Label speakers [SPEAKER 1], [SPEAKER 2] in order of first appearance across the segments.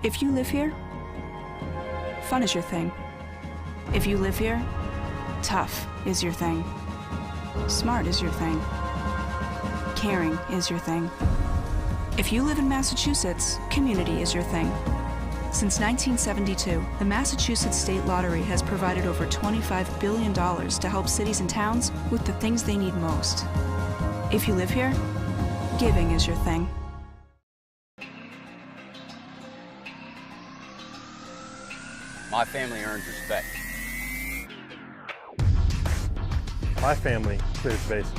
[SPEAKER 1] If you live here, fun is your thing. If you live here, tough is your thing. Smart is your thing. Caring is your thing. If you live in Massachusetts, community is your thing. Since 1972, the Massachusetts State Lottery has provided over $25 billion to help cities and towns with the things they need most. If you live here, giving is your thing.
[SPEAKER 2] My family earns respect.
[SPEAKER 3] My family clears bases.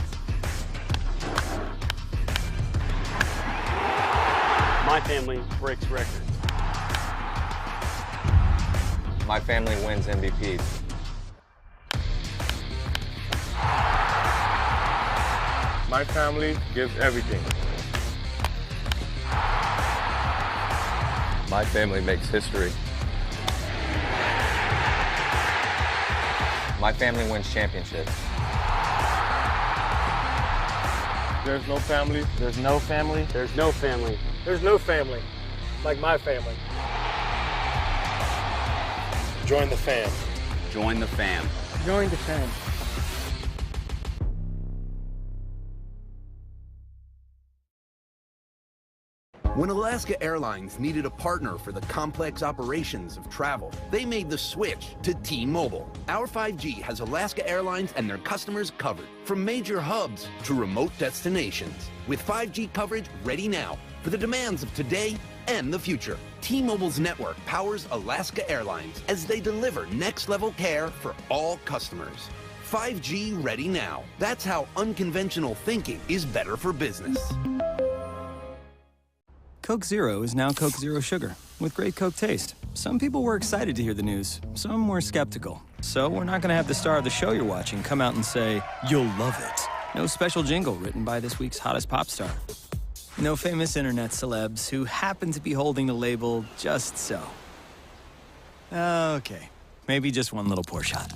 [SPEAKER 4] My family breaks records.
[SPEAKER 5] My family wins MVPs.
[SPEAKER 3] My family gives everything.
[SPEAKER 5] My family makes history. My family wins championships.
[SPEAKER 3] There's no family.
[SPEAKER 6] There's no family.
[SPEAKER 4] There's no family.
[SPEAKER 7] There's no family like my family.
[SPEAKER 3] Join the fam.
[SPEAKER 2] Join the fam.
[SPEAKER 7] Join the fam.
[SPEAKER 8] When Alaska Airlines needed a partner for the complex operations of travel, they made the switch to T-Mobile. Our 5G has Alaska Airlines and their customers covered, from major hubs to remote destinations. With 5G coverage ready now for the demands of today and the future, T-Mobile's network powers Alaska Airlines as they deliver next-level care for all customers. 5G ready now. That's how unconventional thinking is better for business.
[SPEAKER 9] Coke Zero is now Coke Zero Sugar, with great Coke taste. Some people were excited to hear the news, some were skeptical. So we're not going to have the star of the show you're watching come out and say, "You'll love it." No special jingle written by this week's hottest pop star. No famous internet celebs who happen to be holding the label just so. Okay, maybe just one little pour shot.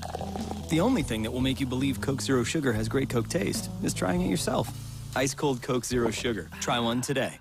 [SPEAKER 9] The only thing that will make you believe Coke Zero Sugar has great Coke taste is trying it yourself. Ice cold Coke Zero Sugar. Try one today.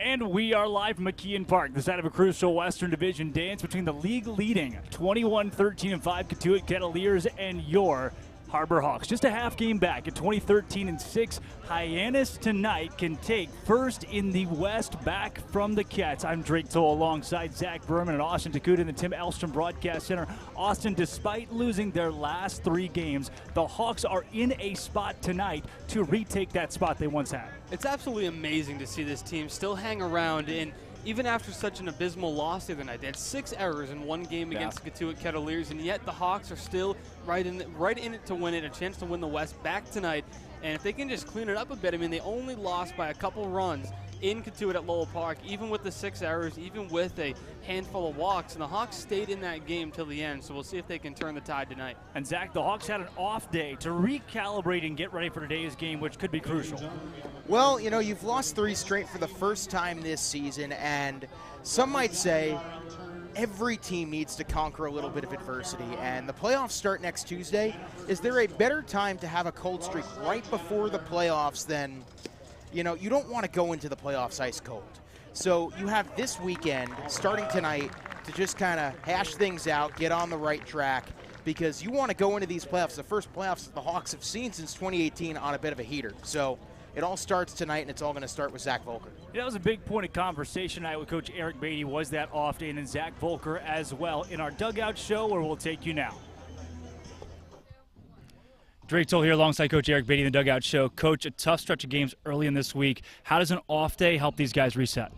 [SPEAKER 10] And we are live from McKeon Park, the site of a crucial Western Division dance between the league-leading 21-13-5 Cotuit Kettleers and your Harbor Hawks. Just a half game back at 20-13-6. Hyannis tonight can take first in the West back from the Cats. I'm Drake Toll alongside Zach Berman and Austin Dugout in the Tim Elstrom Broadcast Center. Austin, despite losing their last 3 games, the Hawks are in a spot tonight to retake that spot they once had.
[SPEAKER 11] It's absolutely amazing to see this team still hang around, and even after such an abysmal loss the other night. They had 6 errors in one game against the Cotuit Kettleers, and yet the Hawks are still right in it to win it, a chance to win the West back tonight. And if they can just clean it up a bit, I mean, they only lost by a couple runs in Cotuit at Lowell Park, even with the 6 errors, even with a handful of walks, and the Hawks stayed in that game till the end, so we'll see if they can turn the tide tonight.
[SPEAKER 10] And Zach, the Hawks had an off day to recalibrate and get ready for today's game, which could be crucial.
[SPEAKER 6] Well, you know, you've lost 3 straight for the first time this season, and some might say every team needs to conquer a little bit of adversity, and the playoffs start next Tuesday. Is there a better time to have a cold streak right before the playoffs than, you know, you don't want to go into the playoffs ice cold. So you have this weekend, starting tonight, to just kind of hash things out, get on the right track, because you want to go into these playoffs, the first playoffs that the Hawks have seen since 2018, on a bit of a heater. So it all starts tonight, and it's all going to start with Zach Volker.
[SPEAKER 10] Yeah, that was a big point of conversation tonight with Coach Eric Beatty, was that off day, and Zach Volker as well in our Dugout show, where we'll take you now. Drake Toll here alongside Coach Eric Beatty in the Dugout show. Coach, a tough stretch of games early in this week. How does an off day help these guys reset?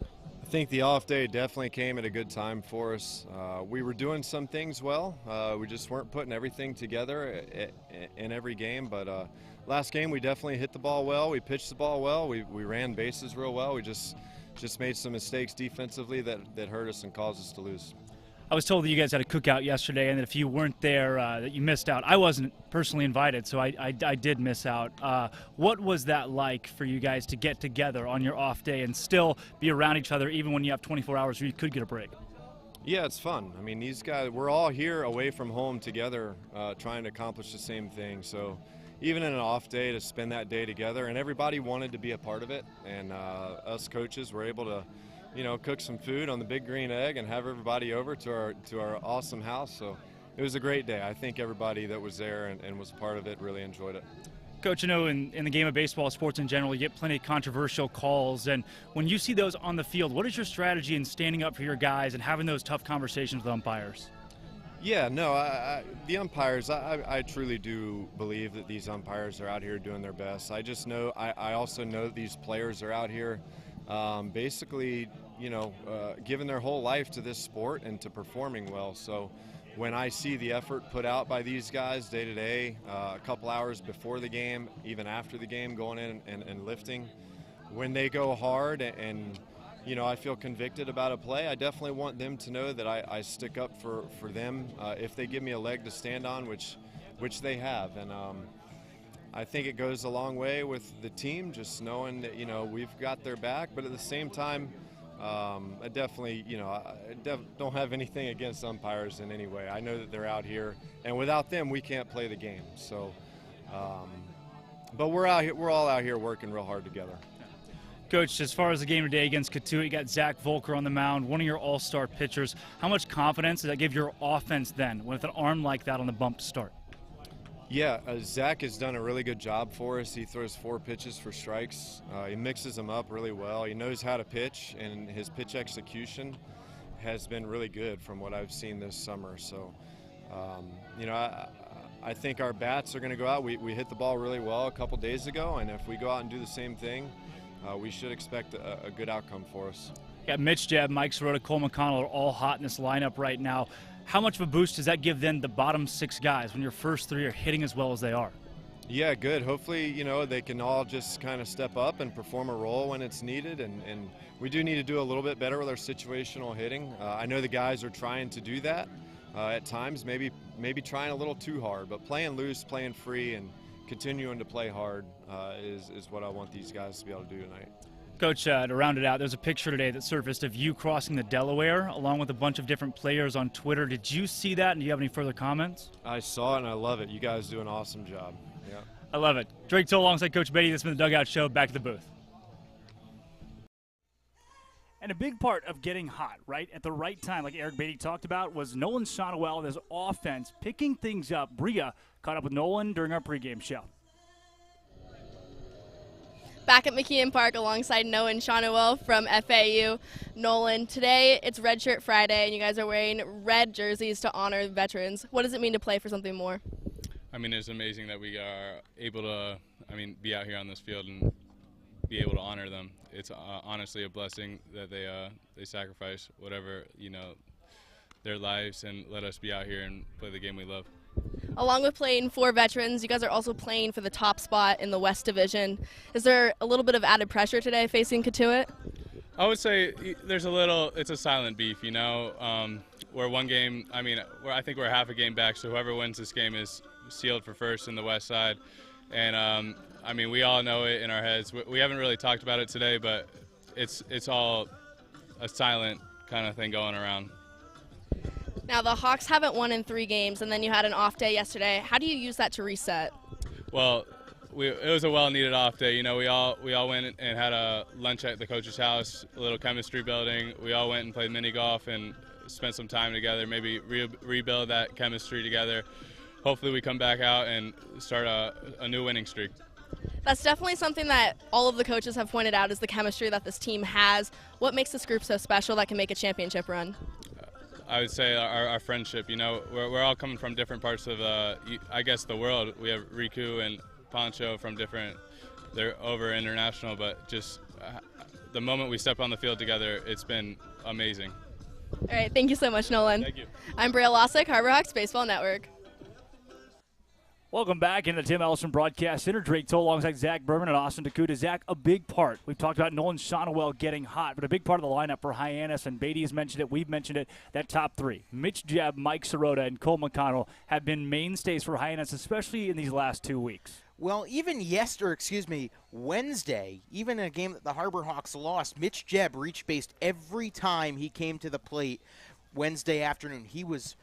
[SPEAKER 12] I think the off day definitely came at a good time for us. We were doing some things well. We just weren't putting everything together in every game. But last game we definitely hit the ball well. We pitched the ball well. We ran bases real well. We just made some mistakes defensively that hurt us and caused us to lose.
[SPEAKER 10] I was told that you guys had a cookout yesterday, and that if you weren't there, that you missed out. I wasn't personally invited, so I did miss out. What was that like for you guys to get together on your off day and still be around each other, even when you have 24 hours where you could get a break?
[SPEAKER 12] Yeah, it's fun. I mean, these guys, we're all here away from home together, trying to accomplish the same thing. So even in an off day, to spend that day together, and everybody wanted to be a part of it, and us coaches were able to, you know, cook some food on the Big Green Egg and have everybody over to our awesome house. So it was a great day. I think everybody that was there and was part of it really enjoyed it.
[SPEAKER 10] Coach, you know, in the game of baseball, sports in general, you get plenty of controversial calls. And when you see those on the field, what is your strategy in standing up for your guys and having those tough conversations with umpires?
[SPEAKER 12] Yeah, no, the umpires, I truly do believe that these umpires are out here doing their best. I just know, I also know that these players are out here basically, you know, giving their whole life to this sport and to performing well. So when I see the effort put out by these guys day to day, a couple hours before the game, even after the game, going in and lifting, when they go hard and you know, I feel convicted about a play, I definitely want them to know that I stick up for them if they give me a leg to stand on, which they have. And I think it goes a long way with the team, just knowing that, you know, we've got their back. But at the same time, I definitely, you know, don't have anything against umpires in any way. I know that they're out here, and without them, we can't play the game. So, but we're out here, we're all out here working real hard together.
[SPEAKER 10] Coach, as far as the game today against Cotuit, you got Zach Volker on the mound, one of your all-star pitchers. How much confidence does that give your offense then with an arm like that on the bump to start?
[SPEAKER 12] Yeah, Zach has done a really good job for us. He throws 4 pitches for strikes. He mixes them up really well. He knows how to pitch, and his pitch execution has been really good from what I've seen this summer. So, you know, I think our bats are going to go out. We hit the ball really well a couple days ago, and if we go out and do the same thing, we should expect a good outcome for us.
[SPEAKER 10] Yeah, Mitch Jebb, Mike Sirota, Cole McConnell are all hot in this lineup right now. How much of a boost does that give then the bottom 6 guys when your first 3 are hitting as well as they are?
[SPEAKER 12] Yeah, good. Hopefully, you know, they can all just kind of step up and perform a role when it's needed. And we do need to do a little bit better with our situational hitting. I know the guys are trying to do that at times, maybe trying a little too hard. But playing loose, playing free, and continuing to play hard is what I want these guys to be able to do tonight.
[SPEAKER 10] Coach, to round it out, there's a picture today that surfaced of you crossing the Delaware along with a bunch of different players on Twitter. Did you see that, and do you have any further comments?
[SPEAKER 12] I saw it, and I love it. You guys do an awesome job. Yeah.
[SPEAKER 10] I love it. Drake Toll alongside Coach Beatty. This has been the Dugout Show. Back to the booth. And a big part of getting hot, right, at the right time, like Eric Beatty talked about, was Nolan Shonowell and his offense picking things up. Bria caught up with Nolan during our pregame show.
[SPEAKER 13] Back at McKeon Park alongside Noah and Shonowell from FAU. Nolan, today it's Red Shirt Friday, and you guys are wearing red jerseys to honor veterans. What does it mean to play for something more?
[SPEAKER 14] I mean, it's amazing that we are able to, be out here on this field and be able to honor them. It's honestly a blessing that they sacrifice whatever, you know, their lives and let us be out here and play the game we love.
[SPEAKER 13] Along with playing for veterans, you guys are also playing for the top spot in the West Division. Is there a little bit of added pressure today facing Cotuit?
[SPEAKER 14] I would say it's a silent beef, you know. We're one game, I think we're half a game back, so whoever wins this game is sealed for first in the West side. And, we all know it in our heads. We haven't really talked about it today, but it's all a silent kind of thing going around.
[SPEAKER 13] Now, the Hawks haven't won in 3 games, and then you had an off day yesterday. How do you use that to reset?
[SPEAKER 14] Well, it was a well-needed off day. You know, we all went and had a lunch at the coach's house, a little chemistry building. We all went and played mini golf and spent some time together, maybe rebuild that chemistry together. Hopefully we come back out and start a new winning streak.
[SPEAKER 13] That's definitely something that all of the coaches have pointed out is the chemistry that this team has. What makes this group so special that can make a championship run?
[SPEAKER 14] I would say our friendship. You know, we're all coming from different parts of, I guess, the world. We have Riku and Poncho from they're over international, but just the moment we step on the field together, it's been amazing.
[SPEAKER 13] All right, thank you so much, Nolan.
[SPEAKER 14] Thank you.
[SPEAKER 13] I'm Bria Losick, Harbor Hawks Baseball Network.
[SPEAKER 10] Welcome back into the Tim Ellison Broadcast Center. Drake Toll alongside Zach Berman and Austin Dugout. Zach, a big part. We've talked about Nolan Shonowell getting hot, but a big part of the lineup for Hyannis, and Beatty has mentioned it, we've mentioned it, that top three. Mitch Jebb, Mike Sirota, and Cole McConnell have been mainstays for Hyannis, especially in these last 2 weeks.
[SPEAKER 6] Well, even Wednesday, even in a game that the Harbor Hawks lost, Mitch Jebb reached base every time he came to the plate Wednesday afternoon. He was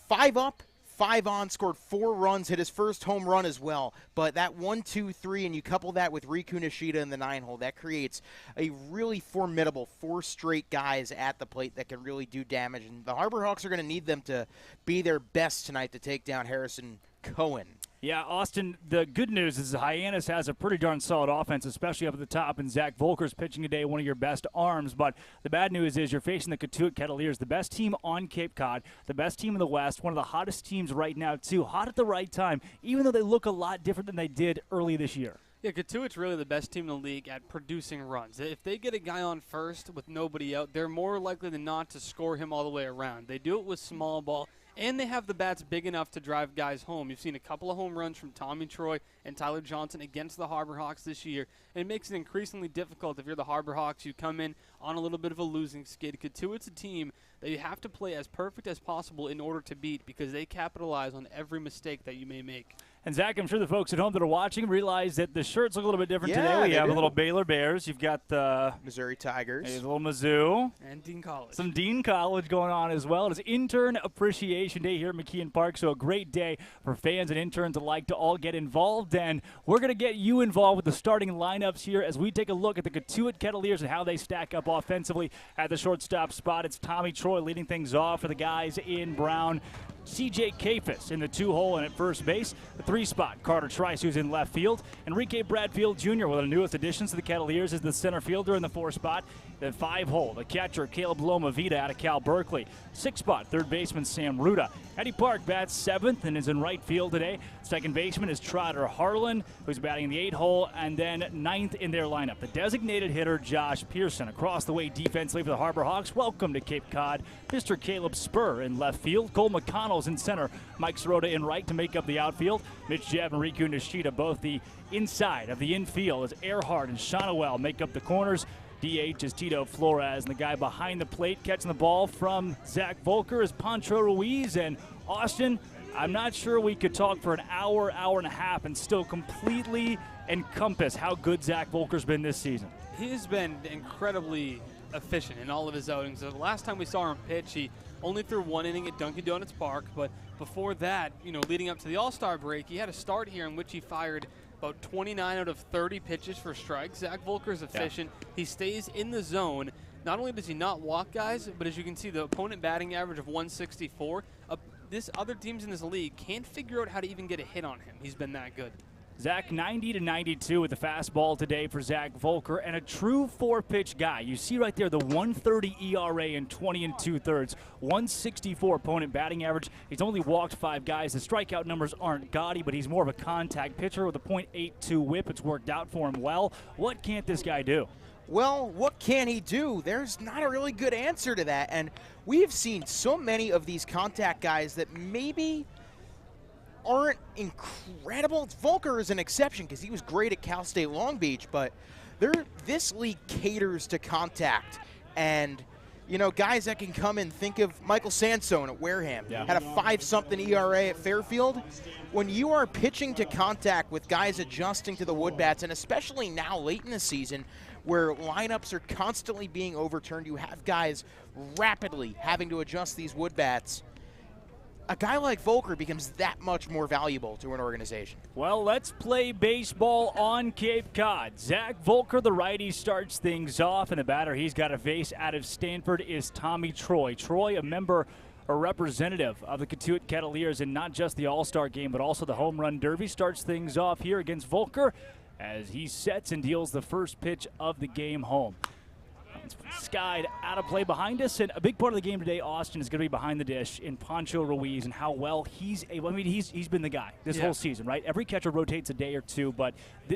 [SPEAKER 6] 5 up, 5 on, scored 4 runs, hit his first home run as well. But that 1, 2, 3, and you couple that with Riku Nishida in the 9-hole, that creates a really formidable 4 straight guys at the plate that can really do damage. And the Harbor Hawks are going to need them to be their best tonight to take down Harrison Cohen.
[SPEAKER 10] Yeah, Austin, the good news is Hyannis has a pretty darn solid offense, especially up at the top, and Zach Volker's pitching today, one of your best arms. But the bad news is you're facing the Cotuit Kettleers, the best team on Cape Cod, the best team in the West, one of the hottest teams right now, too. Hot at the right time, even though they look a lot different than they did early this year.
[SPEAKER 11] Yeah, Cotuit's really the best team in the league at producing runs. If they get a guy on first with nobody out, they're more likely than not to score him all the way around. They do it with small ball. And they have the bats big enough to drive guys home. You've seen a couple of home runs from Tommy Troy and Tyler Johnson against the Harbor Hawks this year. And it makes it increasingly difficult if you're the Harbor Hawks. You come in on a little bit of a losing skid. Cotuit's a team that you have to play as perfect as possible in order to beat because they capitalize on every mistake that you may make.
[SPEAKER 10] And, Zach, I'm sure the folks at home that are watching realize that the shirts look a little bit different today. We have a little Baylor Bears. You've got the
[SPEAKER 6] Missouri Tigers.
[SPEAKER 10] A little Mizzou.
[SPEAKER 11] And Dean College.
[SPEAKER 10] Some Dean College going on as well. It is Intern Appreciation Day here at McKeon Park, so a great day for fans and interns alike to all get involved. And we're going to get you involved with the starting lineups here as we take a look at the Cotuit Kettleers and how they stack up offensively at the shortstop spot. It's Tommy Troy leading things off for the guys in brown. C.J. Kafis in the 2-hole and at first base. The 3-spot, Carter Trice, who's in left field. Enrique Bradfield Jr., one of the newest additions to the Kettleers, is the center fielder in the 4-spot. The 5-hole, the catcher, Caleb Loma Vida out of Cal Berkeley. 6-spot, third baseman, Sam Ruda. Eddie Park bats 7th and is in right field today. Second baseman is Trotter Harlan, who's batting in the 8-hole, and then 9th in their lineup. The designated hitter, Josh Pearson. Across the way defensively for the Harbor Hawks, welcome to Cape Cod, Mr. Caleb Spur in left field. Cole McConnell's in center. Mike Sirota in right to make up the outfield. Mitch Jebb and Riku Nishida both the inside of the infield as Earhart and Shonowell make up the corners. DH is Tito Flores, and the guy behind the plate catching the ball from Zach Volker is Pancho Ruiz. And Austin, I'm not sure we could talk for an hour, hour and a half and still completely encompass how good Zach Volker's been this season.
[SPEAKER 11] He's been incredibly efficient in all of his outings. The last time we saw him pitch, he only threw 1 inning at Dunkin' Donuts Park, but before that, leading up to the All-Star break, he had a start here in which he fired about 29 out of 30 pitches for strikes. Zach Volker's efficient. Yeah. He stays in the zone. Not only does he not walk guys, but as you can see, the opponent batting average of 164. This other teams in this league can't figure out how to even get a hit on him. He's been that good.
[SPEAKER 10] Zach, 90-92 with the fastball today for Zach Volker, and a true 4-pitch guy. You see right there the 130 ERA in 20 2/3, 164 opponent batting average. He's only walked 5 guys. The strikeout numbers aren't gaudy, but he's more of a contact pitcher with a .82 whip. It's worked out for him well. What can't this guy do?
[SPEAKER 6] Well, what can he do? There's not a really good answer to that, and we have seen so many of these contact guys that maybe aren't incredible. Volker is an exception because he was great at Cal State Long Beach, but this league caters to contact. And, guys that can come and think of Michael Sansone at Wareham, had a 5-something ERA at Fairfield. When you are pitching to contact with guys adjusting to the wood bats, and especially now late in the season where lineups are constantly being overturned, you have guys rapidly having to adjust these wood bats. A guy like Volker becomes that much more valuable to an organization.
[SPEAKER 10] Well, let's play baseball on Cape Cod. Zach Volker, the righty, starts things off, and the batter he's got to face out of Stanford is Tommy Troy. Troy, a member or representative of the Cotuit Kettleers in not just the All-Star game, but also the Home Run Derby, starts things off here against Volker as he sets and deals the first pitch of the game home. Skied out of play behind us, and a big part of the game today, Austin, is going to be behind the dish in Pancho Ruiz and how well he's able. I mean, he's been the guy this whole season, right? Every catcher rotates a day or two, but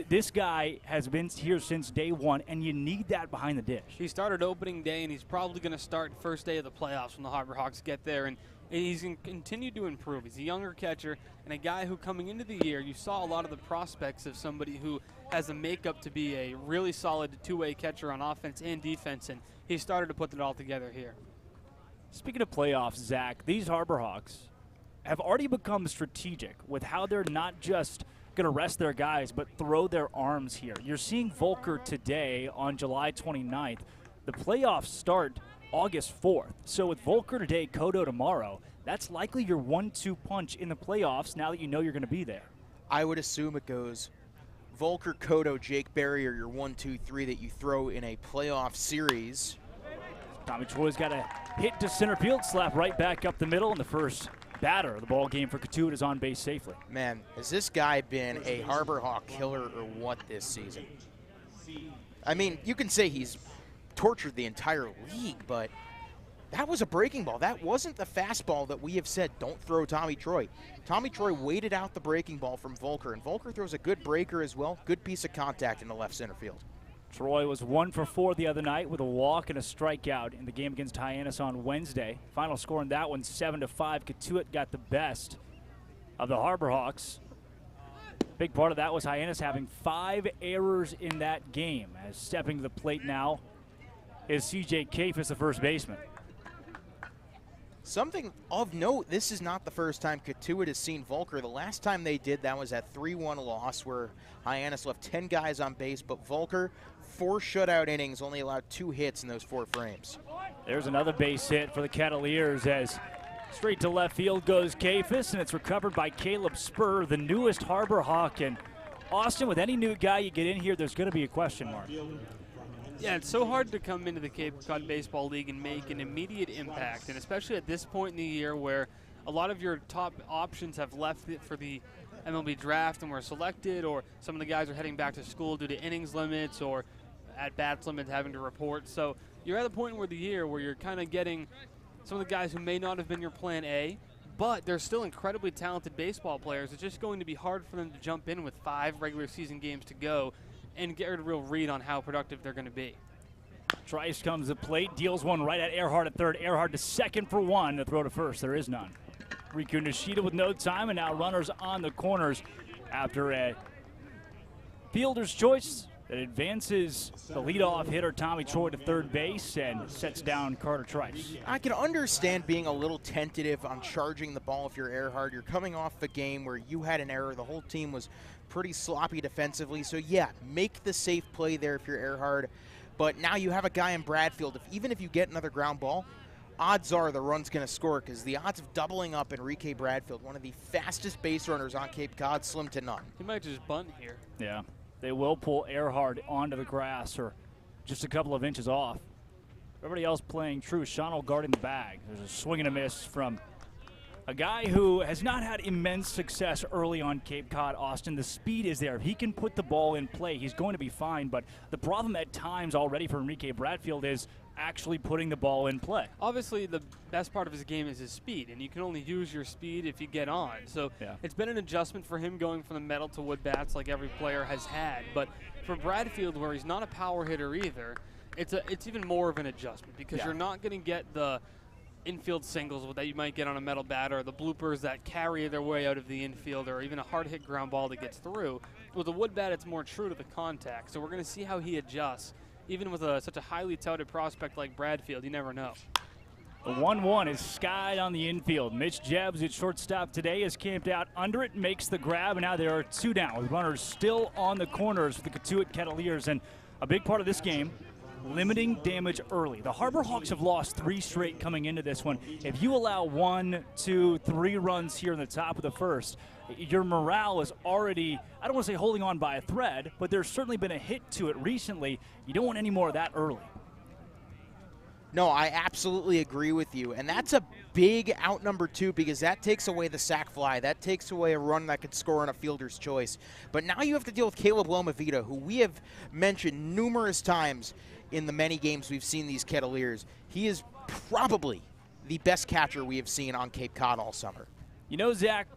[SPEAKER 10] this guy has been here since day one, and you need that behind the dish.
[SPEAKER 11] He started opening day, and he's probably going to start first day of the playoffs when the Harbor Hawks get there. And He's going to continue to improve. He's a younger catcher and a guy who, coming into the year, you saw a lot of the prospects of somebody who has a makeup to be a really solid two-way catcher on offense and defense, and he started to put it all together here.
[SPEAKER 10] Speaking of playoffs, Zach, these Harbor Hawks have already become strategic with how they're not just going to rest their guys, but throw their arms here. You're seeing Volker today on July 29th. The playoffs start August 4th. So with Volker today, Kodo tomorrow, that's likely your 1-2 punch in the playoffs now that you know you're going to be there.
[SPEAKER 6] I would assume it goes Volker, Kodo, Jake Berry are your 1-2-3 that you throw in a playoff series.
[SPEAKER 10] Tommy Troy's got a hit to center field, slap right back up the middle, and the first batter of the ball game for Cotuit is on base safely.
[SPEAKER 6] Man, has this guy been a Harbor Hawk killer or what this season? I mean, you can say he's tortured the entire league, but that was a breaking ball. That wasn't the fastball that we have said don't throw Tommy Troy. Tommy Troy waited out the breaking ball from Volker, and Volker throws a good breaker as well. Good piece of contact in the left center field.
[SPEAKER 10] Troy was 1 for 4 the other night with a walk and a strikeout in the game against Hyannis on Wednesday. Final score in that one, 7-5. Cotuit got the best of the Harbor Hawks. Big part of that was Hyannis having 5 errors in that game. As stepping to the plate now is C.J. Kettleers, the first baseman.
[SPEAKER 6] Something of note, this is not the first time Cotuit has seen Volker. The last time they did, that was that 3-1 loss where Hyannis left 10 guys on base, but Volker, 4 shutout innings, only allowed 2 hits in those 4 frames.
[SPEAKER 10] There's another base hit for the Kettleers as straight to left field goes Kettleers, and it's recovered by Caleb Spur, the newest Harbor Hawk. And Austin, with any new guy you get in here, there's going to be a question mark.
[SPEAKER 11] Yeah, it's so hard to come into the Cape Cod Baseball League and make an immediate impact, and especially at this point in the year where a lot of your top options have left it for the MLB draft and were selected, or some of the guys are heading back to school due to innings limits or at-bats limits having to report. So you're at a point where the year where you're kind of getting some of the guys who may not have been your plan A, but they're still incredibly talented baseball players. It's just going to be hard for them to jump in with 5 regular season games to go and get a real read on how productive they're going to be.
[SPEAKER 10] Trice comes to plate, deals one right at Earhart at third. Earhart to second for 1. The throw to first, there is none. Riku Nishida with no time, and now runners on the corners after a fielder's choice that advances the leadoff hitter Tommy Troy to third base and sets down Carter Trice.
[SPEAKER 6] I can understand being a little tentative on charging the ball if you're Earhart. You're coming off the game where you had an error. The whole team was pretty sloppy defensively. So, yeah, make the safe play there if you're Earhart. But now you have a guy in Bradfield. Even if you get another ground ball, odds are the run's going to score because the odds of doubling up Enrique Bradfield, one of the fastest base runners on Cape Cod, slim to none.
[SPEAKER 11] He might just bunt here.
[SPEAKER 10] Yeah, they will pull Earhart onto the grass or just a couple of inches off. Everybody else playing true. Sean guarding the bag. There's a swing and a miss from a guy who has not had immense success early on Cape Cod, Austin. The speed is there. If he can put the ball in play, he's going to be fine. But the problem at times already for Enrique Bradfield is actually putting the ball in play.
[SPEAKER 11] Obviously, the best part of his game is his speed, and you can only use your speed if you get on. So
[SPEAKER 10] yeah,
[SPEAKER 11] it's been an adjustment for him going from the metal to wood bats like every player has had. But for Bradfield, where he's not a power hitter either, it's even more of an adjustment because you're not going to get the infield singles that you might get on a metal bat, or the bloopers that carry their way out of the infield, or even a hard hit ground ball that gets through. With a wood bat, it's more true to the contact. So we're going to see how he adjusts. Even with such a highly touted prospect like Bradfield, you never know.
[SPEAKER 10] The 1-1 is skied on the infield. Mitch Jebs at shortstop today is camped out under it, makes the grab, and now there are 2 down with runners still on the corners for the Cotuit Kettleers. And a big part of this game, limiting damage early. The Harbor Hawks have lost 3 straight coming into this one. If you allow 1, 2, 3 runs here in the top of the first, your morale is already, I don't want to say holding on by a thread, but there's certainly been a hit to it recently. You don't want any more of that early.
[SPEAKER 6] No, I absolutely agree with you. And that's a big out number 2 because that takes away the sac fly. That takes away a run that could score on a fielder's choice. But now you have to deal with Caleb Lomavita, who we have mentioned numerous times in the many games we've seen these Kettleers. He is probably the best catcher we have seen on Cape Cod all summer.
[SPEAKER 10] You know, Zach,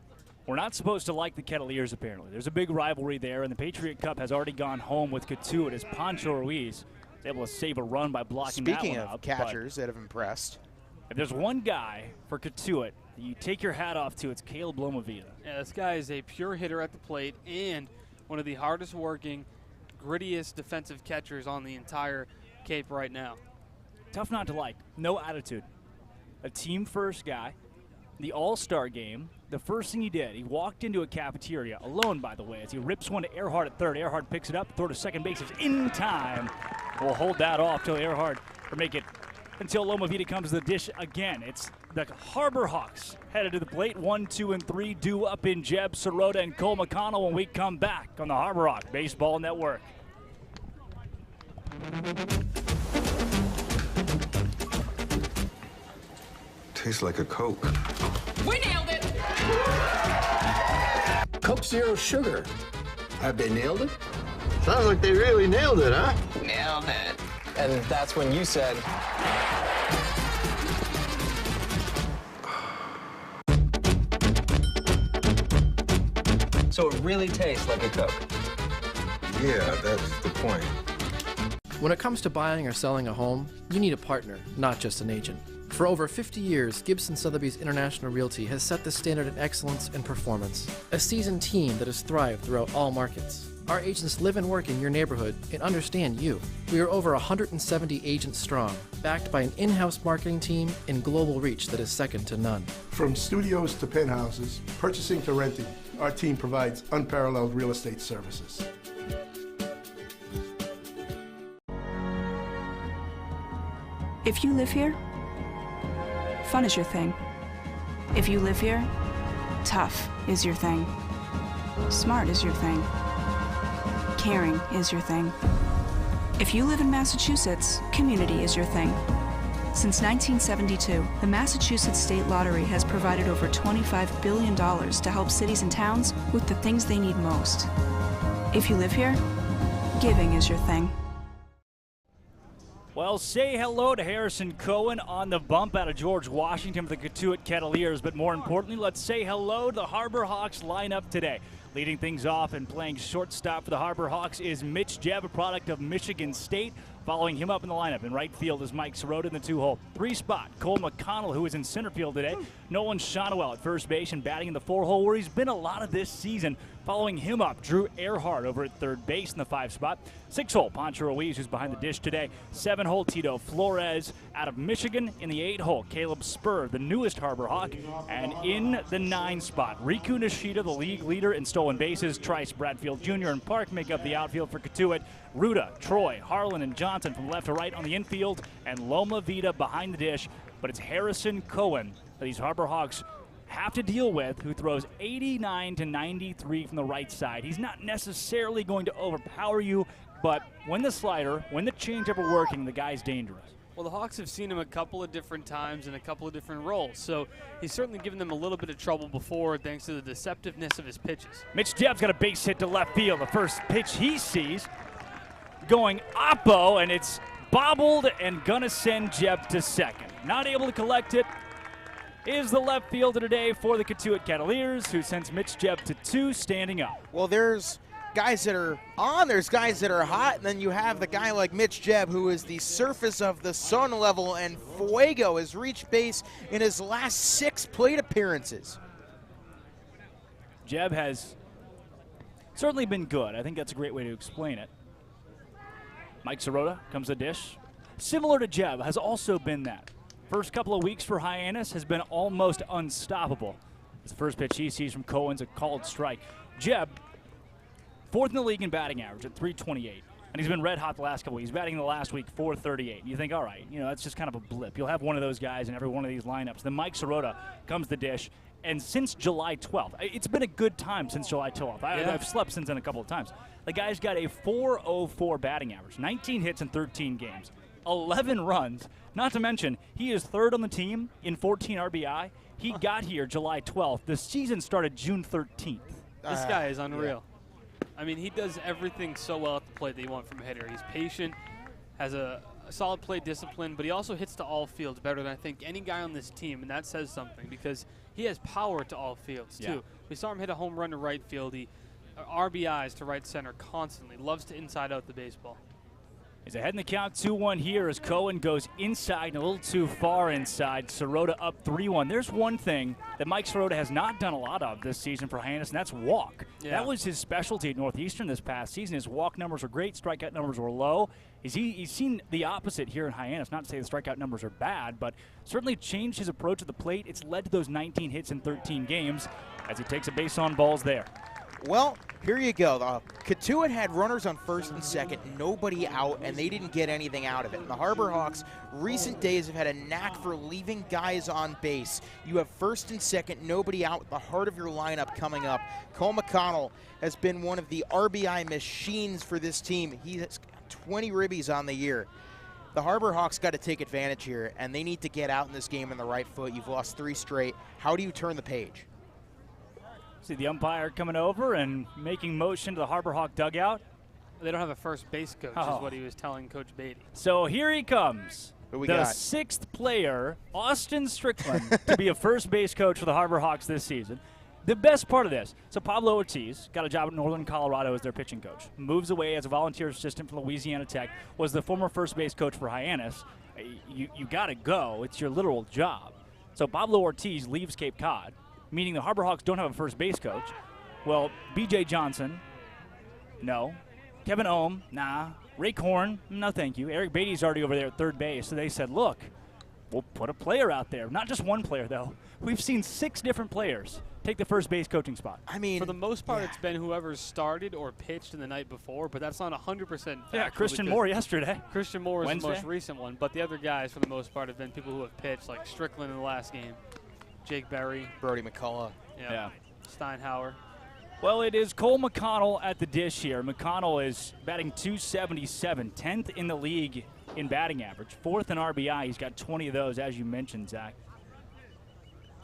[SPEAKER 10] we're not supposed to like the Kettleers, apparently. There's a big rivalry there, and the Patriot Cup has already gone home with Cotuit as Pancho Ruiz is able to save a run by blocking that one up.
[SPEAKER 6] Speaking of catchers that have impressed,
[SPEAKER 10] if there's one guy for Cotuit you take your hat off to, it's Caleb Lomavita.
[SPEAKER 11] Yeah, this guy is a pure hitter at the plate and one of the hardest working, grittiest defensive catchers on the entire Cape right now.
[SPEAKER 10] Tough not to like. No attitude. A team-first guy. The All-Star game, the first thing he did, he walked into a cafeteria, alone by the way, as he rips one to Earhart at third. Earhart picks it up, throw to second base. It's in time. We'll hold that off till Earhart, or make it until Lomavita comes to the dish again. It's the Harbor Hawks headed to the plate. 1, 2, and 3 due up in Jeb, Sirota, and Cole McConnell when we come back on the Harbor Hawk Baseball Network.
[SPEAKER 15] Tastes like a Coke.
[SPEAKER 16] We nailed it!
[SPEAKER 8] Coke Zero Sugar. Have they nailed it?
[SPEAKER 17] Sounds like they really nailed it, huh?
[SPEAKER 16] Nailed it.
[SPEAKER 5] And that's when you said, so it really tastes like a Coke.
[SPEAKER 15] Yeah, that's the point.
[SPEAKER 18] When it comes to buying or selling a home, you need a partner, not just an agent. For over 50 years, Gibson Sotheby's International Realty has set the standard in excellence and performance. A seasoned team that has thrived throughout all markets. Our agents live and work in your neighborhood and understand you. We are over 170 agents strong, backed by an in-house marketing team and global reach that is second to none.
[SPEAKER 19] From studios to penthouses, purchasing to renting, our team provides unparalleled real estate services.
[SPEAKER 1] If you live here, fun is your thing. If you live here, tough is your thing. Smart is your thing. Caring is your thing. If you live in Massachusetts, community is your thing. Since 1972, the Massachusetts State Lottery has provided over $25 billion to help cities and towns with the things they need most. If you live here, giving is your thing.
[SPEAKER 10] Well, say hello to Harrison Cohen on the bump out of George Washington for the Cotuit Kettleers, but more importantly, let's say hello to the Harbor Hawks lineup today. Leading things off and playing shortstop for the Harbor Hawks is Mitch Jebb, a product of Michigan State. Following him up in the lineup in right field is Mike Sirota in the 2-hole. 3-spot, Cole McConnell, who is in center field today. Nolan Shonowell at first base and batting in the 4-hole, where he's been a lot of this season. Following him up, Drew Earhart over at third base in the 5-spot. 6-hole, Pancho Ruiz, who's behind the dish today. 7-hole, Tito Flores out of Michigan. In the 8-hole, Caleb Spur, the newest Harbor Hawk. And in the 9-spot, Riku Nishida, the league leader in stolen bases. Trice Bradfield Jr. and Park make up the outfield for Cotuit. Ruda, Troy, Harlan, and Johnson from left to right on the infield, and Lomavita behind the dish. But it's Harrison Cohen that these Harbor Hawks have to deal with, who throws 89 to 93 from the right side. He's not necessarily going to overpower you, but when the slider, when the changeup are working, the guy's dangerous.
[SPEAKER 11] Well, the Hawks have seen him a couple of different times in a couple of different roles, so he's certainly given them a little bit of trouble before thanks to the deceptiveness of his pitches.
[SPEAKER 10] Mitch Jebb's got a base hit to left field. The first pitch he sees going oppo, and it's bobbled and gonna send Jebb to second. Not able to collect it is the left fielder today for the Cotuit Kettleers, who sends Mitch Jebb to 2, standing up.
[SPEAKER 6] Well, there's guys that are on, there's guys that are hot, and then you have the guy like Mitch Jebb, who is the surface of the sun level, and Fuego has reached base in his last 6 plate appearances.
[SPEAKER 10] Jebb has certainly been good. I think that's a great way to explain it. Mike Sirota comes the dish. Similar to Jebb, has also been that. First couple of weeks for Hyannis has been almost unstoppable. The first pitch he sees from Cohen's a called strike. Jebb, 4th in the league in batting average at .328. And he's been red hot the last couple weeks. He's batting the last week .438. You think, all right, that's just kind of a blip. You'll have one of those guys in every one of these lineups. Then Mike Sirota comes the dish. And since July 12th, it's been a good time since July 12th. I've slept since then a couple of times. The guy's got a .404 batting average, 19 hits in 13 games, 11 runs. Not to mention, he is 3rd on the team in 14 RBI. He got here July 12th. The season started June 13th.
[SPEAKER 11] This guy is unreal. Yeah. I mean, he does everything so well at the plate that you want from a hitter. He's patient, has a solid play discipline, but he also hits to all fields better than I think any guy on this team, and that says something because he has power to all fields, too. Yeah. We saw him hit a home run to right field. He RBIs to right center constantly. Loves to inside out the baseball.
[SPEAKER 10] Is ahead in the count 2-1 here as Cohen goes inside and a little too far inside. Sirota up 3-1. There's one thing that Mike Sirota has not done a lot of this season for Hyannis, and that's walk.
[SPEAKER 11] Yeah.
[SPEAKER 10] That was his specialty at Northeastern this past season. His walk numbers were great, strikeout numbers were low. He's seen the opposite here in Hyannis. Not to say the strikeout numbers are bad, but certainly changed his approach at the plate. It's led to those 19 hits in 13 games as he takes a base on balls there.
[SPEAKER 6] Well, here you go. Cotuit had runners on first and second, nobody out, and they didn't get anything out of it. And the Harbor Hawks, recent days, have had a knack for leaving guys on base. You have first and second, nobody out, the heart of your lineup coming up. Cole McConnell has been one of the RBI machines for this team. He has 20 ribbies on the year. The Harbor Hawks got to take advantage here, and they need to get out in this game on the right foot. You've lost 3 straight. How do you turn the page?
[SPEAKER 10] See the umpire coming over and making motion to the Harbor Hawk dugout.
[SPEAKER 11] They don't have a first base coach, is what he was telling Coach Beatty.
[SPEAKER 10] So here he comes.
[SPEAKER 6] Who we
[SPEAKER 10] the
[SPEAKER 6] got?
[SPEAKER 10] 6th player, Austin Strickland, to be a first base coach for the Harbor Hawks this season. The best part of this, so Pablo Ortiz got a job at Northern Colorado as their pitching coach. Moves away as a volunteer assistant from Louisiana Tech, was the former first base coach for Hyannis. You got to go. It's your literal job. So Pablo Ortiz leaves Cape Cod, meaning the Harbor Hawks don't have a first base coach. Well, B.J. Johnson, no. Kevin Ohm, nah. Ray Korn, no thank you. Eric Beatty's already over there at third base. So they said, look, we'll put a player out there. Not just one player, though. We've seen 6 different players take the first base coaching spot.
[SPEAKER 6] I mean,
[SPEAKER 11] for the most part, it's been whoever's started or pitched in the night before, but that's not 100%.
[SPEAKER 10] Yeah, Christian Moore yesterday.
[SPEAKER 11] Christian Moore is
[SPEAKER 10] Wednesday.
[SPEAKER 11] the most recent one, but the other guys, for the most part, have been people who have pitched, like Strickland in the last game, Jake Berry,
[SPEAKER 6] Brody McCullough.
[SPEAKER 10] Yeah.
[SPEAKER 11] Steinhauer.
[SPEAKER 10] Well, it is Cole McConnell at the dish here. McConnell is batting .277, 10th in the league in batting average, 4th in RBI. He's got 20 of those, as you mentioned, Zach.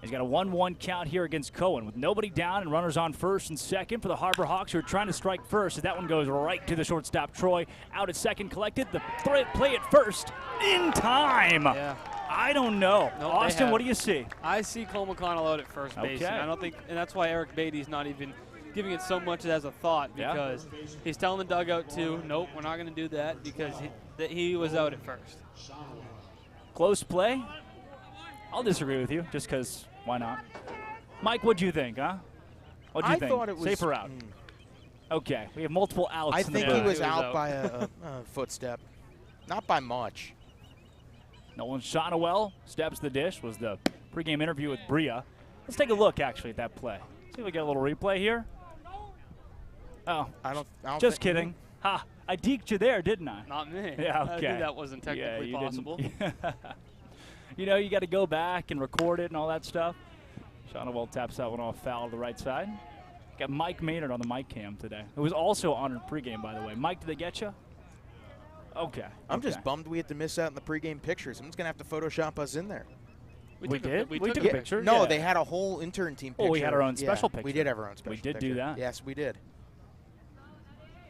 [SPEAKER 10] He's got a 1-1 count here against Cohen with nobody down and runners on first and second for the Harbor Hawks, who are trying to strike first. As that one goes right to the shortstop, Troy. Out at second, collected. The play at first in time.
[SPEAKER 11] Yeah.
[SPEAKER 10] I don't know.
[SPEAKER 11] No,
[SPEAKER 10] Austin, what do you see?
[SPEAKER 11] I see Cole McConnell out at first base.
[SPEAKER 10] Okay.
[SPEAKER 11] And I don't think, and that's why Eric Beatty's not even giving it so much as a thought, because he's telling the dugout too, nope, we're not going to do that, because he was out at first.
[SPEAKER 10] Close play? I'll disagree with you, just because why not? Mike, what'd you think, huh? What'd you think?
[SPEAKER 6] I thought it was
[SPEAKER 10] safe or out? Okay, we have multiple outs.
[SPEAKER 6] I
[SPEAKER 10] in the
[SPEAKER 6] think he
[SPEAKER 10] booth.
[SPEAKER 6] was out by a footstep. Not by much.
[SPEAKER 10] Nolan Shotwell steps the dish, was the pregame interview with Bria. Let's take a look, actually, at that play. See if we get a little replay here. Oh,
[SPEAKER 6] I don't
[SPEAKER 10] just kidding. Ha, I deked you there, didn't I?
[SPEAKER 11] Not me.
[SPEAKER 10] Yeah, okay.
[SPEAKER 11] I knew that wasn't technically possible.
[SPEAKER 10] You know, you got to go back and record it and all that stuff. Shotwell taps that one off foul to the right side. Got Mike Maynard on the mic cam today. It was also honored pregame, by the way. Mike, did they get you? Okay.
[SPEAKER 6] I'm just bummed we had to miss out on the pregame pictures. I'm just going to have to Photoshop us in there.
[SPEAKER 10] We did? We took a picture?
[SPEAKER 6] No,
[SPEAKER 10] Yeah.
[SPEAKER 6] they had a whole intern team picture.
[SPEAKER 10] Oh, we had our own special
[SPEAKER 6] Yeah,
[SPEAKER 10] picture.
[SPEAKER 6] We did have our own special
[SPEAKER 10] We did
[SPEAKER 6] picture.
[SPEAKER 10] do that.
[SPEAKER 6] Yes, we did.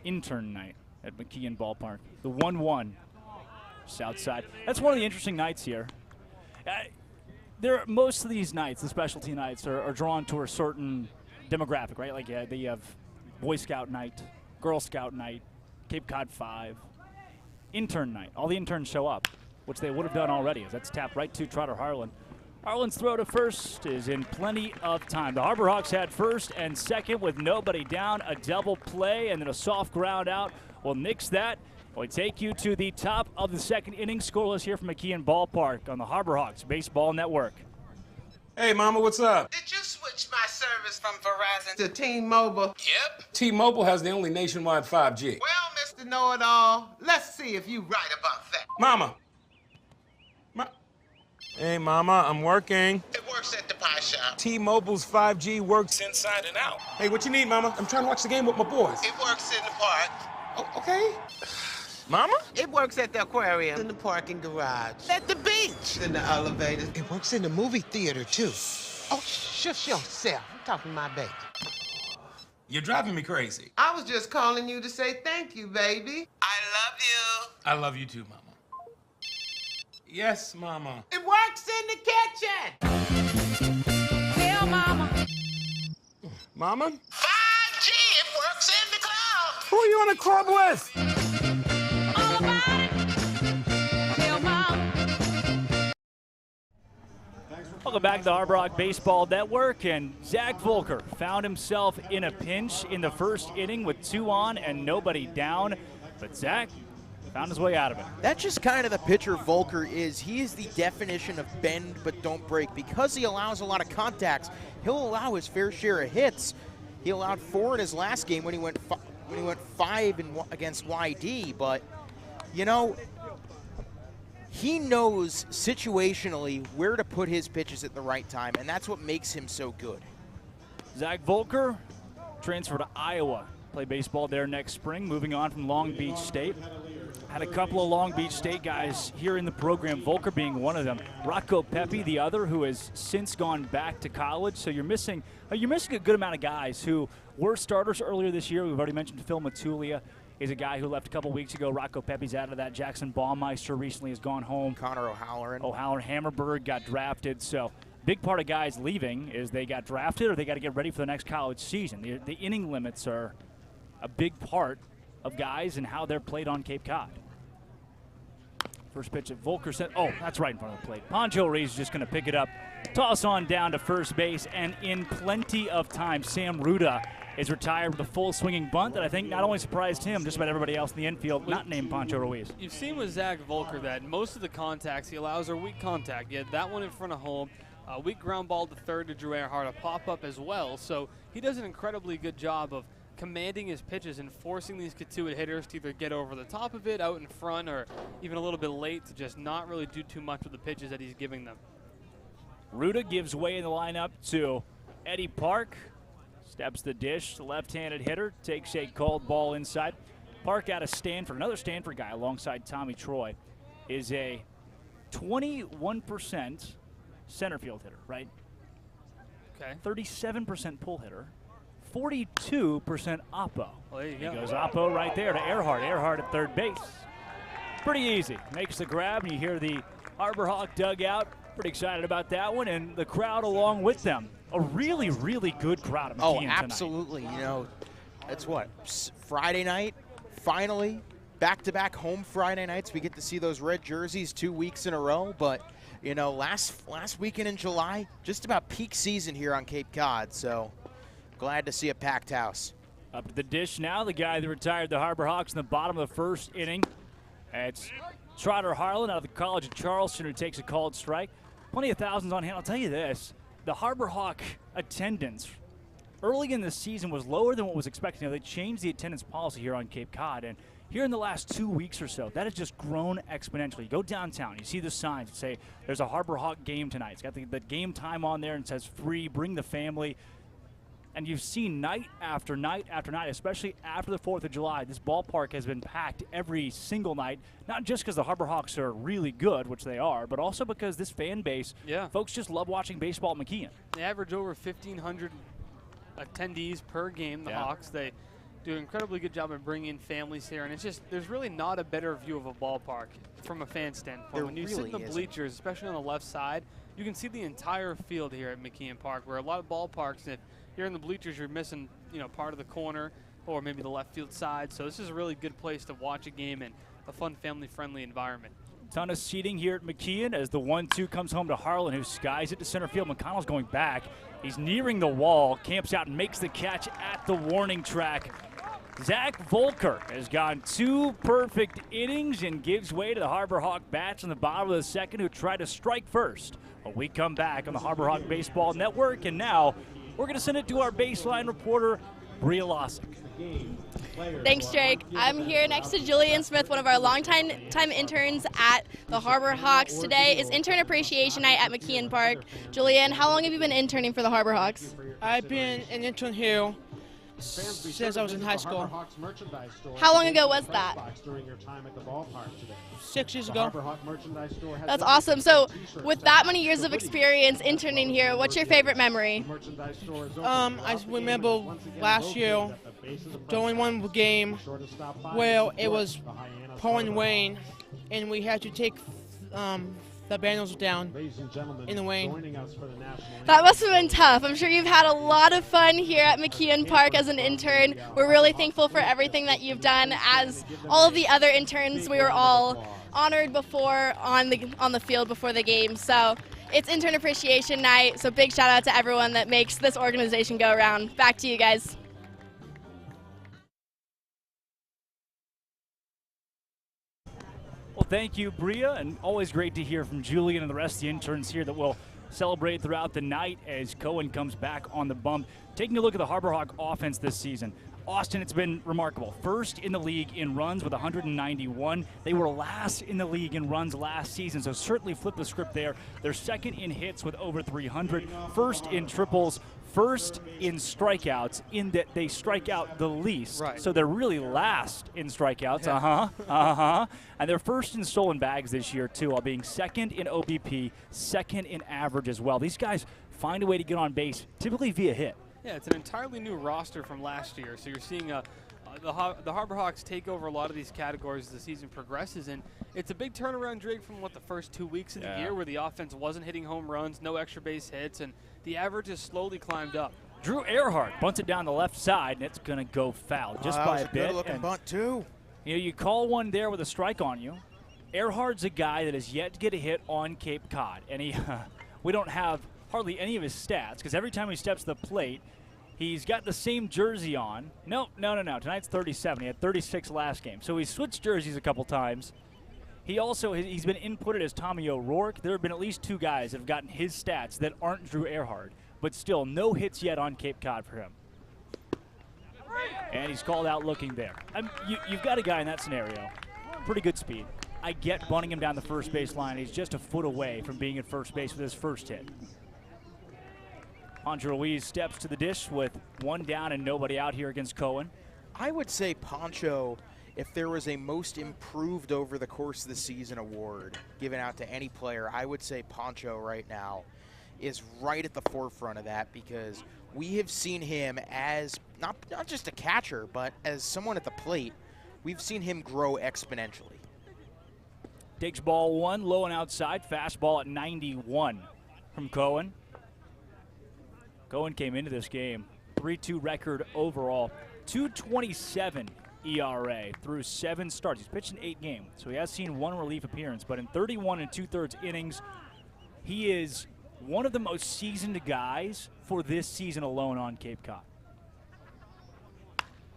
[SPEAKER 10] Intern night at McKeon Ballpark. The 1-1 south side. That's one of the interesting nights here. Most of these nights, the specialty nights, are drawn to a certain demographic, right? Like they have Boy Scout night, Girl Scout night, Cape Cod 5, intern night. All the interns show up, which they would have done already, as that's tapped right to Trotter Harlan. Harlan's throw to first is in plenty of time. The Harbor Hawks had first and second with nobody down, a double play, and then a soft ground out will nix that. We take you to the top of the second inning, scoreless here from McKeon Ballpark on the Harbor Hawks Baseball Network.
[SPEAKER 20] Hey, Mama, what's up?
[SPEAKER 16] Did you switch my service from Verizon to T-Mobile? Yep.
[SPEAKER 20] T-Mobile has the only nationwide 5G.
[SPEAKER 16] Well, Mr. Know-It-All, let's see if you right about that.
[SPEAKER 20] Mama. Hey, Mama, I'm working.
[SPEAKER 16] It works at the pie shop.
[SPEAKER 20] T-Mobile's 5G works inside and out. Hey, what you need, Mama? I'm trying to watch the game with my boys.
[SPEAKER 16] It works in the park.
[SPEAKER 20] Oh, okay. Mama?
[SPEAKER 16] It works at the aquarium, in the parking garage, at the beach, in the elevator. It works in the movie theater, too. Oh, shush yourself. I'm talking to my baby.
[SPEAKER 20] You're driving me crazy.
[SPEAKER 16] I was just calling you to say thank you, baby. I love you.
[SPEAKER 20] I love you too, Mama. Yes, Mama.
[SPEAKER 16] It works in the kitchen. Tell Mama.
[SPEAKER 20] Mama?
[SPEAKER 16] 5G, it works in the club.
[SPEAKER 20] Who are you in a club with?
[SPEAKER 16] All about it.
[SPEAKER 10] Welcome back to the Harbor Hawk Baseball Network, and Zach Volker found himself in a pinch in the first inning with 2 on and nobody down, but Zach found his way out of it.
[SPEAKER 6] That's just kind of the pitcher Volker is. He is the definition of bend but don't break. Because he allows a lot of contacts, he'll allow his fair share of hits. He allowed 4 in his last game when he went 5 against YD, but you know, he knows situationally where to put his pitches at the right time, and that's what makes him so good.
[SPEAKER 10] Zach Volker transferred to Iowa. Play baseball there next spring, moving on from Long Beach State. Had a couple of Long Beach State guys here in the program, Volker being one of them. Rocco Pepe, the other, who has since gone back to college. So you're missing a good amount of guys who were starters earlier this year. We've already mentioned Phil Matulia is a guy who left a couple weeks ago. Rocco Pepe's out of that. Jackson Baumeister recently has gone home.
[SPEAKER 6] Connor O'Halloran.
[SPEAKER 10] Hammerberg got drafted. So big part of guys leaving is they got drafted or they got to get ready for the next college season. The inning limits are a big part of guys and how they're played on Cape Cod. First pitch at Volker said, oh, that's right in front of the plate. Pancho Ruiz is just going to pick it up, toss on down to first base, and in plenty of time, Sam Ruda is retired with a full swinging bunt that I think not only surprised him, just about everybody else in the infield, not named Pancho Ruiz.
[SPEAKER 11] You've seen with Zach Volker that most of the contacts he allows are weak contact. He had that one in front of home. Weak ground ball to third to Drew Earhart, a pop-up as well. So he does an incredibly good job of commanding his pitches and forcing these Cotuit hitters to either get over the top of it, out in front, or even a little bit late to just not really do too much with the pitches that he's giving them.
[SPEAKER 10] Ruda gives way in the lineup to Eddie Park. Steps the dish, the left-handed hitter, takes a cold ball inside. Park out of Stanford, another Stanford guy alongside Tommy Troy, is a 21% center field hitter, right?
[SPEAKER 11] Okay.
[SPEAKER 10] 37% pull hitter. 42% oppo.
[SPEAKER 11] Well, there you go.
[SPEAKER 10] Goes oppo right there to Earhart. Earhart at third base. Pretty easy. Makes the grab, and you hear the Harbor Hawk dugout. Pretty excited about that one, and the crowd along with them. A really, really good crowd at McKeon tonight.
[SPEAKER 6] Absolutely. You know, it's what, Friday night, finally, back-to-back home Friday nights. We get to see those red jerseys 2 weeks in a row, but you know, last weekend in July, just about peak season here on Cape Cod, so glad to see a packed house.
[SPEAKER 10] Up to the dish now, the guy that retired the Harbor Hawks in the bottom of the first inning. It's Trotter Harlan out of the College of Charleston who takes a called strike. Plenty of thousands on hand. I'll tell you this, the Harbor Hawk attendance early in the season was lower than what was expected. You know, they changed the attendance policy here on Cape Cod, and here in the last 2 weeks or so, that has just grown exponentially. You go downtown, you see the signs that say there's a Harbor Hawk game tonight. It's got the game time on there and says free, bring the family. And you've seen night after night after night, especially after the 4th of July, this ballpark has been packed every single night, not just because the Harbor Hawks are really good, which they are, but also because this fan base, folks just love watching baseball at McKeon.
[SPEAKER 11] They average over 1,500 attendees per game, the Hawks. They do an incredibly good job of bringing in families here, and it's just, there's really not a better view of a ballpark from a fan standpoint. When you sit in the bleachers, especially on the left side, you can see the entire field here at McKeon Park, where a lot of ballparks, if you're in the bleachers, you're missing, you know, part of the corner or maybe the left field side. So this is a really good place to watch a game in a fun, family-friendly environment.
[SPEAKER 10] Ton of seating here at McKeon as the 1-2 comes home to Harlan, who skies it to center field. McConnell's going back. He's nearing the wall, camps out and makes the catch at the warning track. Zach Volker has gone 2 perfect innings and gives way to the Harbor Hawk bats in the bottom of the second, who tried to strike first. But we come back on the Harbor Hawk Baseball Network, and now we're going to send it to our baseline reporter, Bria Losick.
[SPEAKER 13] Thanks, Jake. I'm here next to Julian Smith, one of our longtime interns at the Harbor Hawks. Today is Intern Appreciation Night at McKeon Park. Julian, how long have you been interning for the Harbor Hawks?
[SPEAKER 21] I've been an intern here since I was in high school.
[SPEAKER 13] How long ago was that?
[SPEAKER 21] 6 years ago.
[SPEAKER 13] That's awesome. So with that many years of experience interning here, what's your favorite memory?
[SPEAKER 21] I remember last year during one game where it was pouring rain and we had to take the banners down in the rain.
[SPEAKER 13] That must have been tough. I'm sure you've had a lot of fun here at McKeon Park as an intern. We're really thankful for everything that you've done. As all of the other interns, we were all honored before on the field before the game. So It's Intern Appreciation Night, so big shout out to everyone that makes this organization go around. Back to you guys.
[SPEAKER 10] Well, thank you, Bria, and always great to hear from Julian and the rest of the interns here that will celebrate throughout the night as Cohen comes back on the bump. Taking a look at the Harbor Hawk offense this season. Austin, it's been remarkable. First in the league in runs with 191. They were last in the league in runs last season, so certainly flip the script there. They're second in hits with over 300. First in triples. First in strikeouts, in that they strike out the least.
[SPEAKER 11] Right.
[SPEAKER 10] So they're really last in strikeouts. And they're first in stolen bags this year, too, while being second in OBP, second in average as well. These guys find a way to get on base, typically via hit.
[SPEAKER 11] Yeah, it's an entirely new roster from last year. So you're seeing the Harbor Hawks take over a lot of these categories as the season progresses. And it's a big turnaround, Drake, from the first 2 weeks of the year where the offense wasn't hitting home runs, no extra base hits, and the average has slowly climbed up.
[SPEAKER 10] Drew Earhart bunts it down the left side, and it's going to go foul just by a bit.
[SPEAKER 6] Good-looking bunt, too.
[SPEAKER 10] You know, you call one there with a strike on you. Earhart's a guy that has yet to get a hit on Cape Cod, and we don't have hardly any of his stats because every time he steps to the plate, he's got the same jersey on. No. Tonight's 37. He had 36 last game. So he's switched jerseys a couple times. He's been inputted as Tommy O'Rourke. There have been at least 2 guys that have gotten his stats that aren't Drew Earhart, but still no hits yet on Cape Cod for him. And he's called out looking there. You've got a guy in that scenario, pretty good speed. I get bunting him down the first base line. He's just a foot away from being at first base with his first hit. Pancho Ruiz steps to the dish with 1 down and nobody out here against Cohen.
[SPEAKER 6] I would say Pancho, if there was a most improved over the course of the season award given out to any player, I would say Pancho right now is right at the forefront of that because we have seen him as not just a catcher, but as someone at the plate. We've seen him grow exponentially.
[SPEAKER 10] Takes ball 1, low and outside, fastball at 91 from Cohen. Cohen came into this game, 3-2 record overall, 2.27 ERA through 7 starts. He's pitched in 8 games, so he has seen 1 relief appearance, but in 31 2/3 innings, he is one of the most seasoned guys for this season alone on Cape Cod.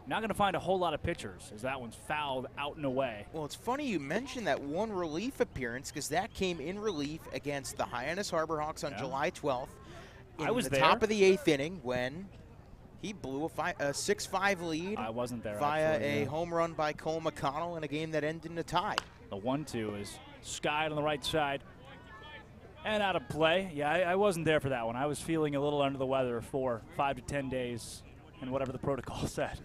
[SPEAKER 10] Not going to find a whole lot of pitchers as that one's fouled out and away.
[SPEAKER 6] Well, it's funny you mentioned that 1 relief appearance because that came in relief against the Hyannis Harbor Hawks on July 12th.
[SPEAKER 10] I was there.
[SPEAKER 6] Top of the 8th inning when he blew a 6-5 lead.
[SPEAKER 10] I wasn't there
[SPEAKER 6] via
[SPEAKER 10] actually,
[SPEAKER 6] a home run by Cole McConnell in a game that ended in a tie.
[SPEAKER 10] The 1-2 is skied on the right side and out of play. Yeah, I wasn't there for that one. I was feeling a little under the weather for 5 to 10 days and whatever the protocol said.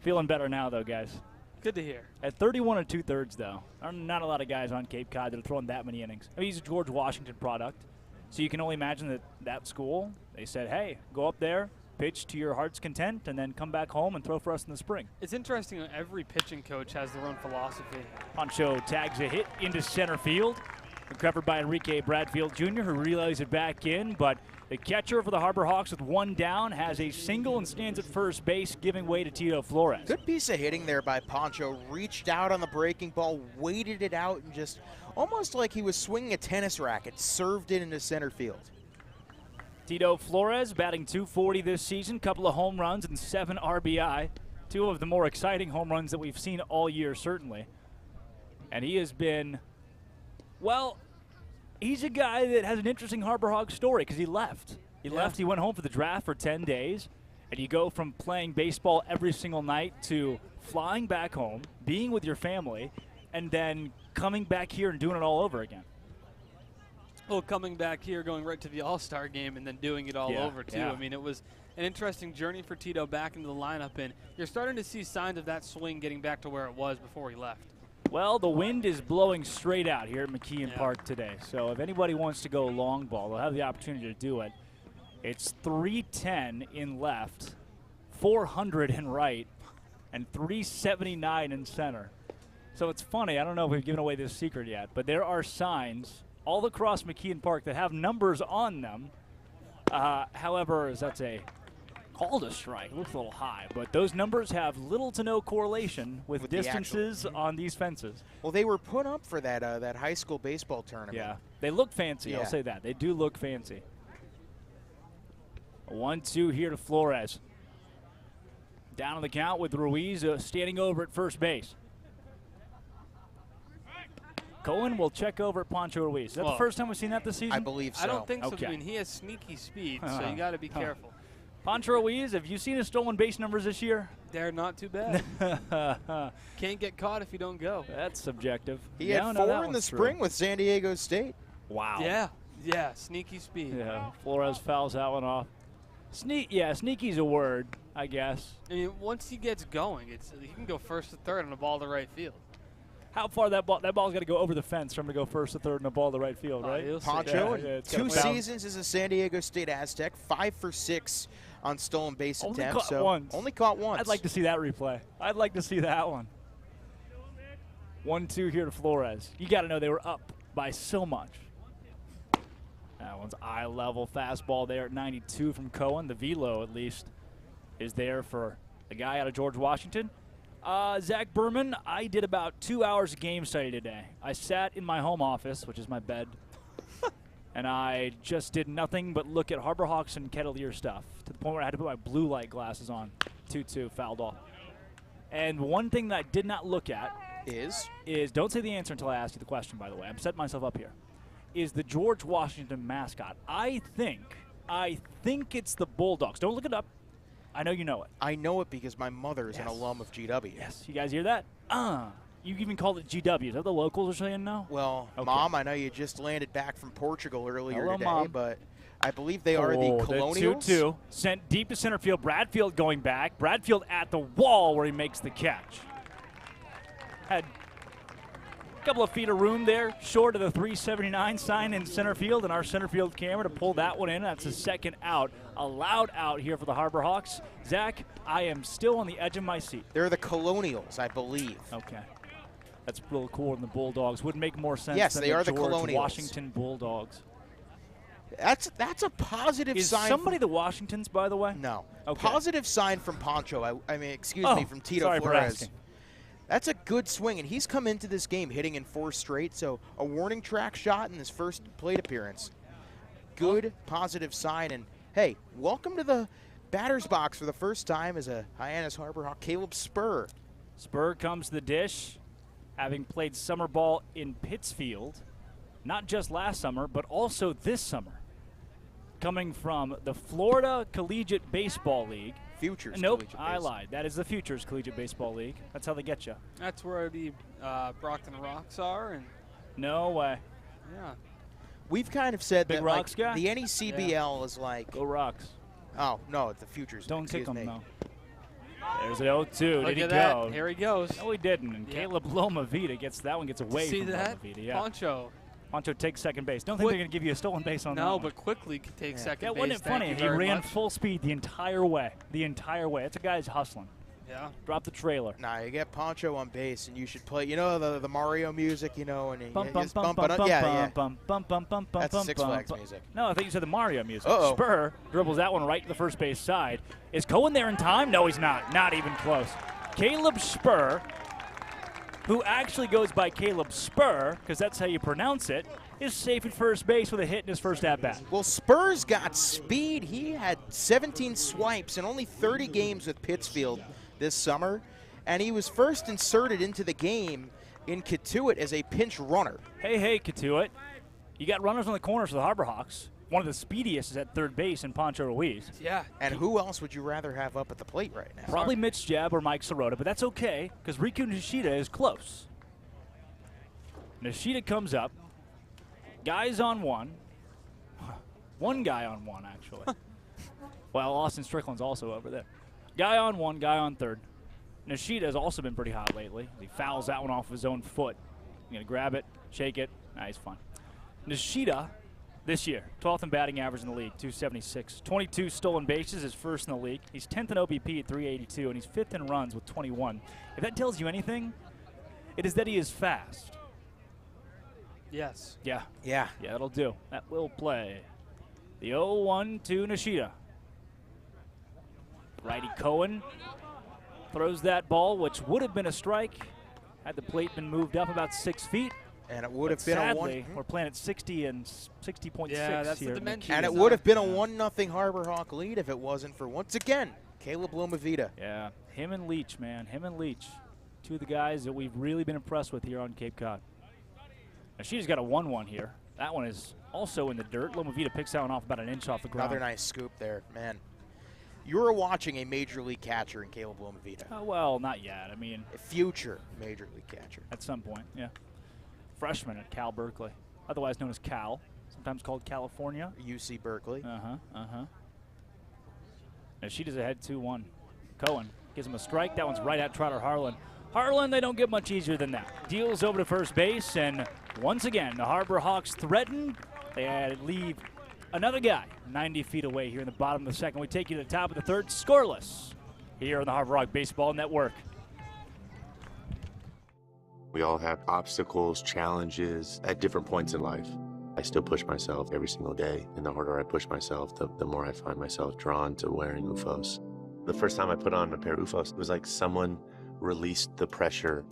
[SPEAKER 10] Feeling better now, though, guys.
[SPEAKER 11] Good to hear.
[SPEAKER 10] At 31 2/3, though, not a lot of guys on Cape Cod that are throwing that many innings. I mean, he's a George Washington product. So you can only imagine that school, they said, hey, go up there, pitch to your heart's content, and then come back home and throw for us in the spring.
[SPEAKER 11] It's interesting that every pitching coach has their own philosophy.
[SPEAKER 10] Pancho tags a hit into center field. Recovered by Enrique Bradfield Jr., who relays it back in, but the catcher for the Harbor Hawks with 1 down has a single and stands at first base, giving way to Tito Flores.
[SPEAKER 6] Good piece of hitting there by Pancho. Reached out on the breaking ball, waited it out, and just almost like he was swinging a tennis racket, served it into center field.
[SPEAKER 10] Tito Flores batting .240 this season, couple of home runs and 7 RBI. 2 of the more exciting home runs that we've seen all year, certainly. And he has been, well, he's a guy that has an interesting Harbor Hawks story because he left. He went home for the draft for 10 days, and you go from playing baseball every single night to flying back home, being with your family, and then coming back here and doing it all over again.
[SPEAKER 11] Well, coming back here, going right to the All-Star game, and then doing it all over, too.
[SPEAKER 10] Yeah.
[SPEAKER 11] I mean, it was an interesting journey for Tito back into the lineup, and you're starting to see signs of that swing getting back to where it was before he left.
[SPEAKER 10] Well, the wind is blowing straight out here at McKeon Park today. So if anybody wants to go long ball, they'll have the opportunity to do it. It's 310 in left, 400 in right, and 379 in center. So it's funny. I don't know if we've given away this secret yet, but there are signs all across McKeon Park that have numbers on them. However, that's a call to strike. It looks a little high, but those numbers have little to no correlation with distances on these fences.
[SPEAKER 6] Well, they were put up for that that high school baseball tournament.
[SPEAKER 10] Yeah. They look fancy,
[SPEAKER 6] Yeah.
[SPEAKER 10] I'll say that. They do look fancy. A 1-2 here to Flores. Down on the count with Ruiz standing over at first base. Cohen will check over at Pancho Ruiz. Is that the first time we've seen that this season?
[SPEAKER 6] I believe so.
[SPEAKER 11] I don't think so.
[SPEAKER 10] Okay.
[SPEAKER 11] I mean, he has sneaky speed, so you got to be careful.
[SPEAKER 10] Pancho Ruiz, have you seen his stolen base numbers this year?
[SPEAKER 11] They're not too bad. Can't get caught if you don't go.
[SPEAKER 10] That's subjective.
[SPEAKER 6] He had 4 in the spring with San Diego State.
[SPEAKER 10] Wow.
[SPEAKER 11] Yeah, sneaky speed.
[SPEAKER 10] Yeah, Flores fouls that one off. Sneaky's a word, I guess.
[SPEAKER 11] I mean, once he gets going, he can go first to third on a ball to right field.
[SPEAKER 10] How far that ball's got to go over the fence for him to go first to third and a ball to right field, right?
[SPEAKER 6] Pancho, 2 seasons as a San Diego State Aztec, 5 for 6 on stolen base attempts. Only caught once.
[SPEAKER 10] I'd like to see that replay. I'd like to see that one. 1-2 here to Flores. You got to know they were up by so much. That one's eye-level fastball there at 92 from Cohen. The velo, at least, is there for the guy out of George Washington. Zach Berman, I did about 2 hours of game study today. I sat in my home office, which is my bed, and I just did nothing but look at Harbor Hawks and Kettleers stuff to the point where I had to put my blue light glasses on. 2-2, fouled off. And one thing that I did not look at
[SPEAKER 6] is
[SPEAKER 10] don't say the answer until I ask you the question, by the way. I'm setting myself up here. Is the George Washington mascot. I think it's the Bulldogs. Don't look it up. I know you know it.
[SPEAKER 6] I know it because my mother is an alum of GW.
[SPEAKER 10] Yes. You guys hear that? You even called it GW. Is that the locals are saying no?
[SPEAKER 6] Well,
[SPEAKER 10] okay.
[SPEAKER 6] Mom, I know you just landed back from Portugal earlier
[SPEAKER 10] Hello,
[SPEAKER 6] today,
[SPEAKER 10] Mom.
[SPEAKER 6] but I believe they are the Colonials.
[SPEAKER 10] 2-2. Sent deep to center field. Bradfield going back. Bradfield at the wall where he makes the catch. Had a couple of feet of room there, short of the 379 sign in center field, and our center field camera to pull that one in. That's the second out. Allowed out here for the Harbor Hawks. Zach, I am still on the edge of my seat.
[SPEAKER 6] They're the Colonials, I believe.
[SPEAKER 10] Okay. That's real cool than the Bulldogs. Would make more sense
[SPEAKER 6] Yes,
[SPEAKER 10] than
[SPEAKER 6] they are the
[SPEAKER 10] George
[SPEAKER 6] Colonials.
[SPEAKER 10] Washington Bulldogs.
[SPEAKER 6] That's a positive sign.
[SPEAKER 10] Is somebody the Washingtons, by the way?
[SPEAKER 6] No.
[SPEAKER 10] Okay.
[SPEAKER 6] Positive sign from Poncho. I mean, excuse me, from Tito
[SPEAKER 10] sorry for
[SPEAKER 6] Flores.
[SPEAKER 10] asking.
[SPEAKER 6] That's a good swing, and he's come into this game hitting in 4 straight, so a warning track shot in his first plate appearance. Good, positive sign, and hey, welcome to the batter's box for the first time as a Hyannis Harbor Hawk, Caleb Spur.
[SPEAKER 10] Spur comes to the dish, having played summer ball in Pittsfield, not just last summer, but also this summer. Coming from the Florida Collegiate Baseball League.
[SPEAKER 6] Futures
[SPEAKER 10] Nope,
[SPEAKER 6] Collegiate
[SPEAKER 10] I
[SPEAKER 6] Baseball.
[SPEAKER 10] lied. That is the Futures Collegiate Baseball League. That's how they get you.
[SPEAKER 11] That's where the Brockton Rocks are, and
[SPEAKER 10] No way.
[SPEAKER 11] yeah.
[SPEAKER 6] We've kind of said
[SPEAKER 10] Big
[SPEAKER 6] that
[SPEAKER 10] Rocks
[SPEAKER 6] like,
[SPEAKER 10] guy?
[SPEAKER 6] the NECBL is like...
[SPEAKER 10] Go Rocks.
[SPEAKER 6] Oh, no, the Futures.
[SPEAKER 10] Don't kick
[SPEAKER 6] excuse
[SPEAKER 10] him,
[SPEAKER 6] me.
[SPEAKER 10] though. There's an 0-2.
[SPEAKER 11] Look
[SPEAKER 10] Did he
[SPEAKER 11] at
[SPEAKER 10] go?
[SPEAKER 11] that. Here he goes.
[SPEAKER 10] No, he didn't. And
[SPEAKER 11] Yeah.
[SPEAKER 10] Caleb Lomavita gets that one, gets away
[SPEAKER 11] See
[SPEAKER 10] from
[SPEAKER 11] that?
[SPEAKER 10] Lomavita. Yeah.
[SPEAKER 11] Poncho.
[SPEAKER 10] Poncho takes second base. Don't think they're going to give you a stolen base on that
[SPEAKER 11] No,
[SPEAKER 10] one.
[SPEAKER 11] but quickly could take second
[SPEAKER 10] Yeah,
[SPEAKER 11] base.
[SPEAKER 10] wasn't it
[SPEAKER 11] Thank
[SPEAKER 10] funny?
[SPEAKER 11] you
[SPEAKER 10] He
[SPEAKER 11] very
[SPEAKER 10] ran
[SPEAKER 11] much.
[SPEAKER 10] full speed the entire way. The entire way. That's a guy's hustling.
[SPEAKER 11] Yeah.
[SPEAKER 10] Drop the trailer.
[SPEAKER 6] Nah, you get Poncho on base, and you should play, you know, the Mario music, you know, and
[SPEAKER 10] Bum,
[SPEAKER 6] you
[SPEAKER 10] bum,
[SPEAKER 6] just
[SPEAKER 10] bum,
[SPEAKER 6] bump
[SPEAKER 10] bum,
[SPEAKER 6] it up.
[SPEAKER 10] bum,
[SPEAKER 6] Yeah.
[SPEAKER 10] bum, bum, bum, bum, bum,
[SPEAKER 6] That's
[SPEAKER 10] bum,
[SPEAKER 6] Six
[SPEAKER 10] bum,
[SPEAKER 6] Flags
[SPEAKER 10] bum.
[SPEAKER 6] music.
[SPEAKER 10] No, I think you said the Mario music.
[SPEAKER 6] Uh-oh.
[SPEAKER 10] Spur dribbles that one right to the first base side. Is Cohen there in time? No, he's not. Not even close. Caleb Spur, who actually goes by Caleb Spur, because that's how you pronounce it, is safe at first base with a hit in his first at-bat.
[SPEAKER 6] Well, Spurs got speed. He had 17 swipes in only 30 games with Pittsfield this summer, and he was first inserted into the game in Cotuit as a pinch runner.
[SPEAKER 10] Hey, Cotuit. You got runners on the corners for the Harbor Hawks. One of the speediest is at third base in Pancho Ruiz.
[SPEAKER 11] Yeah.
[SPEAKER 6] And who else would you rather have up at the plate right now?
[SPEAKER 10] Probably Mitch Jebb or Mike Sirota, but that's okay because Riku Nishida is close. Nishida comes up. Guys on one. One guy on one, actually. Well, Austin Strickland's also over there. Guy on one, guy on third. Nishida has also been pretty hot lately. He fouls that one off his own foot. You're going to grab it, shake it. Nah, he's fun. Nishida, this year, 12th in batting average in the league, 276. 22 stolen bases, his first in the league. He's 10th in OBP at 382, and he's 5th in runs with 21. If that tells you anything, it is that he is fast.
[SPEAKER 11] Yes.
[SPEAKER 10] Yeah.
[SPEAKER 6] Yeah.
[SPEAKER 10] Yeah, that'll do. That will play. The 0-1 to Nishida. Righty Cohen throws that ball, which would have been a strike had the plate been moved up about 6 feet.
[SPEAKER 6] And it would have been
[SPEAKER 10] sadly,
[SPEAKER 6] a one.
[SPEAKER 10] we're playing at 60 and 60.6
[SPEAKER 11] Yeah, that's
[SPEAKER 10] here.
[SPEAKER 11] the dimension.
[SPEAKER 6] And it would have been a 1-0 Harbor Hawk lead if it wasn't for, once again, Caleb Lomavita.
[SPEAKER 10] Yeah, him and Leach, man. Him and Leach. Two of the guys that we've really been impressed with here on Cape Cod. Now, she's got a 1-1 here. That one is also in the dirt. Lomavita picks that one off about an inch off the ground.
[SPEAKER 6] Another nice scoop there, man. You were watching a major league catcher in Caleb Lomavita.
[SPEAKER 10] Well, not yet. I mean,
[SPEAKER 6] a future major league catcher.
[SPEAKER 10] At some point, yeah. Freshman at Cal Berkeley, otherwise known as Cal, sometimes called California.
[SPEAKER 6] UC Berkeley.
[SPEAKER 10] And she does a head 2-1. Cohen gives him a strike. That one's right at Trotter Harlan. Harlan, they don't get much easier than that. Deals over to first base, and once again, the Harbor Hawks threaten. They leave another guy 90 feet away here in the bottom of the second. We take you to the top of the third, scoreless, here on the Harbor Hawk Baseball Network.
[SPEAKER 4] We all have obstacles, challenges at different points in life. I still push myself every single day, and the harder I push myself, the more I find myself drawn to wearing UFOs. The first time I put on a pair of UFOs, it was like someone released the pressure.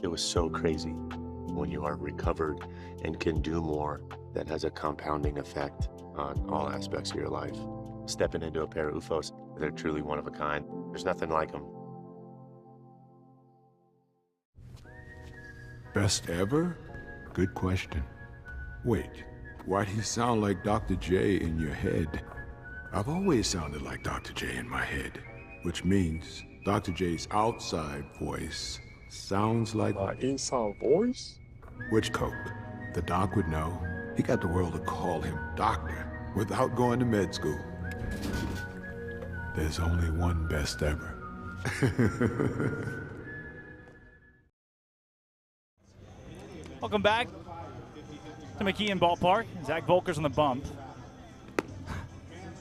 [SPEAKER 4] It was so crazy. When you are recovered and can do more, that has a compounding effect on all aspects of your life. Stepping into a pair of UFOs, they're truly one of a kind. There's nothing like them.
[SPEAKER 22] Best ever? Good question. Wait, why do you sound like Dr. J in your head? I've always sounded like Dr. J in my head, which means Dr. J's outside voice sounds like my inside voice? Which Coke? The doc would know. He got the world to call him doctor without going to med school. There's only one best ever.
[SPEAKER 10] Welcome back to McKeon Ballpark. Zach Volker's on the bump.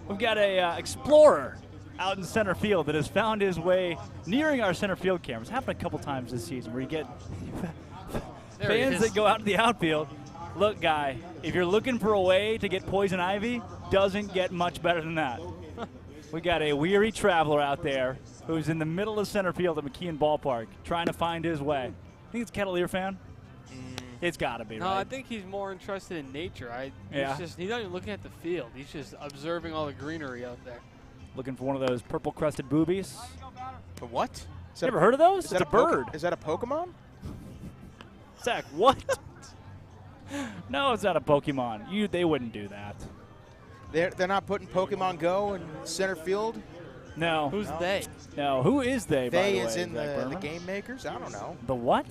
[SPEAKER 10] We've got a explorer out in center field that has found his way nearing our center field cameras. Happened a couple times this season where you get fans that go out to the outfield. Look, guy, if you're looking for a way to get poison ivy, doesn't get much better than that. We got a weary traveler out there who's in the middle of center field at McKeon Ballpark trying to find his way. Think it's a Kettleer fan? It's got to be,
[SPEAKER 11] no,
[SPEAKER 10] right?
[SPEAKER 11] I think he's more interested in nature.
[SPEAKER 10] Yeah.
[SPEAKER 11] He's not even looking at the field. He's just observing all the greenery out there.
[SPEAKER 10] Looking for one of those purple-crested boobies.
[SPEAKER 6] The what?
[SPEAKER 10] You ever heard of those? It's a bird.
[SPEAKER 6] Is that a Pokemon?
[SPEAKER 10] Zach, what? No, it's not a Pokemon. They wouldn't do that.
[SPEAKER 6] They're not putting Pokemon Go in center field?
[SPEAKER 10] No.
[SPEAKER 11] Who's they?
[SPEAKER 10] No, who is they, by the way?
[SPEAKER 6] They is in the game makers? I don't know.
[SPEAKER 10] The what?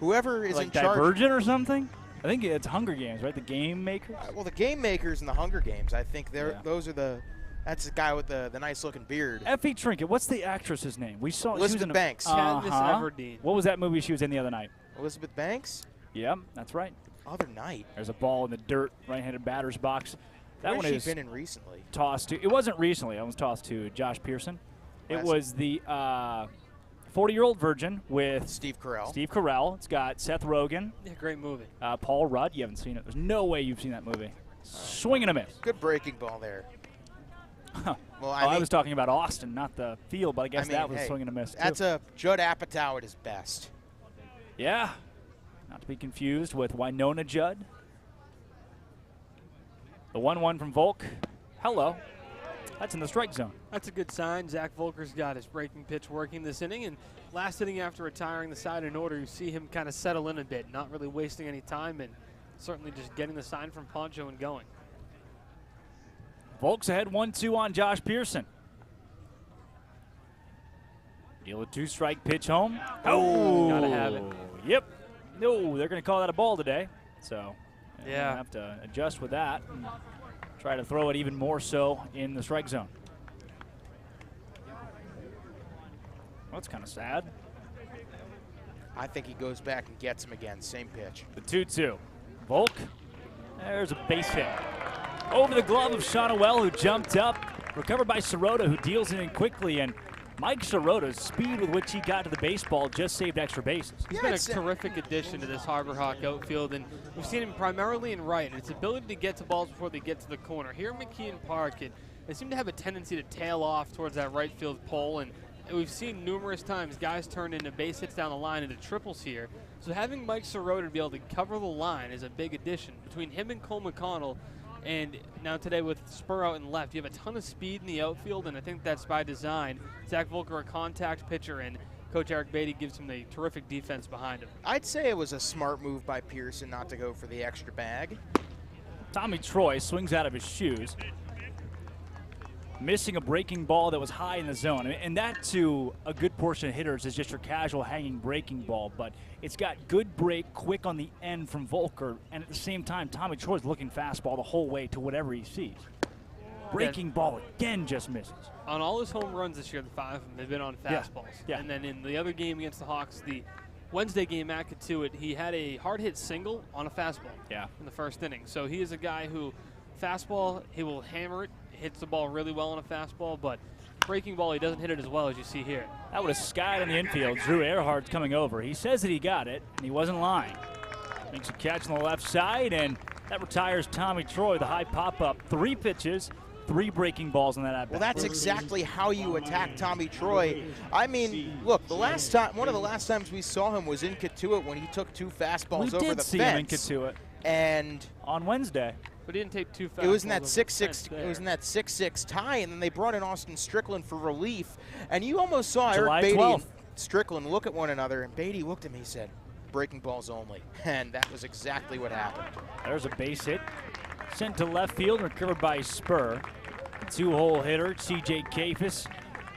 [SPEAKER 6] Whoever is
[SPEAKER 10] like
[SPEAKER 6] in charge.
[SPEAKER 10] Divergent or something? I think it's Hunger Games, right? The game makers?
[SPEAKER 6] Well, the game makers and the Hunger Games, I think those are the. That's the guy with the nice-looking beard.
[SPEAKER 10] Effie Trinket. What's the actress's name? We saw
[SPEAKER 6] Elizabeth Banks.
[SPEAKER 11] Katniss Everdeen.
[SPEAKER 10] What was that movie she was in the other night?
[SPEAKER 6] Elizabeth Banks?
[SPEAKER 10] Yep, that's right.
[SPEAKER 6] Other night.
[SPEAKER 10] There's a ball in the dirt, right-handed batter's box. That
[SPEAKER 6] Where's
[SPEAKER 10] one
[SPEAKER 6] she
[SPEAKER 10] is
[SPEAKER 6] been in recently?
[SPEAKER 10] Tossed to. It wasn't recently. It was tossed to Josh Pearson. It was the 40-Year-Old Virgin with
[SPEAKER 6] Steve Carell.
[SPEAKER 10] Steve Carell. It's got Seth Rogen.
[SPEAKER 11] Yeah, great movie.
[SPEAKER 10] Paul Rudd. You haven't seen it. There's no way you've seen that movie. Swing and a miss.
[SPEAKER 6] Good breaking ball there.
[SPEAKER 10] Well, I was talking about Austin, not the field, but I guess that was
[SPEAKER 6] hey,
[SPEAKER 10] swing and a miss, too.
[SPEAKER 6] That's a Judd Apatow at his best.
[SPEAKER 10] Yeah. Not to be confused with Winona Judd. The 1-1 from Volk. Hello. That's in the strike zone.
[SPEAKER 11] That's a good sign. Zach Volker's got his breaking pitch working this inning, and last inning after retiring the side in order, you see him kind of settle in a bit, not really wasting any time, and certainly just getting the sign from Poncho and going.
[SPEAKER 10] Volk's ahead 1-2 on Josh Pearson. Deal a 2-strike pitch home. Oh,
[SPEAKER 11] gotta have it.
[SPEAKER 10] Yep. No, they're going to call that a ball today. So,
[SPEAKER 11] yeah,
[SPEAKER 10] have to adjust with that and try to throw it even more so in the strike zone. That's kind of sad.
[SPEAKER 6] I think he goes back and gets him again. Same pitch.
[SPEAKER 10] The 2-2. Volk. There's a base hit. Over the glove of Shonowell, who jumped up. Recovered by Sirota, who deals it in quickly. And Mike Sirota's speed with which he got to the baseball just saved extra bases.
[SPEAKER 11] He's been a terrific addition to this Harbor Hawk outfield, and we've seen him primarily in right, and its ability to get to balls before they get to the corner. Here at McKeon Park, they seem to have a tendency to tail off towards that right field pole, and we've seen numerous times guys turn into base hits down the line into triples here. So having Mike Sirota to be able to cover the line is a big addition. Between him and Cole McConnell, and now today with Spur out and left, you have a ton of speed in the outfield, and I think that's by design. Zach Volker, a contact pitcher, and Coach Eric Beatty gives him the terrific defense behind him.
[SPEAKER 6] I'd say it was a smart move by Pearson not to go for the extra bag.
[SPEAKER 10] Tommy Troy swings out of his shoes, missing a breaking ball that was high in the zone. And that, to a good portion of hitters, is just your casual hanging breaking ball. But it's got good break, quick on the end from Volker. And at the same time, Tommy Troy's looking fastball the whole way to whatever he sees. Breaking ball again just misses.
[SPEAKER 11] On all his home runs this year, the 5 of them, they've been on fastballs.
[SPEAKER 10] Yeah.
[SPEAKER 11] And then in the other game against the Hawks, the Wednesday game at Cotuit, he had a hard hit single on a fastball in the first inning. So he is a guy who, fastball, he will hammer it, hits the ball really well on a fastball, but breaking ball, he doesn't hit it as well as you see here.
[SPEAKER 10] That would have skied in the infield. Drew Earhart's coming over. He says that he got it, and he wasn't lying. Makes a catch on the left side, and that retires Tommy Troy, the high pop-up. 3 pitches, 3 breaking balls on that at-bat.
[SPEAKER 6] Well, that's exactly how you attack Tommy Troy. I mean, look, one of the last times we saw him was in Cotuit when he took 2 fastballs over the fence.
[SPEAKER 10] We did see him in Cotuit.
[SPEAKER 6] And
[SPEAKER 10] on Wednesday.
[SPEAKER 11] But he didn't take 2 fastballs.
[SPEAKER 6] It was in that 6-6. It was in that 6-6 tie, and then they brought in Austin Strickland for relief. And you almost saw
[SPEAKER 10] July
[SPEAKER 6] Eric Beatty
[SPEAKER 10] 12th.
[SPEAKER 6] and Strickland look at one another, and Beatty looked at me and said, "Breaking balls only," and that was exactly what happened.
[SPEAKER 10] There's a base hit, sent to left field, recovered by Spur. 2-hole hitter, C.J. Kafis,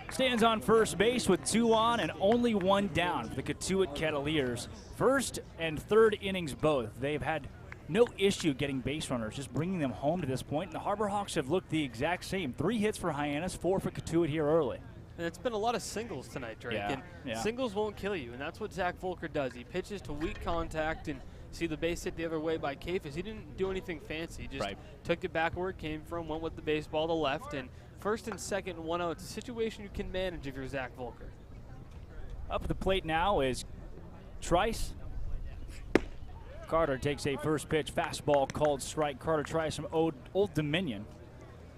[SPEAKER 10] stands on first base with 2 on and only 1 down for the Cotuit Kettleers. First and third innings both. They've had no issue getting base runners, just bringing them home to this point. And the Harbor Hawks have looked the exact same. 3 hits for Hyannis, 4 for Cotuit here early.
[SPEAKER 11] And it's been a lot of singles tonight, Drake. And singles won't kill you, and that's what Zach Volker does. He pitches to weak contact, and see the base hit the other way by Kafis. He didn't do anything fancy. He just took it back where it came from, went with the baseball to left, and first and second, 1 out. It's a situation you can manage if you're Zach Volker.
[SPEAKER 10] Up at the plate now is Trice. Carter takes a first pitch fastball called strike. Carter Trice from Old Dominion.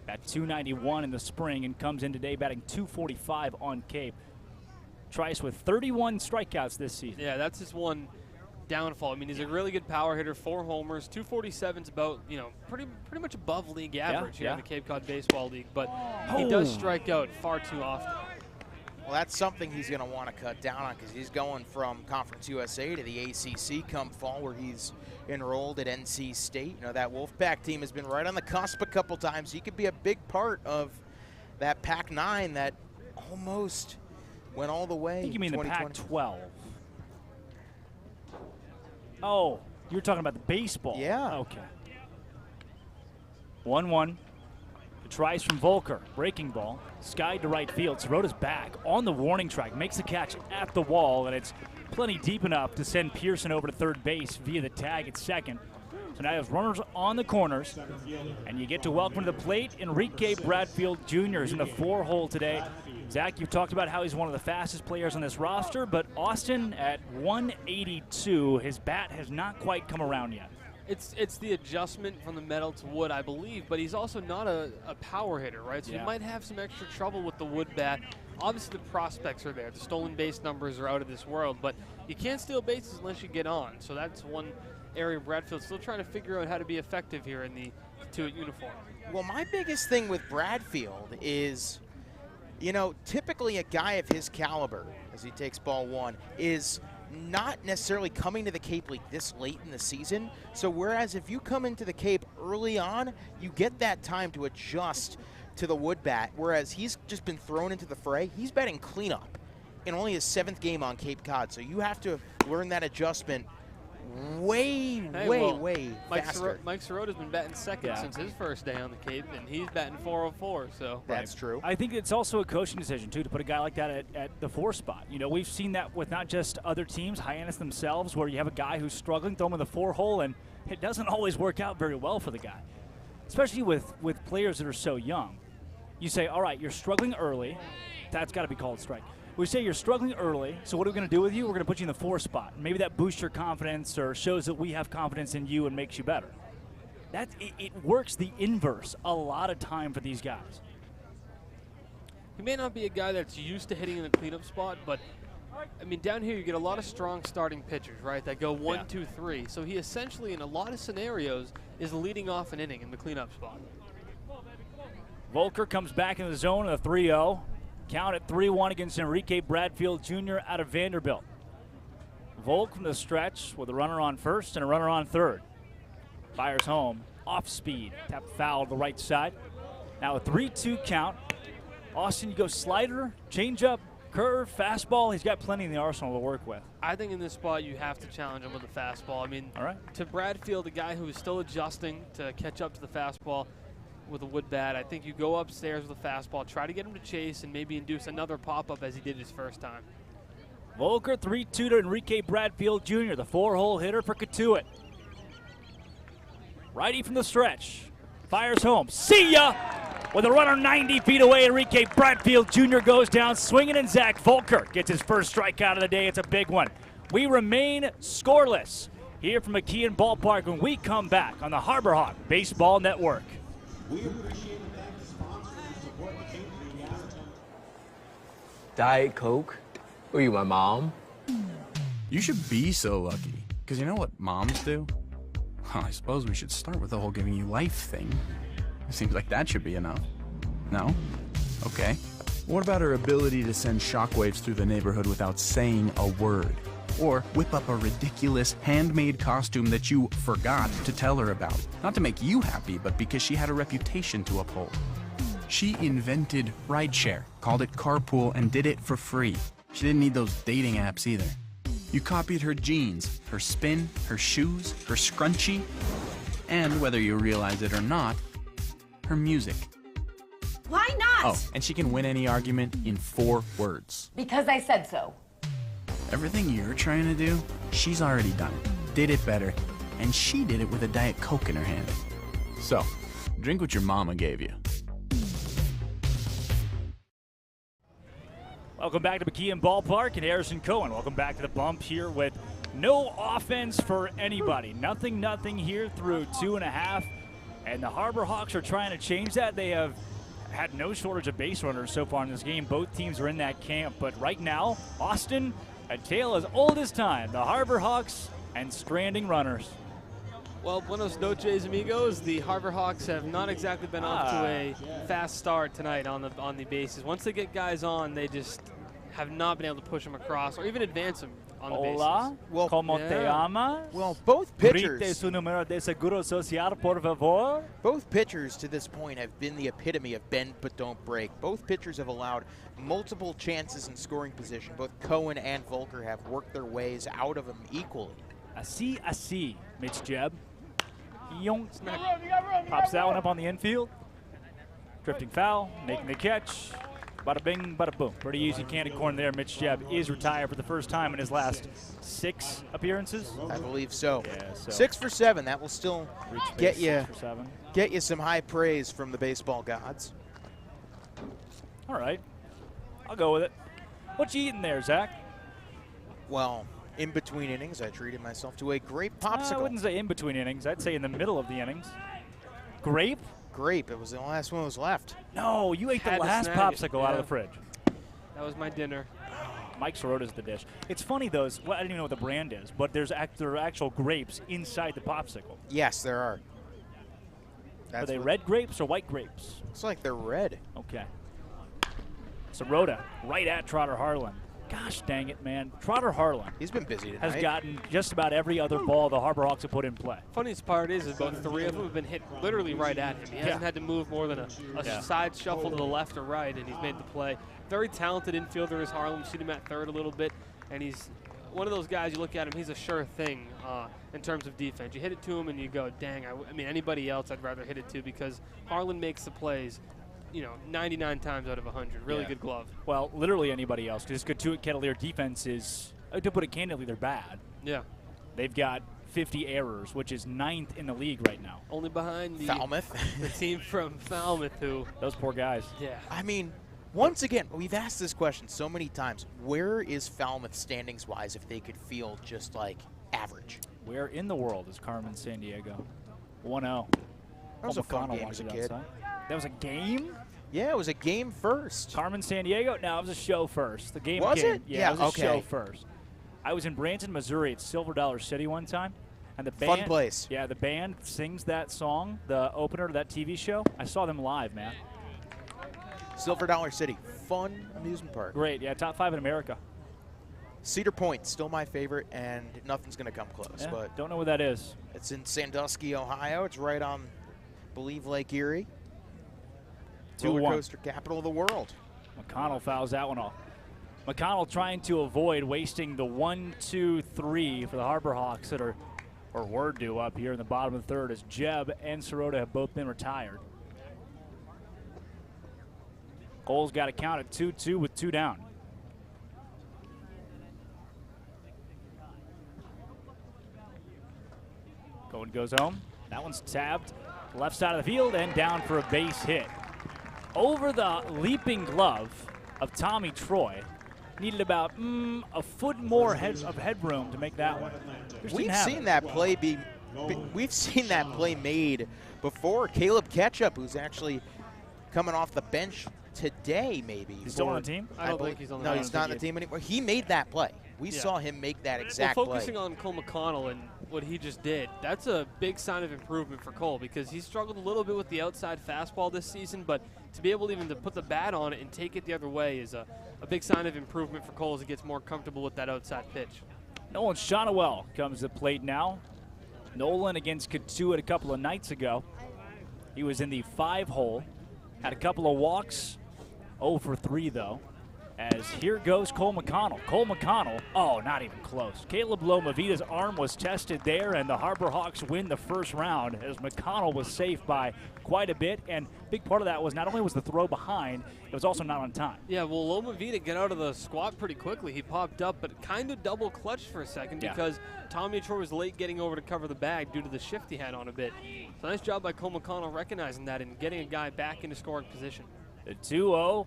[SPEAKER 10] At 291 in the spring and comes in today batting 245 on Cape. Trice with 31 strikeouts this season.
[SPEAKER 11] Yeah, that's his one downfall. I mean, he's a really good power hitter, 4 homers, 247's about, pretty much above league average here in the Cape Cod Baseball League, but he does strike out far too often.
[SPEAKER 6] Well, that's something he's going to want to cut down on because he's going from Conference USA to the ACC come fall, where he's enrolled at NC State. That Wolfpack team has been right on the cusp a couple times. He could be a big part of that Pac-9 that almost went all the way.
[SPEAKER 10] I think you mean the Pac-12. Oh, you're talking about the baseball.
[SPEAKER 6] Yeah.
[SPEAKER 10] Okay. 1-1. Tries from Volker. Breaking ball. Skied to right field. Sirota's back on the warning track. Makes the catch at the wall, and it's plenty deep enough to send Pearson over to third base via the tag at second. So now there's runners on the corners, and you get to welcome to the plate Enrique Bradfield Jr. is in the 4-hole today. Zach, you've talked about how he's one of the fastest players on this roster, but Austin at 182, his bat has not quite come around yet.
[SPEAKER 11] It's the adjustment from the metal to wood, I believe, but he's also not a power hitter, right? So he might have some extra trouble with the wood bat. Obviously, the prospects are there. The stolen base numbers are out of this world, but you can't steal bases unless you get on. So that's one area Bradfield's still trying to figure out how to be effective here in the Cotuit uniform.
[SPEAKER 6] Well, my biggest thing with Bradfield is, typically a guy of his caliber, as he takes ball 1, is not necessarily coming to the Cape League this late in the season. So whereas if you come into the Cape early on, you get that time to adjust to the wood bat, whereas he's just been thrown into the fray. He's batting cleanup in only his 7th game on Cape Cod. So you have to learn that adjustment way faster.
[SPEAKER 11] Mike Sirota's been batting second since his first day on the Cape, and he's batting 404. So
[SPEAKER 6] that's true.
[SPEAKER 10] I think it's also a coaching decision too to put a guy like that at the 4 spot. We've seen that with not just other teams, Hyannis themselves, where you have a guy who's struggling, throw him in the 4-hole, and it doesn't always work out very well for the guy, especially with players that are so young. You say, all right, you're struggling early, that's got to be called strike. We say you're struggling early, so what are we going to do with you? We're going to put you in the 4 spot. Maybe that boosts your confidence or shows that we have confidence in you and makes you better. It works the inverse a lot of time for these guys.
[SPEAKER 11] He may not be a guy that's used to hitting in the cleanup spot, but I mean, down here you get a lot of strong starting pitchers, right, that go 1, 2, 3. So he essentially, in a lot of scenarios, is leading off an inning in the cleanup spot.
[SPEAKER 10] Volker comes back in the zone of the 3-0. Count at 3-1 against Enrique Bradfield Jr. out of Vanderbilt. Volk from the stretch with a runner on first and a runner on third. Fires home, off speed, tap foul to the right side. Now a 3-2 count. Austin, you go slider, changeup, curve, fastball. He's got plenty in the arsenal to work with.
[SPEAKER 11] I think in this spot you have to challenge him with a fastball. I mean,
[SPEAKER 10] all right.
[SPEAKER 11] To Bradfield, a guy who is still adjusting to catch up to the fastball with a wood bat, I think you go upstairs with a fastball, try to get him to chase, and maybe induce another pop-up as he did his first time.
[SPEAKER 10] Volker 3-2 to Enrique Bradfield Jr., the 4-hole hitter for Cotuit. Righty from the stretch, fires home. See ya! With a runner 90 feet away, Enrique Bradfield Jr. goes down swinging, and Zach Volker gets his first strikeout of the day. It's a big one. We remain scoreless here from McKeon Ballpark when we come back on the Harbor Hawk Baseball Network.
[SPEAKER 5] Diet Coke? Were you my mom?
[SPEAKER 2] You should be so lucky, because you know what moms do? Well, I suppose we should start with the whole giving you life thing. It seems like that should be enough. No? Okay. What about her ability to send shockwaves through the neighborhood without saying a word? Or whip up a ridiculous handmade costume that you forgot to tell her about. Not to make you happy, but because she had a reputation to uphold. She invented rideshare, called it carpool, and did it for free. She didn't need those dating apps either. You copied her jeans, her spin, her shoes, her scrunchie, and whether you realize it or not, her music.
[SPEAKER 3] Why not?
[SPEAKER 2] Oh, and she can win any argument in 4 words.
[SPEAKER 3] Because I said so.
[SPEAKER 2] Everything you're trying to do, she's already done it, did it better, and she did it with a Diet Coke in her hand. So, drink what your mama gave you.
[SPEAKER 10] Welcome back to McKeon Ballpark and Harrison Cohen. Welcome back to the bump here with no offense for anybody. Nothing here through 2.5. And the Harbor Hawks are trying to change that. They have had no shortage of base runners so far in this game. Both teams are in that camp. But right now, Austin, a tale as old as time. The Harbor Hawks and stranding runners.
[SPEAKER 11] Well, buenos noches, amigos. The Harbor Hawks have not exactly been off to a fast start tonight on the bases. Once they get guys on, they just have not been able to push them across or even advance them on the bases.
[SPEAKER 10] Hola,
[SPEAKER 6] well,
[SPEAKER 10] ¿cómo te llamas?
[SPEAKER 6] Well, both pitchers.
[SPEAKER 10] Grite su número de seguro social, por favor.
[SPEAKER 6] Both pitchers to this point have been the epitome of bend but don't break. Both pitchers have allowed multiple chances in scoring position. Both Cohen and Volker have worked their ways out of them equally.
[SPEAKER 10] Así, Mitch Jeb. Yonk. Pops that one up on the infield. Drifting foul, making the catch. Bada bing, bada boom. Pretty easy candy corn there. Mitch Jeb is retired for the first time in his last 6 appearances.
[SPEAKER 6] I believe so.
[SPEAKER 10] Yeah, so
[SPEAKER 6] 6 for 7. That will still get you
[SPEAKER 10] 6 for 7.
[SPEAKER 6] Get you some high praise from the baseball gods.
[SPEAKER 10] All right, I'll go with it. What you eating there, Zach?
[SPEAKER 6] Well, in between innings, I treated myself to a grape popsicle.
[SPEAKER 10] I wouldn't say in between innings. I'd say in the middle of the innings. Grape?
[SPEAKER 6] Grape. It was the last one that was left.
[SPEAKER 10] No, you ate the last popsicle out of the fridge.
[SPEAKER 11] That was my dinner.
[SPEAKER 10] Mike Sorota's the dish. It's funny, though. I don't even know what the brand is, but there are actual grapes inside the popsicle.
[SPEAKER 6] Yes, there are.
[SPEAKER 10] Are they red grapes or white grapes?
[SPEAKER 6] It's like they're red.
[SPEAKER 10] Okay. Sorota right at Trotter Harlan. Gosh dang it, man. Trotter Harlan.
[SPEAKER 6] He's been busy tonight.
[SPEAKER 10] Has gotten just about every other ball the Harbor Hawks have put in play.
[SPEAKER 11] Funniest part is about 3 of them have been hit literally right at him. He hasn't had to move more than a side shuffle to the left or right, and he's made the play. Very talented infielder is Harlan. Seen him at third a little bit, and he's one of those guys, you look at him, he's a sure thing in terms of defense. You hit it to him and you go, dang, I mean, anybody else I'd rather hit it to, because Harlan makes the plays 99 times out of 100. Really good glove.
[SPEAKER 10] Well, literally anybody else, because Cotuit Kettleers defense is, to put it candidly, they're bad.
[SPEAKER 11] Yeah.
[SPEAKER 10] They've got 50 errors, which is 9th in the league right now.
[SPEAKER 11] Only behind
[SPEAKER 6] Falmouth.
[SPEAKER 11] the team from Falmouth, who...
[SPEAKER 10] Those poor guys.
[SPEAKER 11] Yeah.
[SPEAKER 6] I mean, once again, we've asked this question so many times. Where is Falmouth standings-wise if they could feel just, like, average?
[SPEAKER 10] Where in the world is Carmen Sandiego? 1-0.
[SPEAKER 6] That was a fun game as a kid.
[SPEAKER 10] That was a game?
[SPEAKER 6] Yeah, it was a game first.
[SPEAKER 10] Carmen San Diego? No, it was a show first. The game
[SPEAKER 6] Was
[SPEAKER 10] came.
[SPEAKER 6] it?
[SPEAKER 10] Yeah, it was
[SPEAKER 6] okay.
[SPEAKER 10] a show first. I was in Branson, Missouri at Silver Dollar City one time. And the band,
[SPEAKER 6] Fun place.
[SPEAKER 10] Yeah, the band sings that song, the opener to that TV show. I saw them live, man.
[SPEAKER 6] Silver Dollar City, fun amusement park.
[SPEAKER 10] Great, yeah, top 5 in America.
[SPEAKER 6] Cedar Point, still my favorite, and nothing's going to come close.
[SPEAKER 10] Yeah,
[SPEAKER 6] But
[SPEAKER 10] don't know where that is.
[SPEAKER 6] it's in Sandusky, Ohio. It's right on, I believe, Lake Erie.
[SPEAKER 10] 2-1.
[SPEAKER 6] Roller coaster capital of the world.
[SPEAKER 10] McConnell fouls that one off. McConnell trying to avoid wasting the 1-2-3 for the Harbor Hawks that are, or were due up here in the bottom of the third, as Jeb and Sirota have both been retired. Cole's got to count at 2-2 with 2 down. Cohen goes home. That one's tabbed left side of the field and down for a base hit. Over the leaping glove of Tommy Troy. Needed about a foot more of headroom to make that one.
[SPEAKER 6] We've seen that play made before. Caleb Ketchup, who's actually coming off the bench today, maybe.
[SPEAKER 10] He's still on the team?
[SPEAKER 11] I don't think he's on the
[SPEAKER 6] team.
[SPEAKER 11] team.
[SPEAKER 6] No, he's not on the team anymore. He made that play. We saw him make that exact play.
[SPEAKER 11] Focusing on Cole McConnell and what he just did, that's a big sign of improvement for Cole because he's struggled a little bit with the outside fastball this season, but to be able even to put the bat on it and take it the other way is a big sign of improvement for Cole as he gets more comfortable with that outside pitch.
[SPEAKER 10] Nolan Shonowell comes to the plate now. Nolan against Cotuit a couple of nights ago. He was in the 5-hole, had a couple of walks, 0 for 3 though. As here goes Cole McConnell. Cole McConnell, oh, not even close. Caleb Lomavita's arm was tested there, and the Harbor Hawks win the first round as McConnell was safe by quite a bit. And big part of that was not only was the throw behind, it was also not on time.
[SPEAKER 11] Yeah, well, Lomavita got out of the squat pretty quickly. He popped up, but kind of double clutched for a second because Tommy Troy was late getting over to cover the bag due to the shift he had on a bit. So nice job by Cole McConnell recognizing that and getting a guy back into scoring position.
[SPEAKER 10] The 2-0.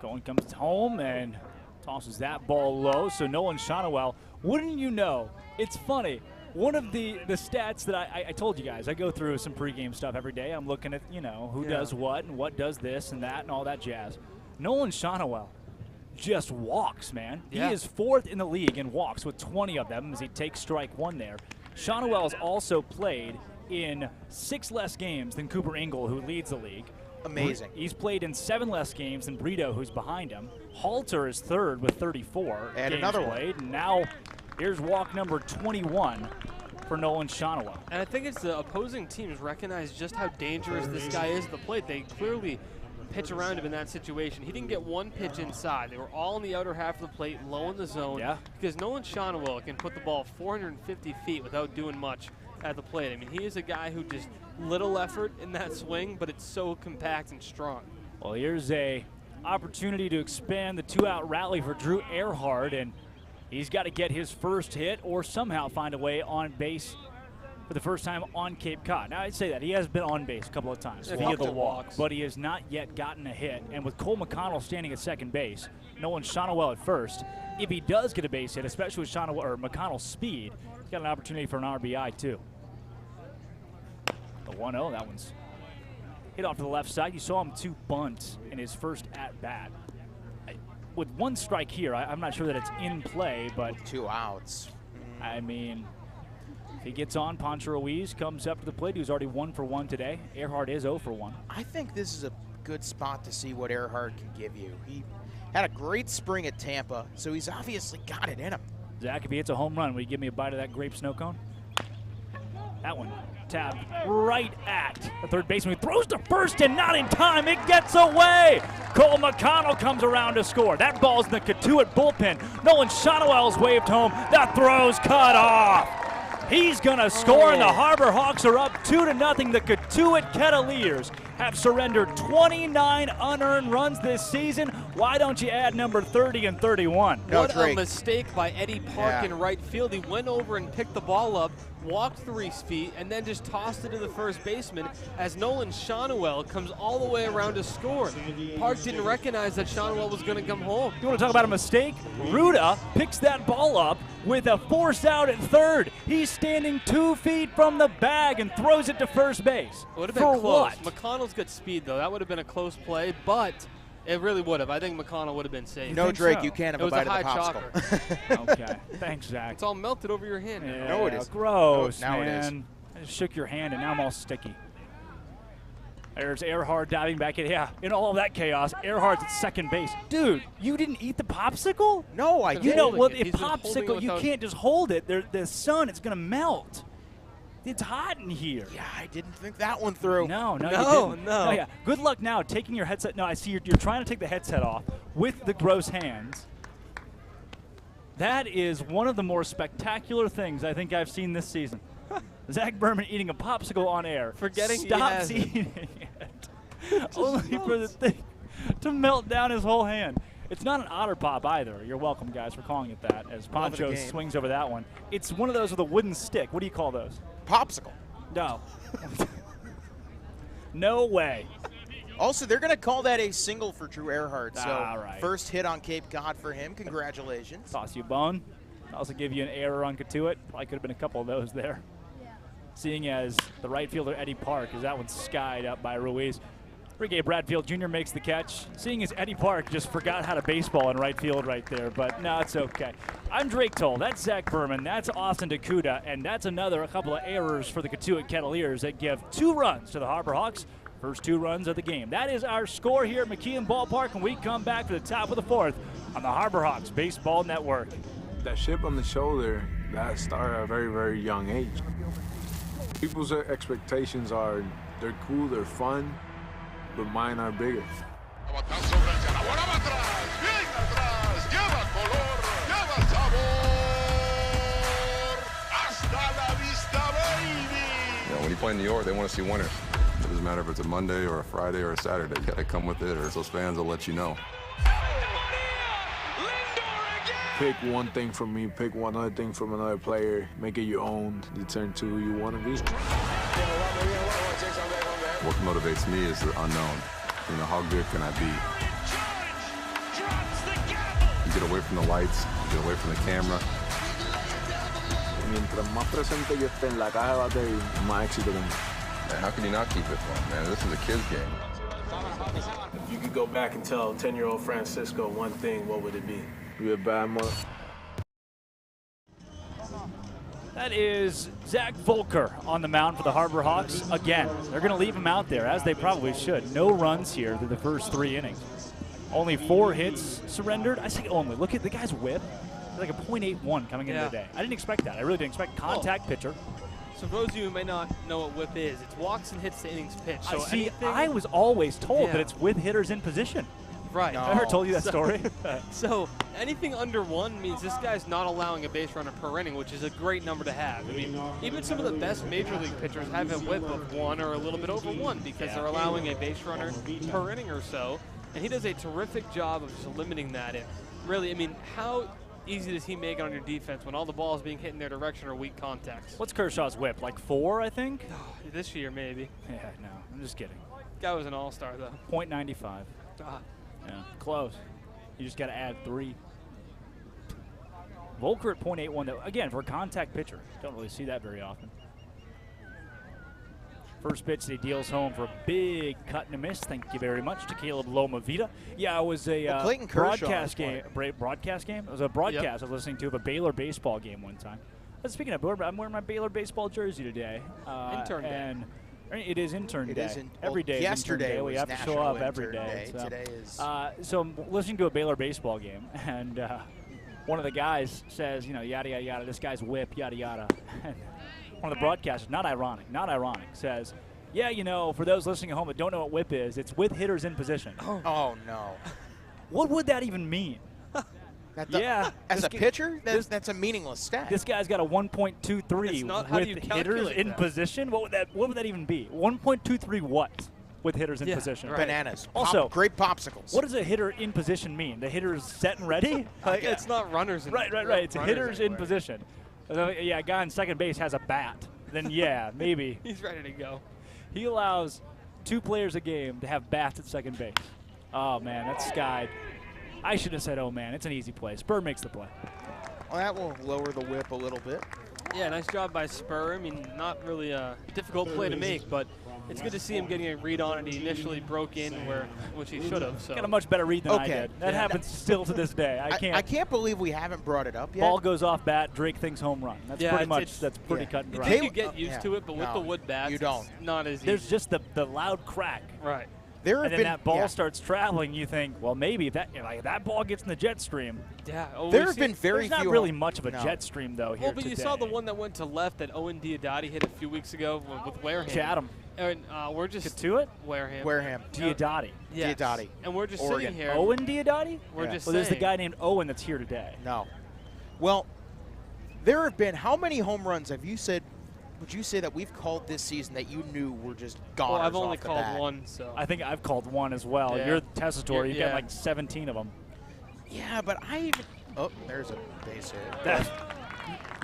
[SPEAKER 10] Cohen comes home and tosses that ball low. So Nolan Shonowell, wouldn't you know, it's funny. One of the stats that I told you guys, I go through some pregame stuff every day. I'm looking at, who does what and what does this and that and all that jazz. Nolan Shonowell just walks, man.
[SPEAKER 11] Yeah.
[SPEAKER 10] He is 4th in the league in walks with 20 of them as he takes strike 1 there. Shonowell has also played in 6 less games than Cooper Ingle, who leads the league.
[SPEAKER 6] Amazing.
[SPEAKER 10] He's played in 7 less games than Brito, who's behind him. Halter is 3rd with 34
[SPEAKER 6] and
[SPEAKER 10] games
[SPEAKER 6] another
[SPEAKER 10] played.
[SPEAKER 6] one.
[SPEAKER 10] And now here's walk number 21 for Nolan Shonowell.
[SPEAKER 11] And I think it's the opposing teams recognize just how dangerous this guy is at the plate. They clearly pitch around him in that situation. He didn't get one pitch inside. They were all in the outer half of the plate, low in the zone.
[SPEAKER 10] Yeah.
[SPEAKER 11] Because Nolan Shonowell can put the ball 450 feet without doing much at the plate. I mean, he is a guy who just little effort in that swing, but it's so compact and strong.
[SPEAKER 10] Well, here's a opportunity to expand the 2-out rally for Drew Earhart, and he's got to get his first hit or somehow find a way on base for the first time on Cape Cod. Now, I'd say that he has been on base a couple of times via the walk, but he has not yet gotten a hit. And with Cole McConnell standing at second base, Nolan Shonowell at first, if he does get a base hit, especially with McConnell's speed, he's got an opportunity for an RBI too. The 1-0, that one's hit off to the left side. You saw him 2 bunts in his first at-bat. With 1 strike here, I'm not sure that it's in play, but
[SPEAKER 6] 2 outs.
[SPEAKER 10] I mean, if he gets on, Pancho Ruiz comes up to the plate. He was already 1 for 1 today. Earhart is 0 for 1.
[SPEAKER 6] I think this is a good spot to see what Earhart can give you. He had a great spring at Tampa, so he's obviously got it in him.
[SPEAKER 10] Zach, if he hits a home run, will you give me a bite of that grape snow cone? That one tapped right at the third baseman. He throws to first and not in time. It gets away. Cole McConnell comes around to score. That ball's in the Cotuit bullpen. Nolan Shonowell's waved home. That throw's cut off. He's going to score, and the Harbor Hawks are up 2-0. The Cotuit Kettleers have surrendered 29 unearned runs this season. Why don't you add number 30 and 31?
[SPEAKER 11] What a mistake by Eddie Park in right field. He went over and picked the ball up, walked 3 feet, and then just tossed it to the first baseman as Nolan Shonowell comes all the way around to score. Park didn't recognize that Shonowell was going to come home.
[SPEAKER 10] You want to talk about a mistake? Ruda picks that ball up, with a force out at third. He's standing 2 feet from the bag and throws it to first base.
[SPEAKER 11] It would have been
[SPEAKER 10] For
[SPEAKER 11] close.
[SPEAKER 10] what?
[SPEAKER 11] McConnell's got speed, though. That would have been a close play, but it really would have. I think McConnell would have been safe.
[SPEAKER 6] No, Drake,
[SPEAKER 10] so?
[SPEAKER 6] you can't have
[SPEAKER 11] It
[SPEAKER 6] a
[SPEAKER 11] was
[SPEAKER 6] bite
[SPEAKER 11] a high
[SPEAKER 6] of the popsicle.
[SPEAKER 11] chalker.
[SPEAKER 10] Okay, thanks, Zach.
[SPEAKER 11] It's all melted over your hand.
[SPEAKER 10] Yeah,
[SPEAKER 6] No, it is.
[SPEAKER 10] Gross,
[SPEAKER 6] now
[SPEAKER 10] man.
[SPEAKER 6] it is.
[SPEAKER 10] I just shook your hand, and now I'm all sticky. There's Earhart diving back in. Yeah, in all of that chaos, Earhart's at second base. Dude, you didn't eat the popsicle?
[SPEAKER 6] No, I
[SPEAKER 11] He's
[SPEAKER 6] didn't.
[SPEAKER 11] been holding
[SPEAKER 10] Well,
[SPEAKER 11] it.
[SPEAKER 10] if
[SPEAKER 11] He's been holding it
[SPEAKER 10] popsicle, you
[SPEAKER 11] without-
[SPEAKER 10] can't just hold it. The sun, it's going to melt. It's hot in here.
[SPEAKER 6] Yeah, I didn't think that one through.
[SPEAKER 10] No,
[SPEAKER 11] No,
[SPEAKER 10] you didn't.
[SPEAKER 11] no.
[SPEAKER 10] Yeah. Good luck now taking your headset. No, I see you're trying to take the headset off with the gross hands. That is one of the more spectacular things I think I've seen this season. Zach Berman eating a popsicle on air.
[SPEAKER 11] Forgetting he
[SPEAKER 10] Stops
[SPEAKER 11] has it.
[SPEAKER 10] eating it. Only for the thing to melt down his whole hand. It's not an otter pop either. You're welcome, guys, for calling it that, as Poncho
[SPEAKER 6] game.
[SPEAKER 10] swings over that one. It's one of those with a wooden stick. What do you call those?
[SPEAKER 6] Popsicle.
[SPEAKER 10] No. No way.
[SPEAKER 6] Also, they're going to call that a single for Drew Earhart. So
[SPEAKER 10] All right.
[SPEAKER 6] first hit on Cape Cod for him. Congratulations.
[SPEAKER 10] Toss you a bone. Also give you an error on Cotuit. Probably could have been a couple of those there. Seeing as the right fielder, Eddie Park, as that one's skied up by Ruiz. Ricky Bradfield Jr. makes the catch. Seeing as Eddie Park just forgot how to baseball in right field right there, but no, it's okay. I'm Drake Toll. That's Zach Berman. That's Austin Dakuda, and that's a couple of errors for the Cotuit Kettleers that give 2 runs to the Harbor Hawks. First 2 runs of the game. That is our score here at McKeon Ballpark, and we come back for the top of the 4th on the Harbor Hawks Baseball Network.
[SPEAKER 7] That chip on the shoulder, that started at a very, very young age. People's expectations are they're cool, they're fun, but mine are bigger.
[SPEAKER 9] When you play in New York, they want to see winners. It doesn't matter if it's a Monday or a Friday or a Saturday. You got to come with it, or those fans will let you know.
[SPEAKER 7] Pick one thing from me, pick one other thing from another player, make it your own, you turn to who you want to be.
[SPEAKER 9] What motivates me is the unknown. You know, how good can I be? You get away from the lights, you get away from the camera.
[SPEAKER 7] Mientras más presente yo esté en la caja de batería, más éxito tengo.
[SPEAKER 9] Man, how can you not keep it fun, man? This is a kid's game.
[SPEAKER 23] If you could go back and tell 10-year-old Francisco one thing, what would it be?
[SPEAKER 7] You're a bad mother.
[SPEAKER 10] That is Zach Volker on the mound for the Harbor Hawks. Again, they're going to leave him out there, as they probably should. No runs here through the first 3 innings. Only 4 hits surrendered. I say only. Look at the guy's whip. It's like a .81 coming into the day. I didn't expect that. I really didn't expect contact pitcher.
[SPEAKER 11] So for those of you who may not know what whip is, it's walks and hits the innings pitch. So
[SPEAKER 10] See, I was always told that it's with hitters in position.
[SPEAKER 11] Right.
[SPEAKER 10] I never told you that story.
[SPEAKER 11] So anything under 1 means this guy's not allowing a base runner per inning, which is a great number to have. I mean, even some of the best major league pitchers have a whip of 1 or a little bit over 1 because they're allowing a base runner per inning or so. And he does a terrific job of just limiting that. And really, I mean, how easy does he make it on your defense when all the balls being hit in their direction are weak contacts?
[SPEAKER 10] What's Kershaw's whip? Like 4, I think?
[SPEAKER 11] This year, maybe.
[SPEAKER 10] Yeah, no, I'm just kidding.
[SPEAKER 11] Guy was an all-star, though.
[SPEAKER 10] .95.
[SPEAKER 11] Ah.
[SPEAKER 10] Yeah, close. You just got to add 3. Volker at .81, though. Again, for a contact pitcher, don't really see that very often. First pitch, he deals home for a big cut and a miss. Thank you very much to Caleb Lomavita. Yeah, it was a broadcast game. Broadcast game? It was a broadcast I was listening to of a Baylor baseball game one time. But speaking of, I'm wearing my Baylor baseball jersey today.
[SPEAKER 11] Intern day.
[SPEAKER 10] And it is intern day. Every day
[SPEAKER 6] yesterday
[SPEAKER 10] is intern day. We have to show up every
[SPEAKER 6] Intern
[SPEAKER 10] day. So.
[SPEAKER 6] Today is.
[SPEAKER 10] So I'm listening to a Baylor baseball game, and one of the guys says, yada, yada, yada, this guy's whip, yada, yada. And one of the broadcasters, not ironic, says, yeah, for those listening at home that don't know what whip is, it's with hitters in position.
[SPEAKER 6] Oh no.
[SPEAKER 10] What would that even mean?
[SPEAKER 6] As a pitcher, that's a meaningless stat.
[SPEAKER 10] This guy's got a 1.23 with hitters in position. What would that even be? 1.23 what with hitters in position?
[SPEAKER 6] Right. Bananas.
[SPEAKER 10] Also,
[SPEAKER 6] great popsicles.
[SPEAKER 10] What does a hitter in position mean? The hitter's set and ready?
[SPEAKER 11] It's not runners.
[SPEAKER 10] Right. It's hitters in position. Yeah, a guy on second base has a bat. Then yeah, maybe.
[SPEAKER 11] He's ready to go.
[SPEAKER 10] He allows 2 players a game to have bats at second base. Oh man, that's skied. I should have said, oh man, it's an easy play. Spur makes the play.
[SPEAKER 6] Well, that will lower the whip a little bit.
[SPEAKER 11] Yeah, nice job by Spur. I mean, not really a difficult play to make, but it's good to see him getting a read on it. He initially broke in which he should have. So.
[SPEAKER 10] Got a much better read than I did. That happens still to this day.
[SPEAKER 6] I can't believe we haven't brought it up yet.
[SPEAKER 10] Ball goes off bat, Drake thinks home run. That's pretty much, that's pretty cut and dry.
[SPEAKER 11] I think you get used to it, but with the wood bats,
[SPEAKER 6] you don't.
[SPEAKER 11] It's not as easy.
[SPEAKER 10] There's just the loud crack.
[SPEAKER 11] Right.
[SPEAKER 10] And then that ball starts traveling, you think, well, maybe if that ball gets in the jet stream.
[SPEAKER 11] Yeah.
[SPEAKER 6] There have been very few.
[SPEAKER 10] There's not really much of a jet stream, though, here
[SPEAKER 11] but
[SPEAKER 10] today.
[SPEAKER 11] you saw the one that went to left that Owen Diodati hit a few weeks ago with Wareham.
[SPEAKER 10] Chatham.
[SPEAKER 11] And we're just
[SPEAKER 10] Cotuit?
[SPEAKER 6] Wareham.
[SPEAKER 10] Diodati.
[SPEAKER 11] Yes.
[SPEAKER 6] Diodati.
[SPEAKER 11] And we're just
[SPEAKER 6] Oregon.
[SPEAKER 11] sitting here.
[SPEAKER 10] Owen Diodati?
[SPEAKER 11] We're just
[SPEAKER 10] Well, there's the guy named Owen that's here today.
[SPEAKER 6] No. Well, there have been, how many home runs would you say that we've called this season that you knew were just goners?
[SPEAKER 11] Well, I've only
[SPEAKER 6] off the
[SPEAKER 11] called
[SPEAKER 6] bat?
[SPEAKER 11] one, so.
[SPEAKER 10] I think I've called one as well.
[SPEAKER 11] Yeah.
[SPEAKER 10] You're testator. You've got like 17 of them.
[SPEAKER 6] Yeah, but I even. Oh, there's a base hit.
[SPEAKER 10] Yes,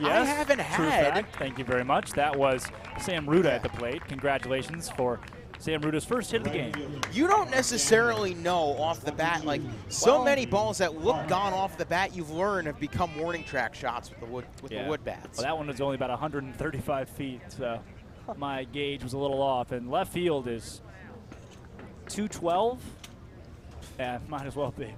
[SPEAKER 6] I haven't
[SPEAKER 10] true
[SPEAKER 6] had.
[SPEAKER 10] fact. Thank you very much. That was Sam Ruda at the plate. Congratulations for Sam Ruda's first hit of the game.
[SPEAKER 6] You don't necessarily know off the bat, like so many balls that look gone off the bat, you've learned have become warning track shots with the wood bats.
[SPEAKER 10] Well, that one was only about 135 feet, so my gauge was a little off. And left field is 212. Yeah, might as well be.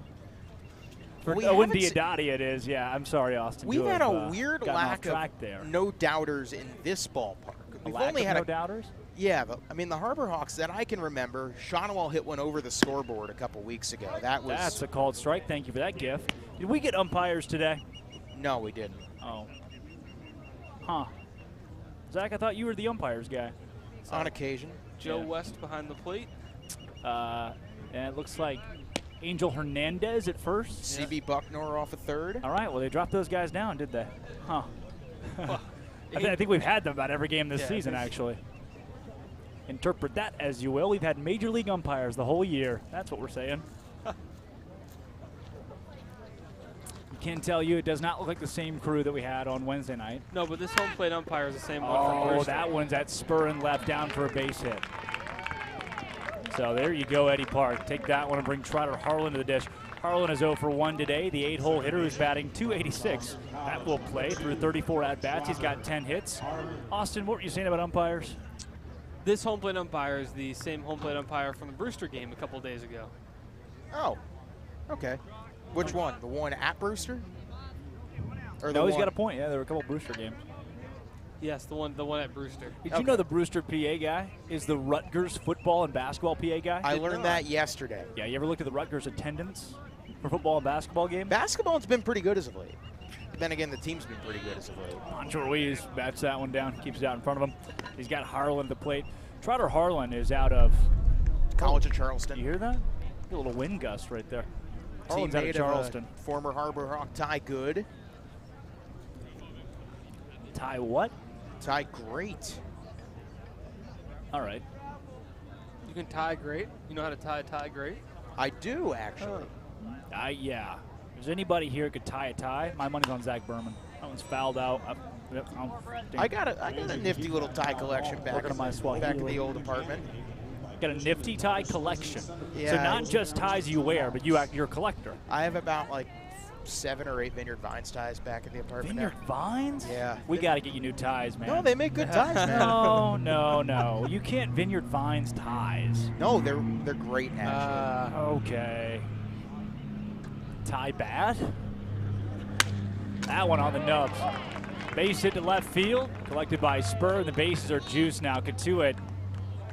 [SPEAKER 10] For Owen Diodati it is, yeah. I'm sorry, Austin.
[SPEAKER 6] We've had a weird lack of
[SPEAKER 10] there.
[SPEAKER 6] no-doubters in this ballpark. We've
[SPEAKER 10] lack
[SPEAKER 6] only
[SPEAKER 10] of
[SPEAKER 6] had
[SPEAKER 10] no-doubters?
[SPEAKER 6] Yeah, I mean, the Harbor Hawks that I can remember, Shonwell hit one over the scoreboard a couple weeks ago.
[SPEAKER 10] That's a called strike. Thank you for that gift. Did we get umpires today?
[SPEAKER 6] No, we didn't.
[SPEAKER 10] Oh. Huh. Zach, I thought you were the umpires guy.
[SPEAKER 6] On occasion.
[SPEAKER 11] Joe West behind the plate.
[SPEAKER 10] And it looks like Angel Hernandez at first.
[SPEAKER 6] CB Bucknor off a third.
[SPEAKER 10] All right, well, they dropped those guys down, did they? Huh. I think we've had them about every game this season, actually. Interpret that as you will. We've had Major League umpires the whole year. That's what we're saying. Can tell you it does not look like the same crew that we had on Wednesday night.
[SPEAKER 11] No, but this home plate umpire is the same one from
[SPEAKER 10] Oh,
[SPEAKER 11] Brewster.
[SPEAKER 10] that one's at spur and left down for a base hit. So there you go, Eddie Park. Take that one and bring Trotter Harlan to the dish. Harlan is 0 for 1 today. The 8-hole hitter who's batting .286. That will play through 34 at-bats. He's got 10 hits. Austin, what were you saying about umpires?
[SPEAKER 11] This home plate umpire is the same home plate umpire from the Brewster game a couple days ago.
[SPEAKER 6] Oh, okay. Which one? The one at Brewster? Or
[SPEAKER 10] No, he's got a point. Yeah, there were a couple Brewster games.
[SPEAKER 11] Yes, the one at Brewster.
[SPEAKER 10] Did you know the Brewster PA guy is the Rutgers football and basketball PA guy?
[SPEAKER 6] I learned that yesterday.
[SPEAKER 10] Yeah, you ever looked at the Rutgers attendance for football and basketball games?
[SPEAKER 6] Basketball's been pretty good as of late. Then again, the team's been pretty good as of late.
[SPEAKER 10] Montre Ruiz bats that one down, keeps it out in front of him. He's got Harlan at the plate. Trotter Harlan is out of
[SPEAKER 6] College of Charleston.
[SPEAKER 10] You hear that? A little wind gust right there. Harlan's out of
[SPEAKER 6] Teammate
[SPEAKER 10] Charleston.
[SPEAKER 6] of former Harbor Hawk Ty Good.
[SPEAKER 10] Ty what?
[SPEAKER 6] Ty Great.
[SPEAKER 10] All right.
[SPEAKER 11] You can tie great. You know how to tie great?
[SPEAKER 6] I do, actually.
[SPEAKER 10] Yeah. If there's anybody here who could tie a tie, my money's on Zach Berman. That one's fouled out.
[SPEAKER 6] I got a nifty little tie collection back in the old apartment.
[SPEAKER 10] Got a nifty tie collection.
[SPEAKER 6] Yeah.
[SPEAKER 10] So not just ties you wear, but you're a collector.
[SPEAKER 6] I have about like 7 or 8 Vineyard Vines ties back at the apartment.
[SPEAKER 10] Vineyard Vines?
[SPEAKER 6] Yeah.
[SPEAKER 10] We got to get you new ties, man.
[SPEAKER 6] No, they make good ties, man.
[SPEAKER 10] No. You can't Vineyard Vines ties.
[SPEAKER 6] No, they're great, actually.
[SPEAKER 10] Okay. Tie bat? That one on the nubs. Base hit to left field, collected by Spur. The bases are juiced now. Cotuit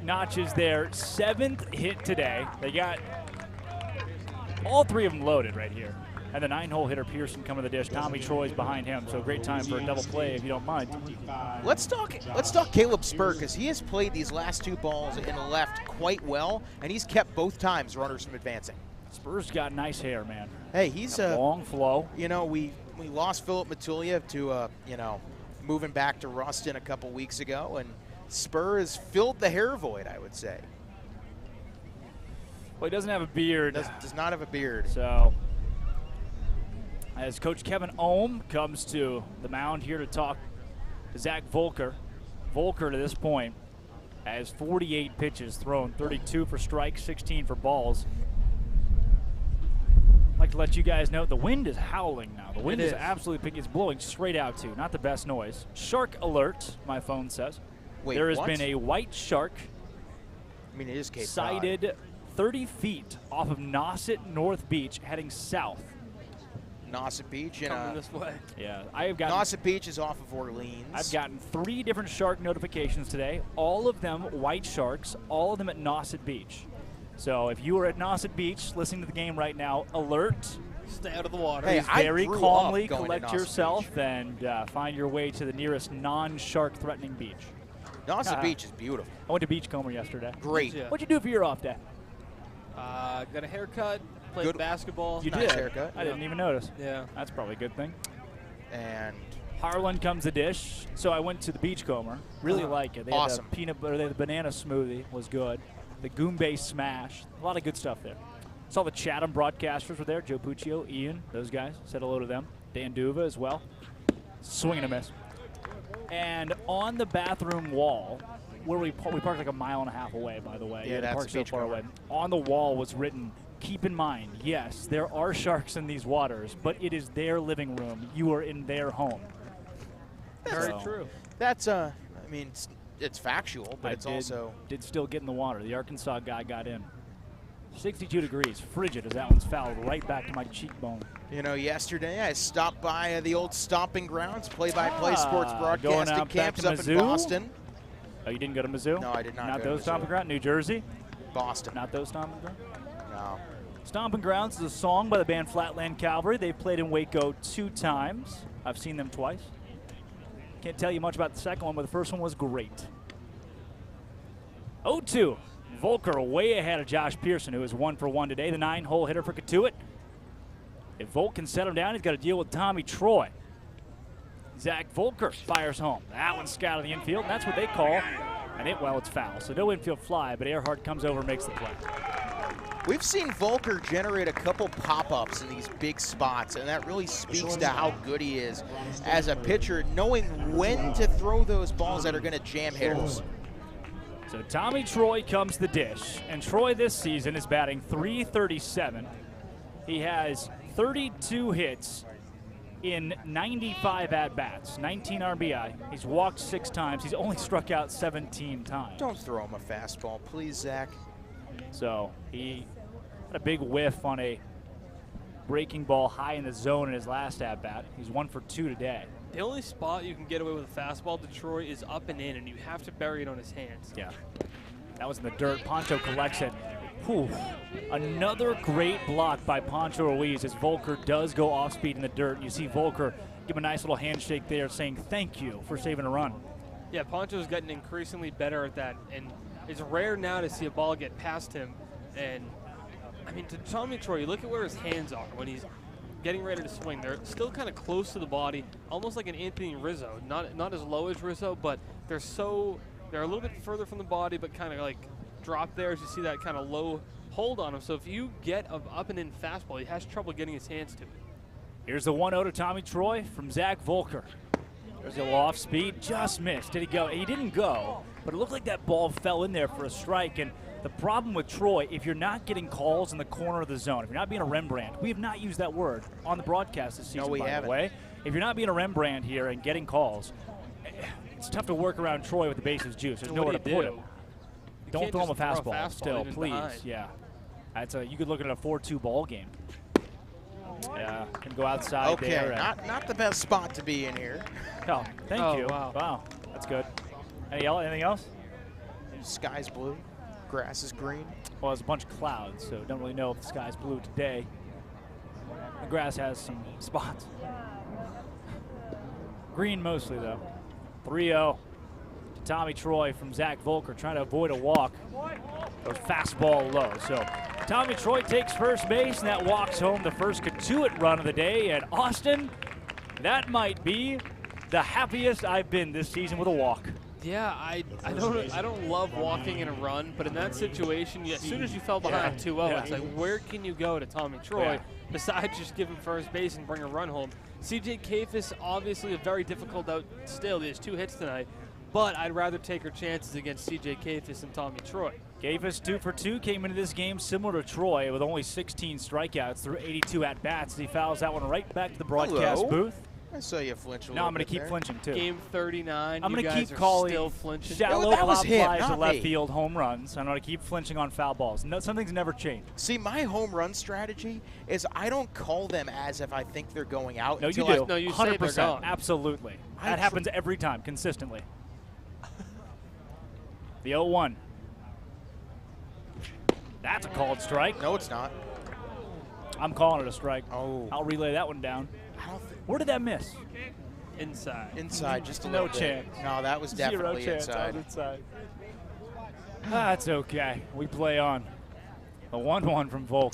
[SPEAKER 10] notches their 7th hit today. They got all 3 of them loaded right here. And the 9-hole hitter Pearson coming to the dish. Tommy Troy's behind him, so great time for a double play if you don't mind.
[SPEAKER 6] Let's talk Caleb Spur, because he has played these last 2 balls in the left quite well, and he's kept both times runners from advancing.
[SPEAKER 10] Spur's got nice hair, man.
[SPEAKER 6] Hey, he's
[SPEAKER 10] a long flow.
[SPEAKER 6] You know, we lost Philip Matulia to moving back to Ruston a couple weeks ago, and Spur has filled the hair void, I would say.
[SPEAKER 10] Well, he doesn't have a beard.
[SPEAKER 6] Does not have a beard.
[SPEAKER 10] So, as Coach Kevin Ohm comes to the mound here to talk to Zach Volker. Volker, to this point, has 48 pitches thrown, 32 for strikes, 16 for balls. like to let you guys know the wind is howling now. The wind
[SPEAKER 11] It
[SPEAKER 10] is
[SPEAKER 11] is.
[SPEAKER 10] absolutely picking. It's blowing straight out too. Not the best noise. Shark alert, my phone says.
[SPEAKER 6] Wait,
[SPEAKER 10] there has
[SPEAKER 6] what?
[SPEAKER 10] been a white shark
[SPEAKER 6] I mean, it is Cape Cod.
[SPEAKER 10] sighted 30 feet off of Nauset North Beach heading south.
[SPEAKER 6] Nauset Beach.
[SPEAKER 11] Coming this way.
[SPEAKER 10] Yeah, I have gotten.
[SPEAKER 6] Nauset Beach is off of Orleans.
[SPEAKER 10] I've gotten 3 different shark notifications today. All of them white sharks. All of them at Nauset Beach. So if you are at Nauset Beach listening to the game right now, alert.
[SPEAKER 11] Stay out of the water.
[SPEAKER 6] Hey,
[SPEAKER 10] Please
[SPEAKER 6] I
[SPEAKER 10] very
[SPEAKER 6] grew
[SPEAKER 10] calmly
[SPEAKER 6] up going to
[SPEAKER 10] collect
[SPEAKER 6] Nauset
[SPEAKER 10] yourself and find your way to the nearest non-shark threatening beach.
[SPEAKER 6] Nauset Beach is beautiful.
[SPEAKER 10] I went to Beachcomber yesterday.
[SPEAKER 6] Great.
[SPEAKER 11] Yeah.
[SPEAKER 10] What'd you do for your off day?
[SPEAKER 11] Got a haircut, played
[SPEAKER 6] Good-
[SPEAKER 11] basketball.
[SPEAKER 10] You
[SPEAKER 6] Nice
[SPEAKER 10] did.
[SPEAKER 6] haircut.
[SPEAKER 10] I didn't even notice.
[SPEAKER 11] Yeah.
[SPEAKER 10] That's probably a good thing.
[SPEAKER 6] And
[SPEAKER 10] Harlan comes the dish. So I went to the Beachcomber. Really like it. They
[SPEAKER 6] Awesome.
[SPEAKER 10] had the peanut butter. They had the banana smoothie. Was good. The Goombay smash. A lot of good stuff there. Saw the Chatham broadcasters were there. Joe Puccio, Ian, those guys. Said hello to them. Dan Duva as well. Swing and a miss. And on the bathroom wall, where we parked like a mile and a half away, by the way.
[SPEAKER 6] Yeah,
[SPEAKER 10] the
[SPEAKER 6] that's
[SPEAKER 10] park's so far
[SPEAKER 6] Beachcomber.
[SPEAKER 10] away. On the wall was written, keep in mind, yes, there are sharks in these waters, but it is their living room. You are in their home.
[SPEAKER 11] Very
[SPEAKER 10] So,
[SPEAKER 11] true.
[SPEAKER 6] that's I mean, it's factual, but
[SPEAKER 10] I
[SPEAKER 6] it's
[SPEAKER 10] did,
[SPEAKER 6] also
[SPEAKER 10] did still get in the water. The Arkansas guy got in. 62 degrees, frigid as that one's fouled right back to my cheekbone.
[SPEAKER 6] yesterday I stopped by the old stomping grounds, play-by-play sports
[SPEAKER 10] Going
[SPEAKER 6] broadcasting
[SPEAKER 10] out back
[SPEAKER 6] camps
[SPEAKER 10] to
[SPEAKER 6] up in
[SPEAKER 10] Mizzou?
[SPEAKER 6] Boston.
[SPEAKER 10] Oh, you didn't go to Mizzou?
[SPEAKER 6] No, I did not
[SPEAKER 10] Not
[SPEAKER 6] go to
[SPEAKER 10] those stomping
[SPEAKER 6] Mizzou.
[SPEAKER 10] grounds? New Jersey?
[SPEAKER 6] Boston.
[SPEAKER 10] Not those stomping grounds?
[SPEAKER 6] No.
[SPEAKER 10] Stomping Grounds is a song by the band Flatland Cavalry. They've played in Waco 2 times. I've seen them twice. Can't tell you much about the second one, but the first one was great. 0-2. Volker way ahead of Josh Pearson, who is 1 for 1 today. The 9-hole hitter for Cotuit. If Volk can set him down, he's got to deal with Tommy Troy. Zach Volker fires home. That one's scouted the infield, and that's what they call, and it's foul. So no infield fly, but Earhart comes over and makes the play.
[SPEAKER 6] We've seen Volker generate a couple pop-ups in these big spots, and that really speaks to how good he is as a pitcher, knowing when to throw those balls that are going to jam hitters.
[SPEAKER 10] So Tommy Troy comes the dish, and Troy this season is batting .337. He has 32 hits in 95 at-bats, 19 RBI. He's walked 6 times. He's only struck out 17 times.
[SPEAKER 6] Don't throw him a fastball, please, Zach.
[SPEAKER 10] So he had a big whiff on a breaking ball high in the zone in his last at-bat. He's 1 for 2 today.
[SPEAKER 11] The only spot you can get away with a fastball to Troy is up and in, and you have to bury it on his hands.
[SPEAKER 10] Yeah. That was in the dirt. Poncho collects it. Whew. Another great block by Poncho Ruiz as Volker does go off speed in the dirt. You see Volker give a nice little handshake there saying thank you for saving a run.
[SPEAKER 11] Yeah, Poncho's gotten increasingly better at that, and it's rare now to see a ball get past him. And, I mean, to Tommy Troy, you look at where his hands are when he's getting ready to swing. They're still kind of close to the body, almost like an Anthony Rizzo. Not as low as Rizzo, but they're a little bit further from the body, but kind of like drop there as you see that kind of low hold on him. So if you get an up and in fastball, he has trouble getting his hands to it.
[SPEAKER 10] Here's the 1-0 to Tommy Troy from Zach Volker. There's a little off speed, just missed. Did he go? He didn't go, but it looked like that ball fell in there for a strike. And the problem with Troy, if you're not getting calls in the corner of the zone, if you're not being a Rembrandt, we have not used that word on the broadcast this season, by the way. If you're not being a Rembrandt here and getting calls, it's tough to work around Troy with the bases juice. There's nowhere to put him. Don't throw him a fastball still, please. Yeah. You could look at a 4-2 ball game. Yeah, can go outside there.
[SPEAKER 6] Okay, not the best spot to be in here.
[SPEAKER 10] Oh, thank you.
[SPEAKER 11] Wow.
[SPEAKER 10] Wow, that's good. Anything else?
[SPEAKER 6] Sky's blue, grass is green.
[SPEAKER 10] Well, there's a bunch of clouds, so don't really know if the sky's blue today. The grass has some spots. Green mostly, though. 3-0 to Tommy Troy from Zach Volker, trying to avoid a walk. Goes fastball low. So Tommy Troy takes first base, and that walks home the first Cotuit run of the day. And Austin, that might be the happiest I've been this season with a walk.
[SPEAKER 11] Yeah, I don't love walking in a run, but in that situation, as soon as you fell behind 2-0, it's like, where can you go to Tommy Troy besides just give him first base and bring a run home? CJ Kafis, obviously a very difficult out still. He has 2 hits tonight, but I'd rather take her chances against CJ Kafis and Tommy Troy.
[SPEAKER 10] Kafis 2 for 2 came into this game similar to Troy with only 16 strikeouts through 82 at-bats. He fouls that one right back to the broadcast booth.
[SPEAKER 6] I saw you flinch a
[SPEAKER 10] No,
[SPEAKER 6] little
[SPEAKER 10] I'm going
[SPEAKER 6] bit
[SPEAKER 10] to keep
[SPEAKER 6] there.
[SPEAKER 10] flinching too.
[SPEAKER 11] Game 39.
[SPEAKER 10] I'm
[SPEAKER 11] going to
[SPEAKER 10] keep calling
[SPEAKER 11] still flinching.
[SPEAKER 10] shallow
[SPEAKER 6] that was
[SPEAKER 10] pop
[SPEAKER 6] him,
[SPEAKER 10] flies to
[SPEAKER 6] not
[SPEAKER 10] left
[SPEAKER 6] me.
[SPEAKER 10] field home runs. I'm going to keep flinching on foul balls. No, something's never changed.
[SPEAKER 6] See, my home run strategy is I don't call them as if I think they're going out.
[SPEAKER 10] No, you
[SPEAKER 6] until
[SPEAKER 10] do.
[SPEAKER 11] No, you say they're
[SPEAKER 10] 100%.
[SPEAKER 11] gone.
[SPEAKER 10] Absolutely. That happens every time, consistently. The 0-1. That's a called strike.
[SPEAKER 6] No, it's not.
[SPEAKER 10] I'm calling it a strike.
[SPEAKER 6] Oh.
[SPEAKER 10] I'll relay that one down. Where did that miss?
[SPEAKER 11] Inside.
[SPEAKER 6] Inside, just a
[SPEAKER 10] No
[SPEAKER 6] little bit.
[SPEAKER 10] chance.
[SPEAKER 6] No, that was definitely
[SPEAKER 10] Zero chance
[SPEAKER 6] inside.
[SPEAKER 10] on inside. That's okay. We play on. The 1-1 from Volk.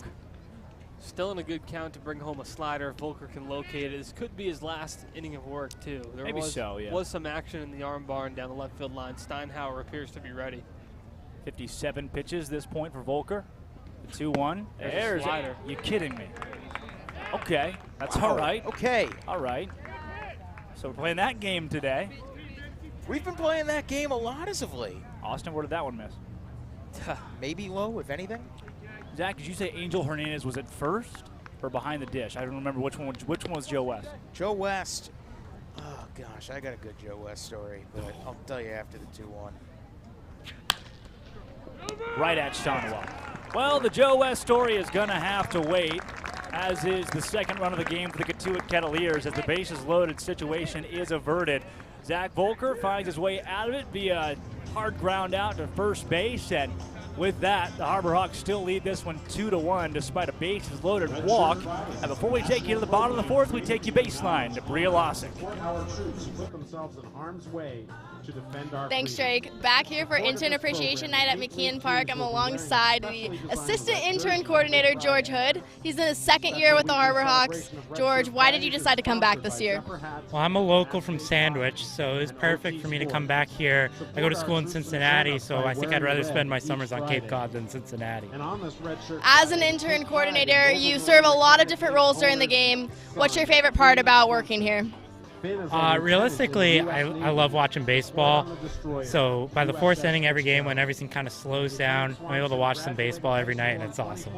[SPEAKER 11] Still in a good count to bring home a slider. If Volker can locate it. This could be his last inning of work, too. There
[SPEAKER 10] Maybe so, yeah.
[SPEAKER 11] was some action in the arm barn down the left field line. Steinhauer appears to be ready.
[SPEAKER 10] 57 pitches this point for Volker. The 2-1.
[SPEAKER 11] There's a
[SPEAKER 10] There's
[SPEAKER 11] slider.
[SPEAKER 10] You kidding me? Okay, that's all right.
[SPEAKER 6] Okay.
[SPEAKER 10] All right. So we're playing that game today.
[SPEAKER 6] We've been playing that game a lot as of late.
[SPEAKER 10] Austin, where did that one miss?
[SPEAKER 6] Maybe low, if anything.
[SPEAKER 10] Zach, did you say Angel Hernandez was at first or behind the dish? I don't remember which one was Joe West.
[SPEAKER 6] Joe West. Oh, gosh, I got a good Joe West story, but I'll tell you after the 2-1.
[SPEAKER 10] Right at Shanawa. Well, the Joe West story is going to have to wait, as is the second run of the game for the Cotuit Kettleers, as the bases loaded situation is averted. Zach Volker finds his way out of it via hard ground out to first base, and with that, the Harbor Hawks still lead this one 2-1 despite a bases loaded walk. And before we take you to the bottom of the fourth, we take you baseline to Bria Lossick.
[SPEAKER 8] Our troops put themselves in harm's way to defend our
[SPEAKER 13] Thanks,
[SPEAKER 8] freedom.
[SPEAKER 13] Drake. Back here for Intern Appreciation Night at McKeon Park. I'm alongside the Assistant Intern Coordinator, George Hood. He's in his second year with the Harbor Hawks. George, why did you decide to come back this year?
[SPEAKER 12] Well, I'm a local from Sandwich, so it was perfect for me to come back here. I go to school in Cincinnati, so I think I'd rather spend my summers on Cape Cod than Cincinnati.
[SPEAKER 13] As an intern coordinator, you serve a lot of different roles during the game. What's your favorite part about working here?
[SPEAKER 12] Realistically, I love watching baseball. So by the fourth inning every game, when everything kind of slows down, I'm able to watch some baseball every night, and it's awesome.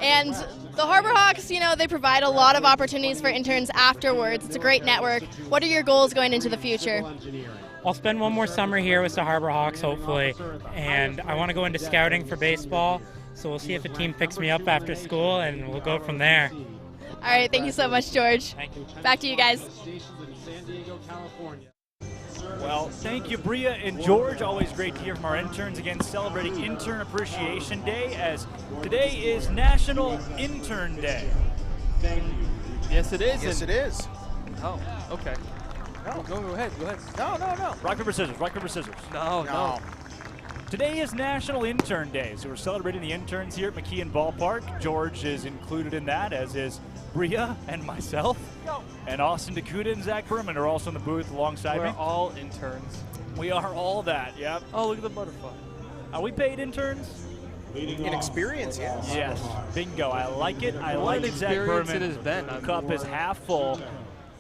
[SPEAKER 13] And the Harbor Hawks, you know, they provide a lot of opportunities for interns afterwards. It's a great network. What are your goals going into the future?
[SPEAKER 12] I'll spend one more summer here with the Harbor Hawks, hopefully, and I want to go into scouting for baseball. So we'll see if a team picks me up after school, and we'll go from there.
[SPEAKER 13] All right, thank you so much, George.
[SPEAKER 12] Thank you.
[SPEAKER 13] Back to you guys.
[SPEAKER 10] Well, thank you, Bria and George. Always great to hear from our interns. Again, celebrating Intern Appreciation Day, as today is National Intern Day.
[SPEAKER 11] Yes, it is.
[SPEAKER 6] Yes, it is.
[SPEAKER 11] Oh, okay.
[SPEAKER 6] No.
[SPEAKER 11] Go ahead. Go ahead.
[SPEAKER 6] No.
[SPEAKER 10] Rock, paper, scissors. Rock, paper, scissors.
[SPEAKER 11] No.
[SPEAKER 10] Today is National Intern Day, so we're celebrating the interns here at McKeon Ballpark. George is included in that, as is Bria and myself. And Austin Dakuda and Zach Berman are also in the booth alongside me.
[SPEAKER 11] We're all interns.
[SPEAKER 10] We are all that, yep.
[SPEAKER 11] Oh, look at the butterfly.
[SPEAKER 10] Are we paid interns?
[SPEAKER 6] In experience, yes.
[SPEAKER 10] Yes, bingo. I like it. I like it, Zach
[SPEAKER 11] experience
[SPEAKER 10] Berman.
[SPEAKER 11] it has been.
[SPEAKER 10] The cup is half full.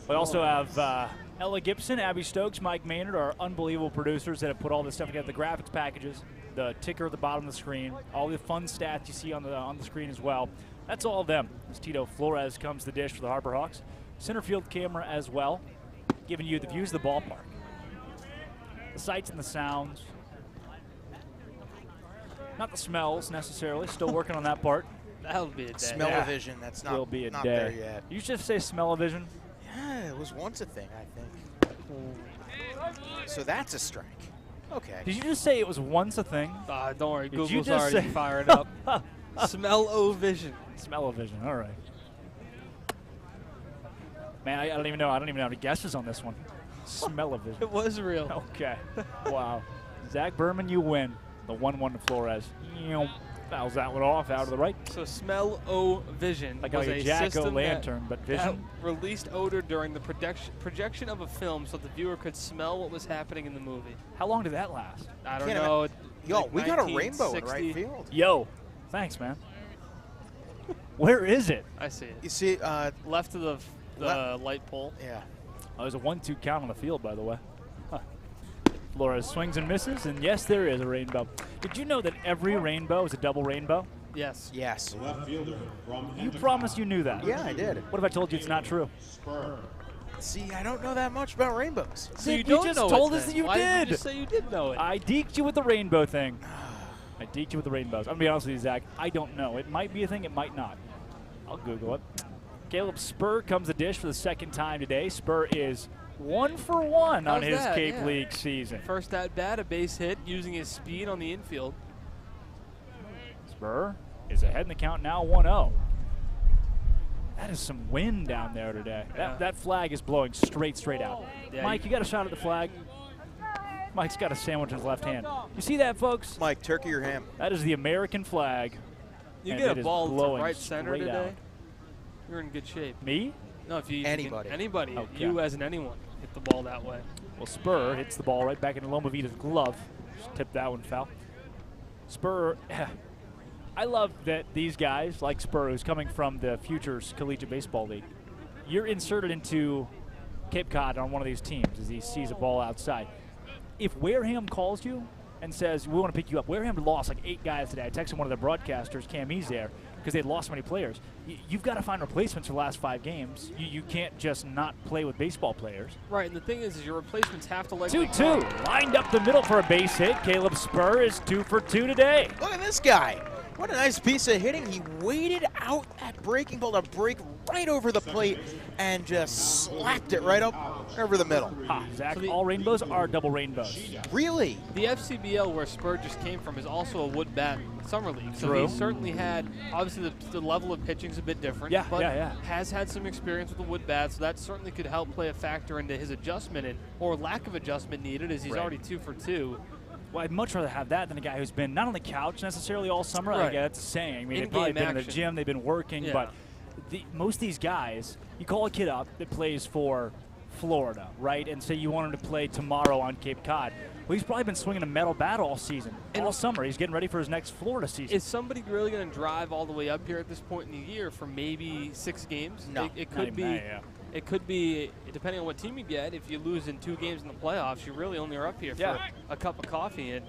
[SPEAKER 10] We also have Ella Gibson, Abby Stokes, Mike Maynard, our unbelievable producers that have put all this stuff together, the graphics packages, the ticker at the bottom of the screen, all the fun stats you see on the screen as well. That's all of them. As Tito Flores comes to the dish for the Harbor Hawks. Center field camera as well, giving you the views of the ballpark. The sights and the sounds. Not the smells necessarily, still working on that part.
[SPEAKER 11] That'll be a day.
[SPEAKER 6] Smell-o-vision, that's not,
[SPEAKER 10] will be a
[SPEAKER 6] not
[SPEAKER 10] day.
[SPEAKER 6] there yet.
[SPEAKER 10] You should say smell-o-vision.
[SPEAKER 6] Yeah, it was once a thing, I think. So that's a strike. Okay.
[SPEAKER 10] Did you just say it was once a thing?
[SPEAKER 11] Don't worry,
[SPEAKER 10] Did you
[SPEAKER 11] Google's
[SPEAKER 10] just
[SPEAKER 11] already
[SPEAKER 10] say-
[SPEAKER 11] fired up. Smell-o-vision.
[SPEAKER 10] Smell-o-vision, all right. Man, I don't even know. I don't even have any guesses on this one. Smell-o-vision.
[SPEAKER 11] It was real.
[SPEAKER 10] Okay. Wow. Zach Berman, you win. The 1-1 to Flores. Fouls that one off out of the right.
[SPEAKER 11] So smell-o-vision
[SPEAKER 10] Like
[SPEAKER 11] was
[SPEAKER 10] a
[SPEAKER 11] a
[SPEAKER 10] jack-o'-lantern,
[SPEAKER 11] system
[SPEAKER 10] but
[SPEAKER 11] that
[SPEAKER 10] vision.
[SPEAKER 11] released odor during the projection of a film so the viewer could smell what was happening in the movie.
[SPEAKER 10] How long did that last?
[SPEAKER 11] I don't know.
[SPEAKER 6] Yo,
[SPEAKER 11] like
[SPEAKER 6] we got a rainbow in
[SPEAKER 11] 1960.
[SPEAKER 6] right field.
[SPEAKER 10] Yo, thanks, man. Where is it?
[SPEAKER 11] I see it.
[SPEAKER 6] You see,
[SPEAKER 11] Left of the light pole.
[SPEAKER 6] Yeah.
[SPEAKER 10] Oh, there's a 1-2 count on the field, by the way. Huh. Flores swings and misses, and yes, there is a rainbow. Did you know that every rainbow is a double rainbow?
[SPEAKER 11] Yes.
[SPEAKER 6] Yes.
[SPEAKER 10] You promised you knew that.
[SPEAKER 6] Yeah, I did.
[SPEAKER 10] What if I told you it's not true?
[SPEAKER 6] See, I don't know that much about rainbows.
[SPEAKER 11] So you
[SPEAKER 10] just told us that you
[SPEAKER 11] Why
[SPEAKER 10] did.
[SPEAKER 11] did you just say you did know it?
[SPEAKER 10] I deked you with the rainbow thing. I deked you with the rainbows. I'm going to be honest with you, Zach. I don't know. It might be a thing. It might not. I'll Google it. Caleb Spur comes the dish for the second time today. Spur is 1 for 1 on his Cape League season.
[SPEAKER 11] First at bat, a base hit using his speed on the infield.
[SPEAKER 10] Spur is ahead in the count now, 1-0. That is some wind down there today. That flag is blowing straight out.
[SPEAKER 11] Yeah,
[SPEAKER 10] Mike, you got a shot at the flag? Mike's got a sandwich in his left hand. You see that, folks?
[SPEAKER 6] Mike, turkey or ham?
[SPEAKER 10] That is the American flag.
[SPEAKER 11] You
[SPEAKER 10] and
[SPEAKER 11] get
[SPEAKER 10] it
[SPEAKER 11] a
[SPEAKER 10] is
[SPEAKER 11] ball to
[SPEAKER 10] blowing
[SPEAKER 11] right center
[SPEAKER 10] straight
[SPEAKER 11] today,
[SPEAKER 10] out.
[SPEAKER 11] you're in good shape.
[SPEAKER 10] Me?
[SPEAKER 11] No, if you
[SPEAKER 6] Anybody.
[SPEAKER 11] Anybody.
[SPEAKER 10] Okay.
[SPEAKER 11] You as an anyone hit the ball that way.
[SPEAKER 10] Well, Spur hits the ball right back into Loma Vita's glove. Just tipped that one foul. Spur, I love that these guys, like Spur, who's coming from the Futures Collegiate Baseball League, you're inserted into Cape Cod on one of these teams as he sees a ball outside. If Wareham calls you and says, we want to pick you up, Wareham lost like 8 guys today. I texted one of the broadcasters, Cam E's there, because they'd lost so many players. You've got to find replacements for the last 5 games. You can't just not play with baseball players.
[SPEAKER 11] Right, and the thing is your replacements have to like
[SPEAKER 10] 2-2, lined up the middle for a base hit. Caleb Spur is 2 for 2 today.
[SPEAKER 6] Look at this guy. What a nice piece of hitting. He waited out that breaking ball to break right over the plate and just slapped it right up over the middle.
[SPEAKER 10] Zach, all rainbows are double rainbows.
[SPEAKER 6] Really?
[SPEAKER 11] The FCBL, where Spur just came from, is also a wood bat summer league. So
[SPEAKER 10] True.
[SPEAKER 11] he certainly had, obviously the level of pitching is a bit different, but has had some experience with the wood bat, so that certainly could help play a factor into his adjustment or lack of adjustment needed, as he's already 2 for 2.
[SPEAKER 10] Well, I'd much rather have that than a guy who's been not on the couch necessarily all summer. I get that's a saying. I mean, they've probably been in the gym, they've been working, but most of these guys, you call a kid up that plays for Florida, right, and say you want him to play tomorrow on Cape Cod. Well, he's probably been swinging a metal bat all season, all summer. He's getting ready for his next Florida season.
[SPEAKER 11] Is somebody really going to drive all the way up here at this point in the year for maybe 6 games?
[SPEAKER 6] No.
[SPEAKER 11] It could be. It could be, depending on what team you get, if you lose in 2 games in the playoffs, you really only are up here for a cup of coffee. And